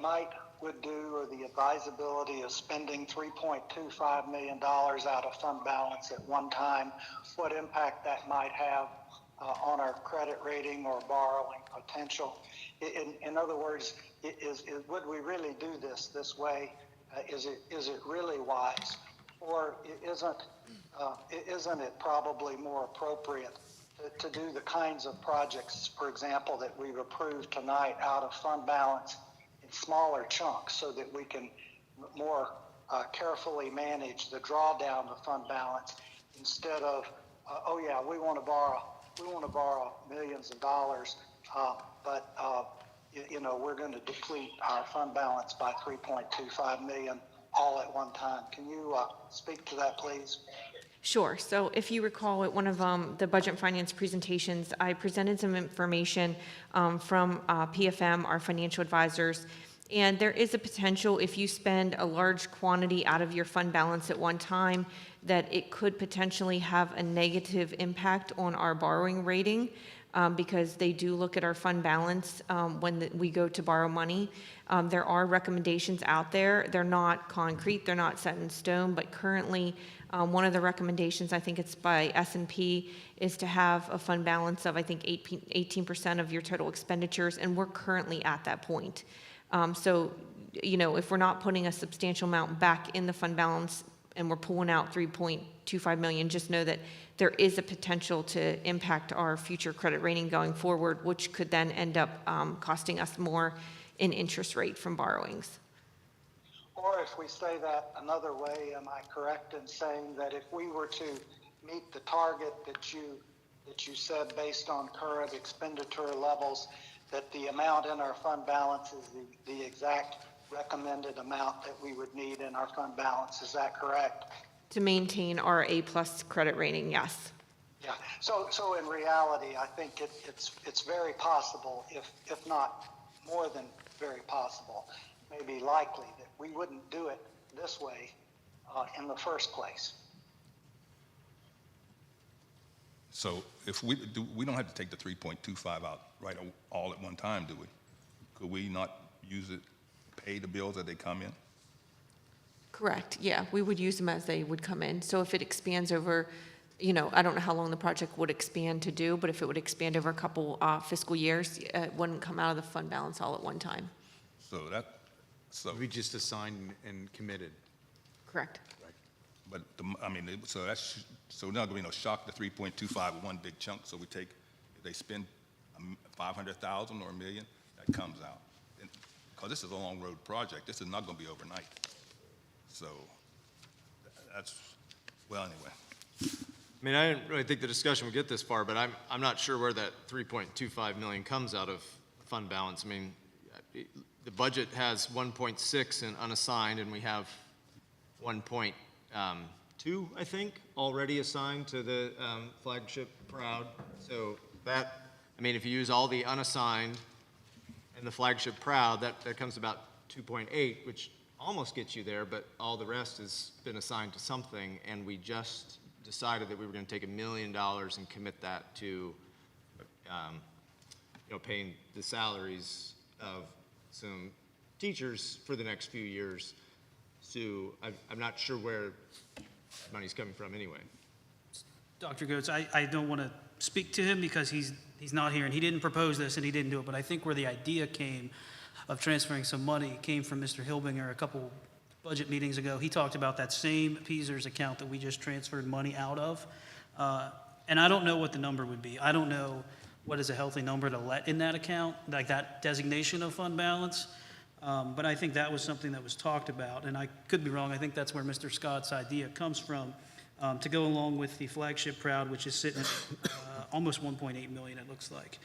Speaker 5: would do, or the advisability of spending $3.25 million out of fund balance at one time, what impact that might have on our credit rating or borrowing potential? In other words, would we really do this way? Is it really wise, or isn't it probably more appropriate to do the kinds of projects, for example, that we've approved tonight out of fund balance in smaller chunks, so that we can more carefully manage the drawdown of fund balance, instead of, oh yeah, we want to borrow we want to borrow millions of dollars, but we're going to deplete our fund balance by 3.25 million all at one time. Can you speak to that, please?
Speaker 17: Sure. So if you recall at one of the budget finance presentations, I presented some information from PFM, our financial advisors, and there is a potential if you spend a large quantity out of your fund balance at one time that it could potentially have a negative impact on our borrowing rating because they do look at our fund balance when we go to borrow money. There are recommendations out there. They're not concrete, they're not set in stone, but currently one of the recommendations, I think it's by S&P, is to have a fund balance of, I think, 18% of your total expenditures, and we're currently at that point. So, if we're not putting a substantial amount back in the fund balance and we're pulling out 3.25 million, just know that there is a potential to impact our future credit rating going forward, which could then end up costing us more in interest rate from borrowings.
Speaker 5: Or if we say that another way, am I correct in saying that if we were to meet the target that you said based on current expenditure levels, that the amount in our fund balance is the exact recommended amount that we would need in our fund balance? Is that correct?
Speaker 17: To maintain our A+ credit rating, yes.
Speaker 5: Yeah. So in reality, I think it's very possible, if not more than very possible, maybe likely, that we wouldn't do it this way in the first place.
Speaker 3: So if we don't have to take the 3.25 out right all at one time, do we? Could we not use it, pay the bills as they come in?
Speaker 17: Correct, yeah, we would use them as they would come in. So if it expands over, I don't know how long the project would expand to do, but if it would expand over a couple fiscal years, it wouldn't come out of the fund balance all at one time.
Speaker 3: So
Speaker 18: We just assigned and committed.
Speaker 17: Correct.
Speaker 3: But so not gonna be no shock to 3.25 one big chunk. So we take, if they spend 500,000 or $1 million, that comes out. Because this is a long road project. This is not gonna be overnight. So anyway.
Speaker 18: I mean, I didn't really think the discussion would get this far, but I'm not sure where that 3.25 million comes out of fund balance. I mean, the budget has 1.6 in unassigned, and we have 1.2, I think, already assigned to the flagship Proud. So that, I mean, if you use all the unassigned and the flagship Proud, that comes about 2.8, which almost gets you there, but all the rest has been assigned to something, and we just decided that we were going to take $1 million and commit that to, paying the salaries of some teachers for the next few years. So I'm not sure where money's coming from anyway.
Speaker 10: Dr. Goetz, I don't want to speak to him because he's not here, and he didn't propose this and he didn't do it, but I think where the idea came of transferring some money came from Mr. Hilbinger a couple budget meetings ago. He talked about that same Peasers account that we just transferred money out of. And I don't know what the number would be. I don't know what is a healthy number to let in that account, like that designation of fund balance. But I think that was something that was talked about, and I could be wrong. I think that's where Mr. Scott's idea comes from, to go along with the flagship Proud, which is sitting at almost 1.8 million, it looks like.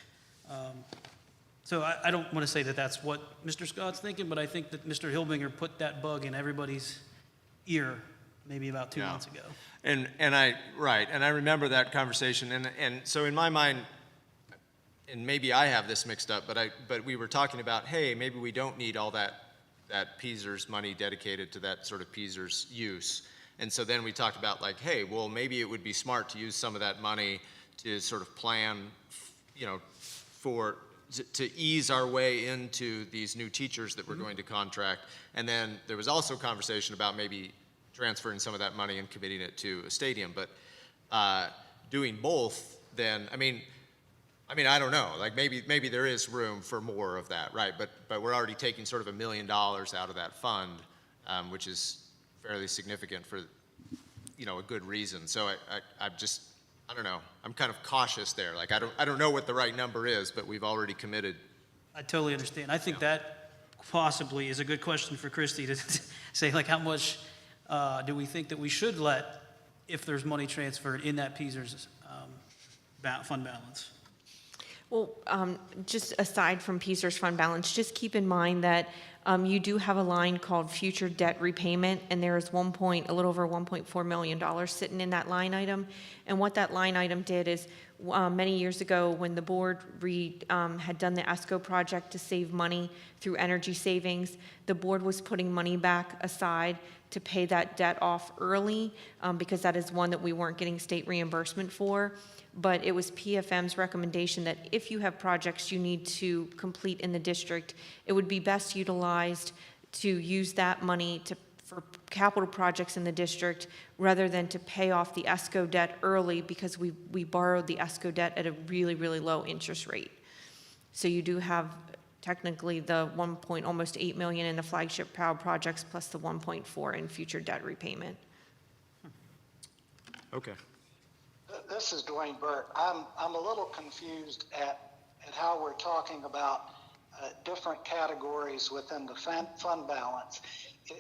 Speaker 10: So I don't want to say that that's what Mr. Scott's thinking, but I think that Mr. Hilbinger put that bug in everybody's ear maybe about 2 months ago.
Speaker 18: And I remember that conversation, and so in my mind, and maybe I have this mixed up, but we were talking about, hey, maybe we don't need all that Peasers money dedicated to that sort of Peasers use. And so then we talked about like, hey, well, maybe it would be smart to use some of that money to sort of plan, to ease our way into these new teachers that we're going to contract. And then there was also conversation about maybe transferring some of that money and committing it to a stadium. But doing both, then, I mean, I don't know. Like maybe there is room for more of that, right? But we're already taking sort of $1 million out of that fund, which is fairly significant for, a good reason. So I don't know. I'm kind of cautious there. Like I don't know what the right number is, but we've already committed.
Speaker 10: I totally understand. I think that possibly is a good question for Christy to say, like, how much do we think that we should let if there's money transferred in that Peasers fund balance?
Speaker 17: Well, just aside from PSERS fund balance, just keep in mind that you do have a line called future debt repayment, and there is a little over $1.4 million sitting in that line item. And what that line item did is, many years ago, when the board had done the ESCO project to save money through energy savings, the board was putting money back aside to pay that debt off early, because that is one that we weren't getting state reimbursement for. But it was PFM's recommendation that if you have projects you need to complete in the district, it would be best utilized to use that money for capital projects in the district rather than to pay off the ESCO debt early, because we borrowed the ESCO debt at a really, really low interest rate. So you do have technically the almost $8 million in the flagship PROUD projects plus the 1.4 in future debt repayment.
Speaker 18: Okay.
Speaker 5: This is Dwayne Burt. I'm a little confused at how we're talking about different categories within the fund balance.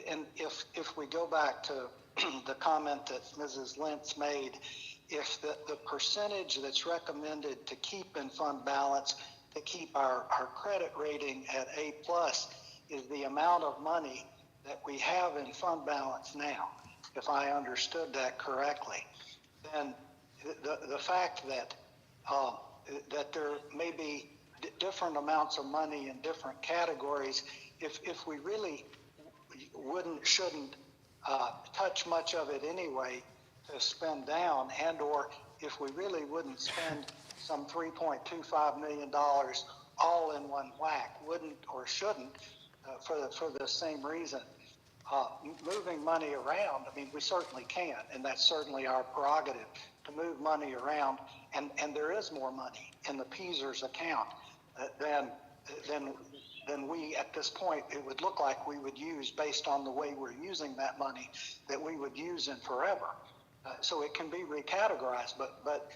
Speaker 5: And if we go back to the comment that Mrs. Lentz made, if the percentage that's recommended to keep in fund balance, to keep our credit rating at A+, is the amount of money that we have in fund balance now, if I understood that correctly, then the fact that that there may be different amounts of money in different categories, if we really shouldn't touch much of it anyway to spend down, and or if we really wouldn't spend some $3.25 million all in one whack, wouldn't or shouldn't, for the same reason. Moving money around, I mean, we certainly can, and that's certainly our prerogative to move money around, and there is more money in the PSERS account than we, at this point, it would look like we would use based on the way we're using that money, that we would use in forever. So it can be recategorized, but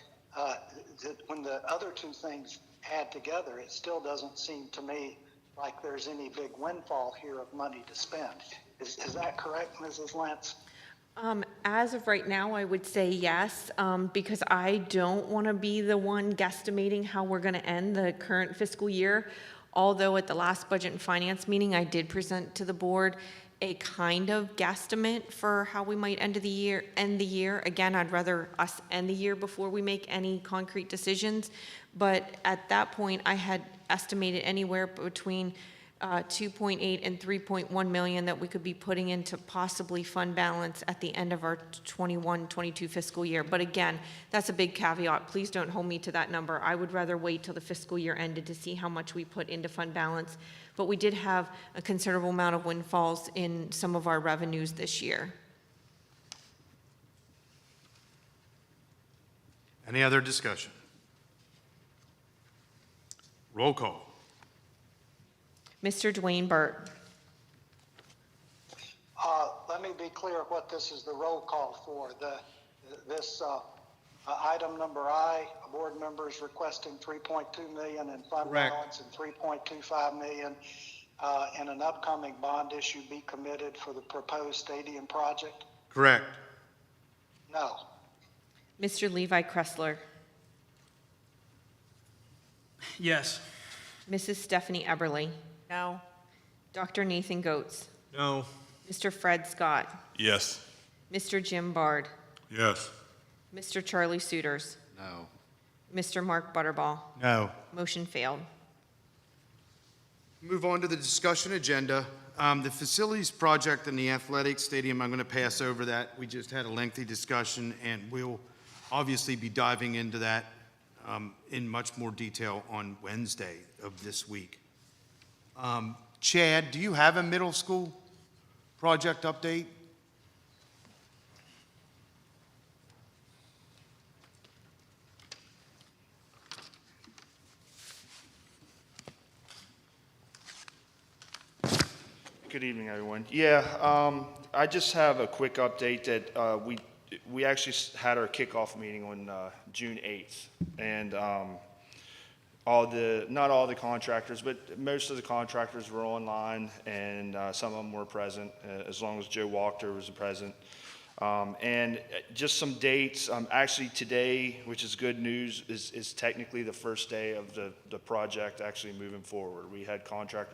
Speaker 5: when the other two things add together, it still doesn't seem to me like there's any big windfall here of money to spend. Is that correct, Mrs. Lentz?
Speaker 17: As of right now, I would say yes, because I don't want to be the one guesstimating how we're going to end the current fiscal year. Although at the last budget and finance meeting, I did present to the board a kind of guesstimate for how we might end the year. Again, I'd rather us end the year before we make any concrete decisions. But at that point, I had estimated anywhere between 2.8 and 3.1 million that we could be putting into possibly fund balance at the end of our 21-22 fiscal year. But again, that's a big caveat. Please don't hold me to that number. I would rather wait till the fiscal year ended to see how much we put into fund balance. But we did have a considerable amount of windfalls in some of our revenues this year.
Speaker 4: Any other discussion? Roll call.
Speaker 17: Mr. Dwayne Burt.
Speaker 5: Let me be clear what this is the roll call for. This item number I, board members requesting 3.2 million in fund
Speaker 4: Correct.
Speaker 5: balance and 3.25 million in an upcoming bond issue be committed for the proposed stadium project?
Speaker 4: Correct.
Speaker 5: No.
Speaker 17: Mr. Levi Kressler.
Speaker 10: Yes.
Speaker 17: Mrs. Stephanie Eberly.
Speaker 2: No.
Speaker 17: Dr. Nathan Goetz.
Speaker 18: No.
Speaker 17: Mr. Fred Scott.
Speaker 3: Yes.
Speaker 17: Mr. Jim Bard.
Speaker 3: Yes.
Speaker 17: Mr. Charlie Suiters.
Speaker 9: No.
Speaker 17: Mr. Mark Butterball.
Speaker 4: No.
Speaker 17: Motion failed.
Speaker 4: Move on to the discussion agenda. The facilities project in the athletic stadium, I'm going to pass over that. We just had a lengthy discussion, and we'll obviously be diving into that in much more detail on Wednesday of this week. Chad, do you have a middle school project update?
Speaker 20: Good evening, everyone. Yeah, I just have a quick update that we actually had our kickoff meeting on June 8th, and not all the contractors, but most of the contractors were online, and some of them were present, as long as Joe Walker was present. And just some dates, actually today, which is good news, is technically the first day of the project actually moving forward. We had contractors